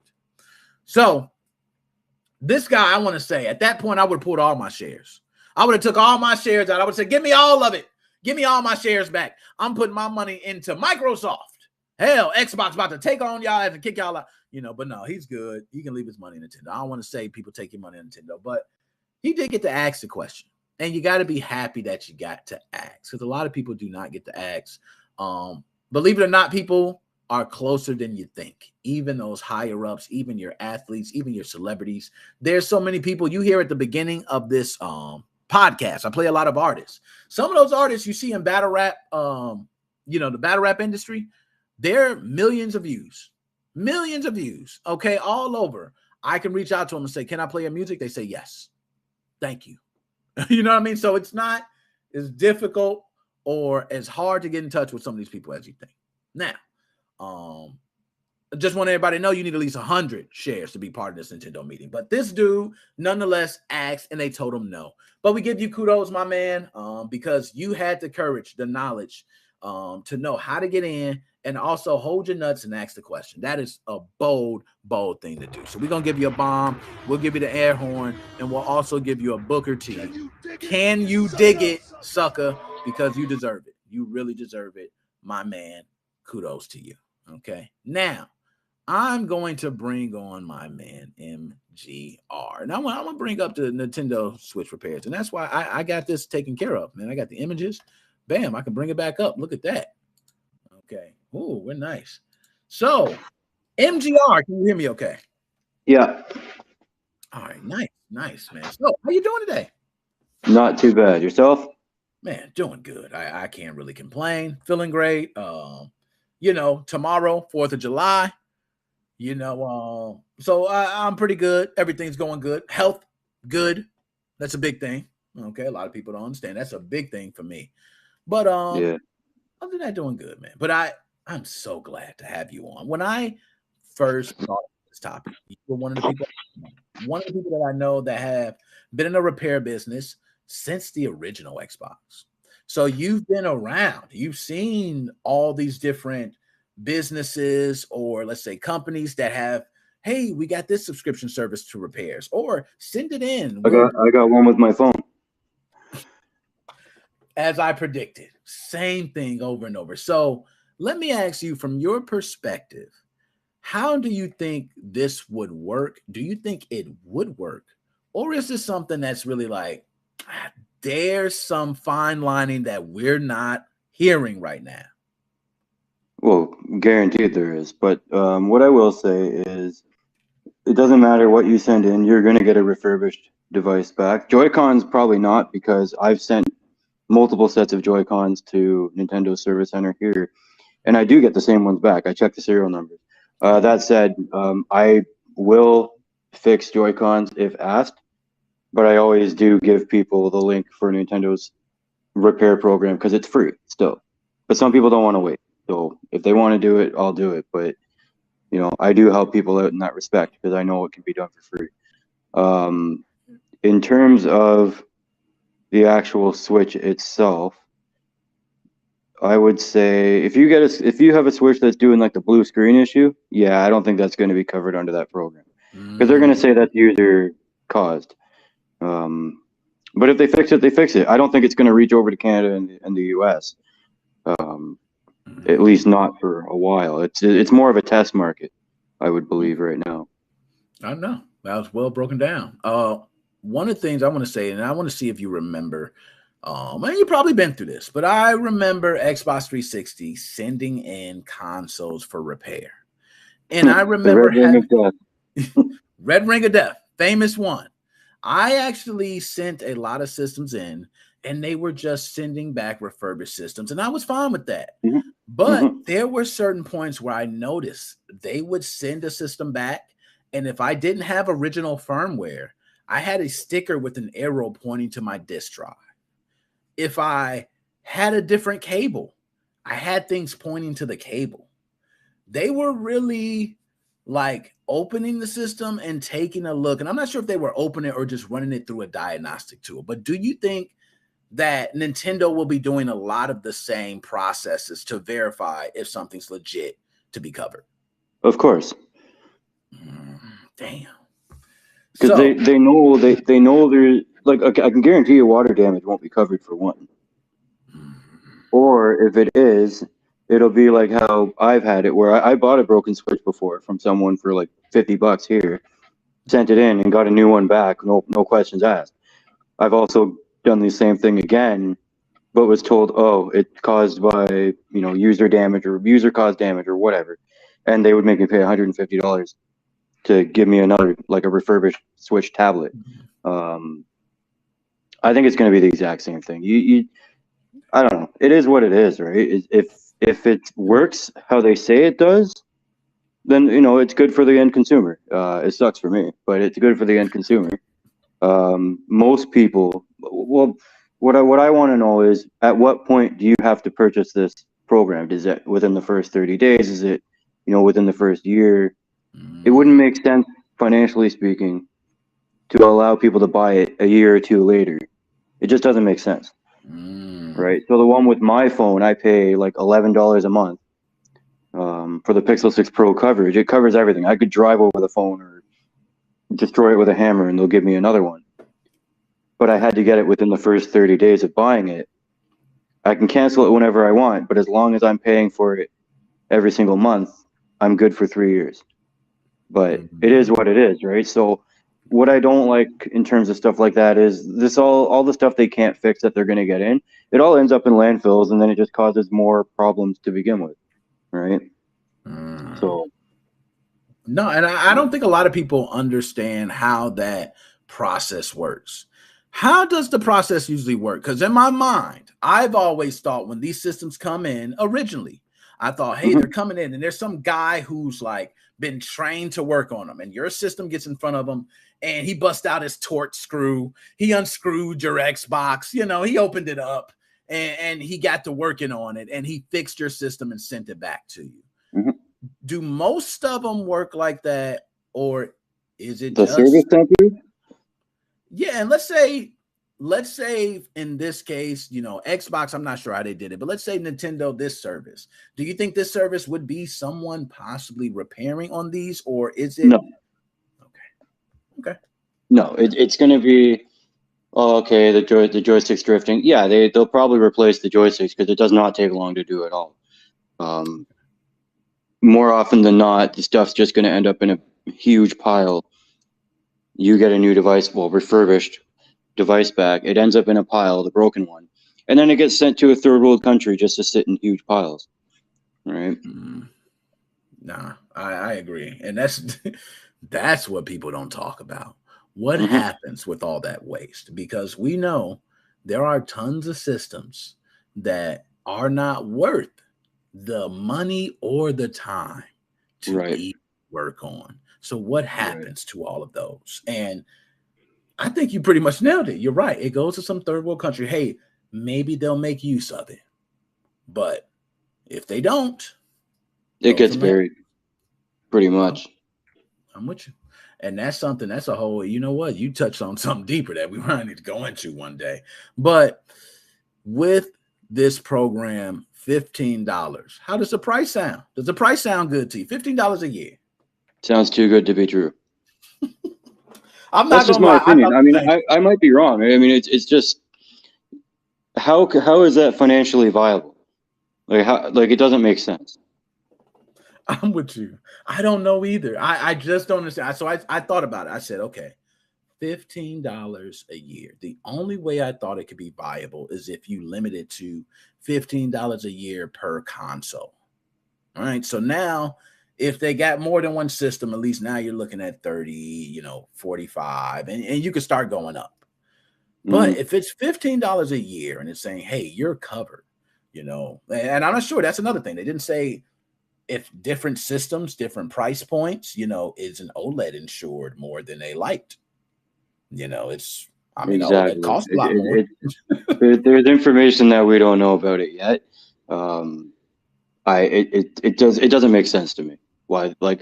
So this guy, I want to say, at that point, I would have pulled all my shares. I would have took all my shares out. I would say, give me all of it. Give me all my shares back. I'm putting my money into Microsoft. Hell, Xbox about to take on y'all and kick y'all out. But no, he's good. He can leave his money in Nintendo. I don't want to say people take your money in Nintendo, but he did get to ask the question. And you got to be happy that you got to ask, because a lot of people do not get to ask. Believe it or not, people are closer than you think. Even those higher ups, even your athletes, even your celebrities. There's so many people you hear at the beginning of this podcast. I play a lot of artists. Some of those artists you see in battle rap, the battle rap industry, they're millions of views, okay, all over. I can reach out to them and say, can I play your music? They say yes. Thank you. You know what I mean? So it's not as difficult or as hard to get in touch with some of these people as you think. Now, I just want everybody to know you need at least 100 shares to be part of this Nintendo meeting. But this dude, nonetheless, asked, and they told him no. But we give you kudos, my man, because you had the courage, the knowledge to know how to get in and also hold your nuts and ask the question. That is a bold, bold thing to do. So we're going to give you a bomb. We'll give you the air horn, and we'll also give you a Booker T. Can you dig it, sucker? Because you deserve it. You really deserve it, my man. Kudos to you. Okay. Now, I'm going to bring on my man, MGR. And I'm going to bring up the Nintendo Switch repairs. And that's why I got this taken care of, man. I got the images. Bam, I can bring it back up. Look at that. Okay. Ooh, we're nice. So, MGR, can you hear me okay? Yeah. All right. Nice, man. So, how you doing today? Not too bad. Yourself? Man, doing good. I can't really complain. Feeling great. Tomorrow, 4th of July. So I'm pretty good. Everything's going good. Health, good. That's a big thing. Okay, a lot of people don't understand. That's a big thing for me. But yeah. Other than that, doing good, man. But I'm so glad to have you on. When I first thought of this topic, you were one of the people that I know that have been in the repair business since the original Xbox. So you've been around. You've seen all these different businesses, or let's say companies that have, hey, we got this subscription service to repairs, or send it in. I got one with my phone. As I predicted, same thing over and over. So let me ask you, from your perspective, how do you think this would work? Do you think it would work? Or is this something that's really like, there's some fine lining that we're not hearing right now? Well, guaranteed there is. But what I will say is, it doesn't matter what you send in, you're going to get a refurbished device back. Joy-Cons probably not, because I've sent multiple sets of Joy-Cons to Nintendo Service Center here, and I do get the same ones back. I check the serial numbers. That said, I will fix Joy-Cons if asked, but I always do give people the link for Nintendo's repair program because it's free still. But some people don't want to wait. So if they want to do it, I'll do it. But, I do help people out in that respect because I know it can be done for free. In terms of the actual Switch itself, I would say if you have a Switch that's doing like the blue screen issue, yeah, I don't think that's going to be covered under that program because they're going to say that's user caused. But if they fix it, they fix it. I don't think it's going to reach over to Canada and the US. At least not for a while. It's more of a test market, I would believe right now. I don't know. That was well broken down. One of the things I want to say, and I want to see if you remember, and you've probably been through this, but I remember Xbox 360 sending in consoles for repair. And I remember Red Ring of Death, famous one. I actually sent a lot of systems in, and they were just sending back refurbished systems, and I was fine with that. Mm-hmm. But there were certain points where I noticed they would send a system back, and if I didn't have original firmware, I had a sticker with an arrow pointing to my disk drive. If I had a different cable, I had things pointing to the cable. They were really like opening the system and taking a look, and I'm not sure if they were opening or just running it through a diagnostic tool, but do you think that Nintendo will be doing a lot of the same processes to verify if something's legit to be covered? Of course. Damn. Because So, they know there's like, okay, I can guarantee you water damage won't be covered for one. Or if it is, it'll be like how I've had it, where I bought a broken switch before from someone for like $50 here, sent it in and got a new one back, no questions asked. I've also done the same thing again, but was told, oh, it's caused by user damage or user caused damage or whatever, and they would make me pay $150 to give me another, like, a refurbished Switch tablet. I think it's going to be the exact same thing. I don't know. It is what it is, right? If it works how they say it does, then it's good for the end consumer. It sucks for me, but it's good for the end consumer. Most people, well, what I want to know is, at what point do you have to purchase this program? Is it within the first 30 days? Is it within the first year? It wouldn't make sense, financially speaking, to allow people to buy it a year or two later. It just doesn't make sense. Right? So the one with my phone, I pay like $11 a month for the Pixel 6 Pro coverage. It covers everything. I could drive over the phone or destroy it with a hammer and they'll give me another one. But I had to get it within the first 30 days of buying it. I can cancel it whenever I want, but as long as I'm paying for it every single month, I'm good for 3 years. But it is what it is, right? So what I don't like in terms of stuff like that is this all the stuff they can't fix that they're going to get in, it all ends up in landfills, and then it just causes more problems to begin with, right? So no, and I don't think a lot of people understand how that process works. How does the process usually work? Because in my mind, I've always thought when these systems come in originally, I thought, hey, they're coming in and there's some guy who's like been trained to work on them, and your system gets in front of him and he busts out his torch screw. He unscrewed your Xbox, he opened it up and he got to working on it and he fixed your system and sent it back to you. Do most of them work like that, or is it the just service center? Yeah, and let's say in this case, Xbox, I'm not sure how they did it, but let's say Nintendo, this service. Do you think this service would be someone possibly repairing on these, or is it? No. Okay. No, it's going to be, okay, the joystick's drifting. Yeah, they'll probably replace the joysticks because it does not take long to do at all. More often than not, the stuff's just going to end up in a huge pile. You get a new device, refurbished device back. It ends up in a pile, the broken one, and then it gets sent to a third world country just to sit in huge piles, right? Nah, I agree, and that's what people don't talk about. What happens with all that waste? Because we know there are tons of systems that are not worth the money or the time to even work on. So what happens to all of those? And I think you pretty much nailed it. You're right. It goes to some third world country. Hey, maybe they'll make use of it. But if they don't, it gets buried pretty much. I'm with you. And that's a whole, you touched on something deeper that we might need to go into one day. But with this program, $15, how does the price sound? Does the price sound good to you? $15 a year. Sounds too good to be true. That's just my opinion. I might be wrong. I mean, it's just how is that financially viable? Like it doesn't make sense. I'm with you. I don't know either. I just don't understand. So I thought about it. I said, okay, $15 a year. The only way I thought it could be viable is if you limit it to $15 a year per console. All right. So now, if they got more than one system, at least now you're looking at 30, 45, and you can start going up. But if it's $15 a year and it's saying, hey, you're covered, and I'm not sure. That's another thing. They didn't say if different systems, different price points, is an OLED insured more than they liked. Exactly. OLED costs a lot more. There's information that we don't know about it yet. It doesn't make sense to me. Why? Like,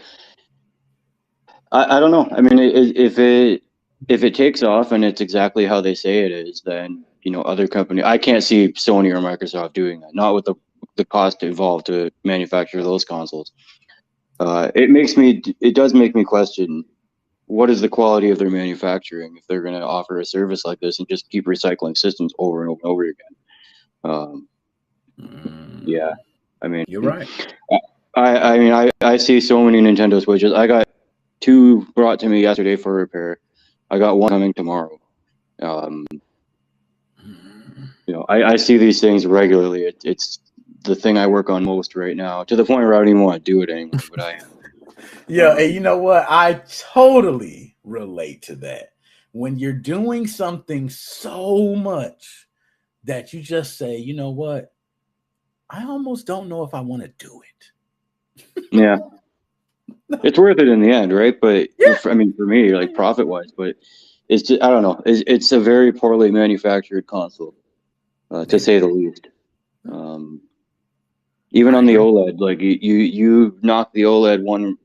I don't know. I mean, if it takes off and it's exactly how they say it is, then other company. I can't see Sony or Microsoft doing that. Not with the cost involved to manufacture those consoles. It does make me question what is the quality of their manufacturing if they're going to offer a service like this and just keep recycling systems over and over and over again. Yeah, I mean, You're right. I mean, I see so many Nintendo Switches. I got 2 brought to me yesterday for repair. I got 1 coming tomorrow. I see these things regularly. It's the thing I work on most right now, to the point where I don't even want to do it anymore. But I am. Yeah, and you know what? I totally relate to that. When you're doing something so much that you just say, you know what? I almost don't know if I want to do it. Yeah. It's worth it in the end, right? But for me, like profit-wise, but it's just, I don't know. It's a very poorly manufactured console, to say the least. Even on the OLED, like you knock the OLED one,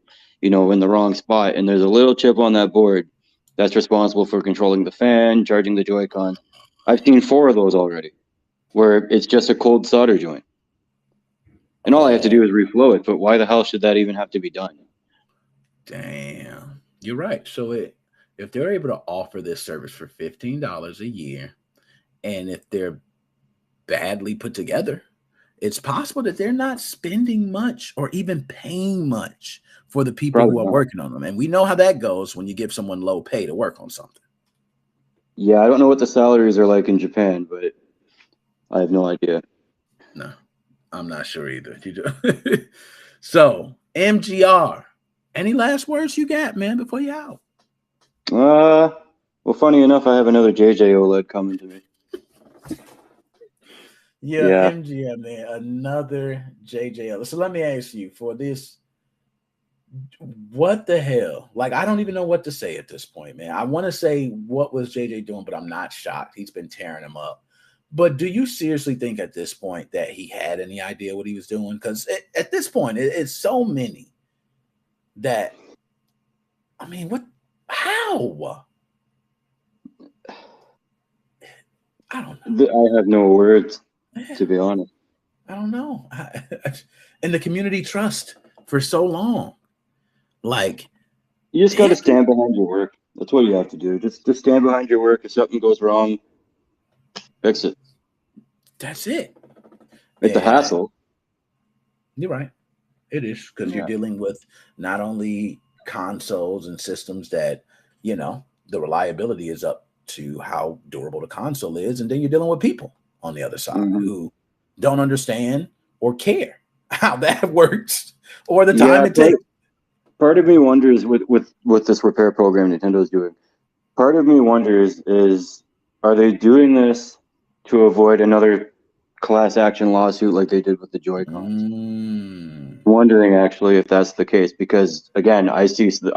in the wrong spot, and there's a little chip on that board that's responsible for controlling the fan, charging the Joy-Con. I've seen 4 of those already, where it's just a cold solder joint, and all I have to do is reflow it. But why the hell should that even have to be done? Damn, you're right. So if they're able to offer this service for $15 a year, and if they're badly put together, it's possible that they're not spending much or even paying much for the people who are working on them. And we know how that goes when you give someone low pay to work on something. Yeah, I don't know what the salaries are like in Japan, but I have no idea. No, I'm not sure either. You do. So, MGR, any last words you got, man, before you out? Well, funny enough, I have another JJ OLED coming to me. Yeah, MGM, man, another JJ. So let me ask you for this, what the hell? Like, I don't even know what to say at this point, man. I want to say what was JJ doing, but I'm not shocked. He's been tearing him up. But do you seriously think at this point that he had any idea what he was doing? Because at this point, it's so many that, I mean, what? How? I don't know. I have no words, to be honest. I don't know. And the community trust for so long. Like, you just got to stand behind your work. That's what you have to do. Just stand behind your work. If something goes wrong, fix it. That's it. It's a hassle. You're right. It is, because you're dealing with not only consoles and systems that, the reliability is up to how durable the console is, and then you're dealing with people on the other side who don't understand or care how that works or the time it takes. Part of me wonders with this repair program Nintendo's doing. Part of me wonders is, are they doing this to avoid another class action lawsuit like they did with the Joy-Cons? Wondering actually if that's the case, because again, I see so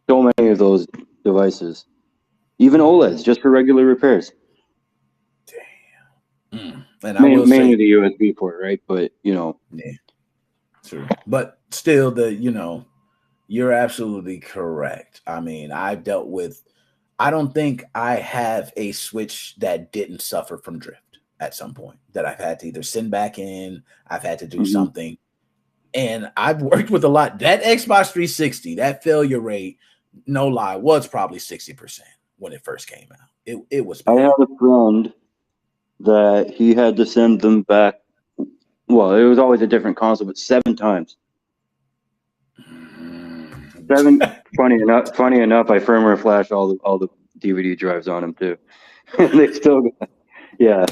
many of those devices, even OLEDs, just for regular repairs. Damn. And mainly the USB port, right? But yeah, true. But still, you're absolutely correct. I mean, I don't think I have a Switch that didn't suffer from drift at some point, that I've had to either send back in, I've had to do something. And I've worked with a lot. That Xbox 360, that failure rate, no lie, was probably 60% when it first came out. It was bad. I had a friend that he had to send them back. Well, it was always a different console, but 7 times. 7. Funny enough, I firmware flashed all the DVD drives on them too. They still got, yeah.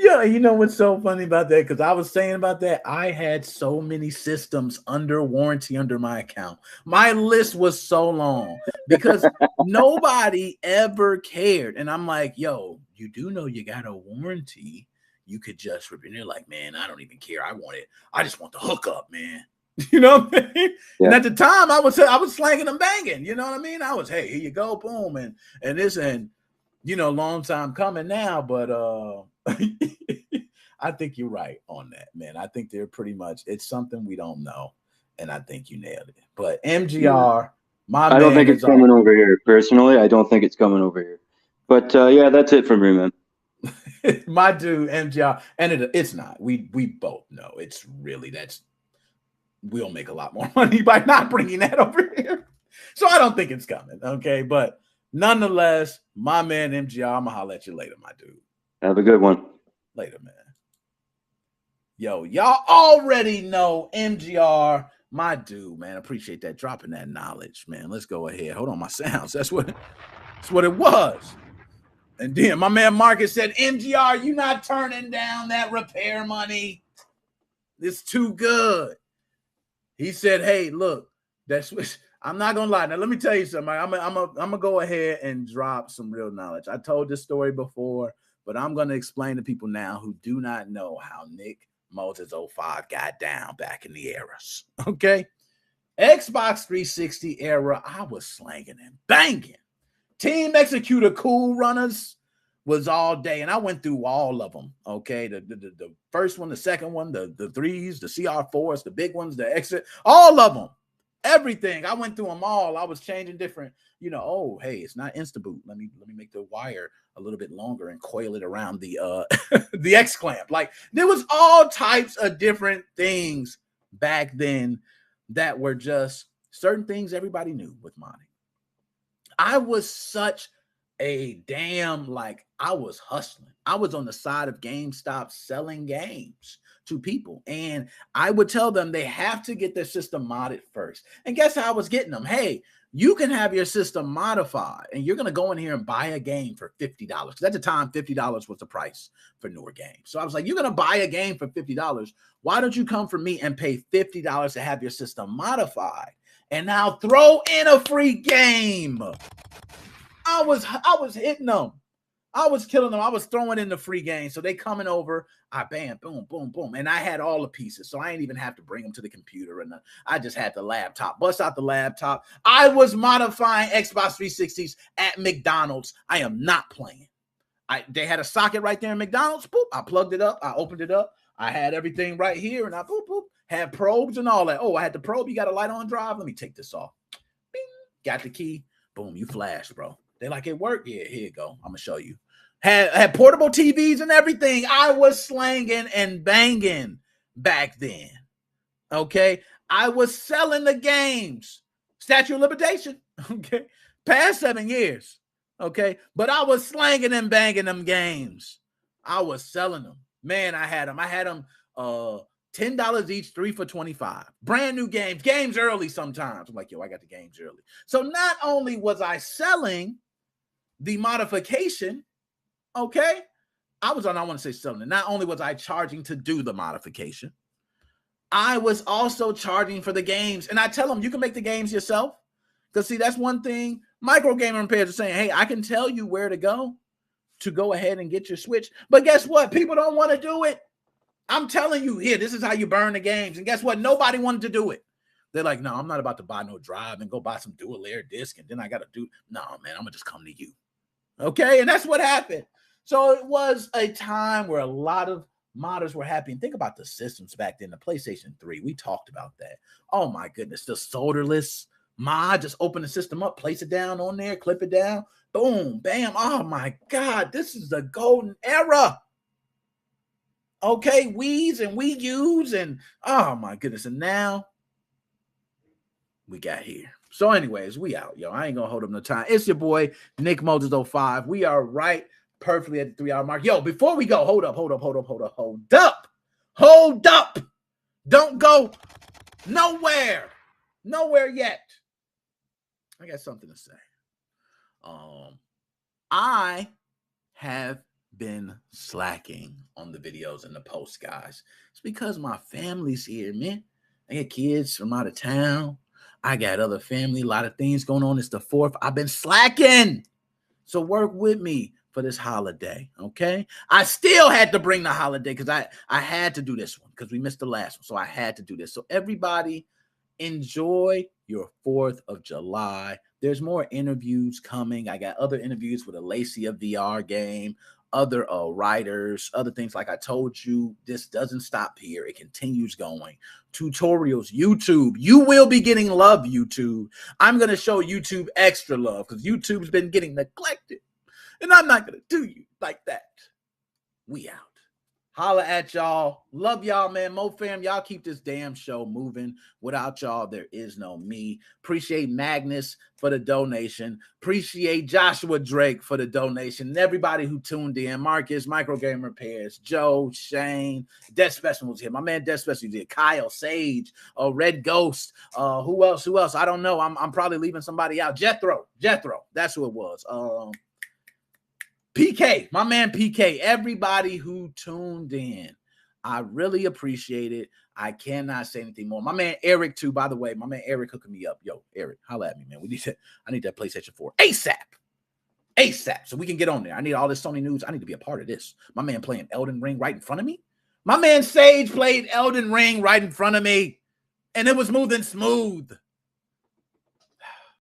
Yeah, you know what's so funny about that? Because I was saying about that, I had so many systems under warranty under my account. My list was so long because nobody ever cared. And I'm like, yo, you do know you got a warranty. You could just rip it. And they're like, man, I don't even care. I just want the hookup, man. You know what I mean? Yeah. And at the time, I was slanging them banging. You know what I mean? I was, hey, here you go, boom, and this, and long time coming now, but I think you're right on that, man. I think they're pretty much, it's something we don't know. and I think you nailed it. But MGR, I don't think it's coming over here. Personally, I don't think it's coming over here. But yeah, that's it from me, man. My dude, MGR, and it's not. We both know it's really we'll make a lot more money by not bringing that over here. So I don't think it's coming. Okay, but nonetheless, my man MGR, I'm gonna holler at you later, my dude. Have a good one. Later, man. Yo, y'all already know MGR, my dude, man. Appreciate that, dropping that knowledge, man. Let's go ahead. Hold on, my sounds. That's what it was. And then my man Marcus said, MGR, you not turning down that repair money. It's too good. He said, hey, look, I'm not gonna lie. Now let me tell you something. I'm gonna go ahead and drop some real knowledge. I told this story before, but I'm gonna explain to people now who do not know how Nickmoses05 got down back in the eras. Okay, Xbox 360 era, I was slanging and banging. Team Executor Cool Runners was all day, and I went through all of them. Okay, the first one, the second one, the threes, the CR4s, the big ones, the exit, all of them. Everything. I went through them all. I was changing different, oh, hey, it's not Instaboot. Let me make the wire a little bit longer and coil it around the the X clamp. Like, there was all types of different things back then that were just certain things everybody knew with modding. I was such a damn, I was hustling. I was on the side of GameStop selling games to people. And I would tell them they have to get their system modded first. And guess how I was getting them? Hey, you can have your system modified and you're going to go in here and buy a game for $50. Because at the time, $50 was the price for newer games. So I was like, you're going to buy a game for $50. Why don't you come for me and pay $50 to have your system modified? And now throw in a free game. I was hitting them. I was killing them. I was throwing in the free game. So they coming over. I bam, boom, boom, boom. And I had all the pieces. So I ain't even have to bring them to the computer. And I just had the laptop. Bust out the laptop. I was modifying Xbox 360s at McDonald's. I am not playing. They had a socket right there in McDonald's. Boop. I plugged it up. I opened it up. I had everything right here. And I boop, boop. Had probes and all that. Oh, I had the probe. You got a light on drive? Let me take this off. Bing. Got the key. Boom. You flash, bro. They like, it worked. Yeah, here you go. I'm gonna show you. Had portable TVs and everything. I was slanging and banging back then. Okay, I was selling the games. Statute of limitation. Okay, past 7 years. Okay, but I was slanging and banging them games. I was selling them. Man, I had them. $10 each, 3 for $25. Brand new games early sometimes. I'm like, yo, I got the games early. So not only was I selling the modification, okay, I want to say selling it. Not only was I charging to do the modification, I was also charging for the games. And I tell them, you can make the games yourself. Because, see, that's one thing micro gaming repairs are saying, hey, I can tell you where to go ahead and get your Switch. But guess what? People don't want to do it. I'm telling you, here, this is how you burn the games. And guess what? Nobody wanted to do it. They're like, no, I'm not about to buy no drive and go buy some dual layer disc. And then I got to do, no, man, I'm going to just come to you. Okay. And that's what happened. So it was a time where a lot of modders were happy. And think about the systems back then, the PlayStation 3. We talked about that. Oh my goodness. The solderless mod, just open the system up, place it down on there, clip it down. Boom, bam. Oh my God. This is the golden era. Okay, Wii's and Wii U's and oh my goodness. And now we got here. So anyways, we out, yo. I ain't gonna hold up no time. It's your boy, Nickmoses05. We are right perfectly at the 3 hour mark. Yo, before we go, hold up. Don't go nowhere yet. I got something to say. I have been slacking on the videos and the posts, guys. It's because my family's here, man. I got kids from out of town. I got other family, a lot of things going on. It's the 4th. I've been slacking. So work with me for this holiday, okay? I still had to bring the holiday because I had to do this one because we missed the last one. So I had to do this. So everybody, enjoy your 4th of July. There's more interviews coming. I got other interviews with a Lacia VR game. other writers, other things. Like I told you, this doesn't stop here. It continues going. Tutorials, YouTube. You will be getting love, YouTube. I'm going to show YouTube extra love because YouTube's been getting neglected. And I'm not going to do you like that. We out. Holla at y'all. Love y'all, man. Mo fam, y'all keep this damn show moving. Without y'all, there is no me. Appreciate Magnus for the donation. Appreciate Joshua Drake for the donation. And everybody who tuned in. Marcus, Micro Game Repairs, Joe, Shane, Death Specimen was here. My man Death Specimen was here. Kyle, Sage, Red Ghost. Who else? I don't know. I'm probably leaving somebody out. Jethro. That's who it was. PK, my man PK, everybody who tuned in, I really appreciate it. I cannot say anything more. My man Eric, too, by the way, my man Eric hooking me up. Yo, Eric, holla at me, man. I need that PlayStation 4 ASAP, so we can get on there. I need all this Sony news. I need to be a part of this. My man playing Elden Ring right in front of me. My man Sage played Elden Ring right in front of me, and it was moving smooth.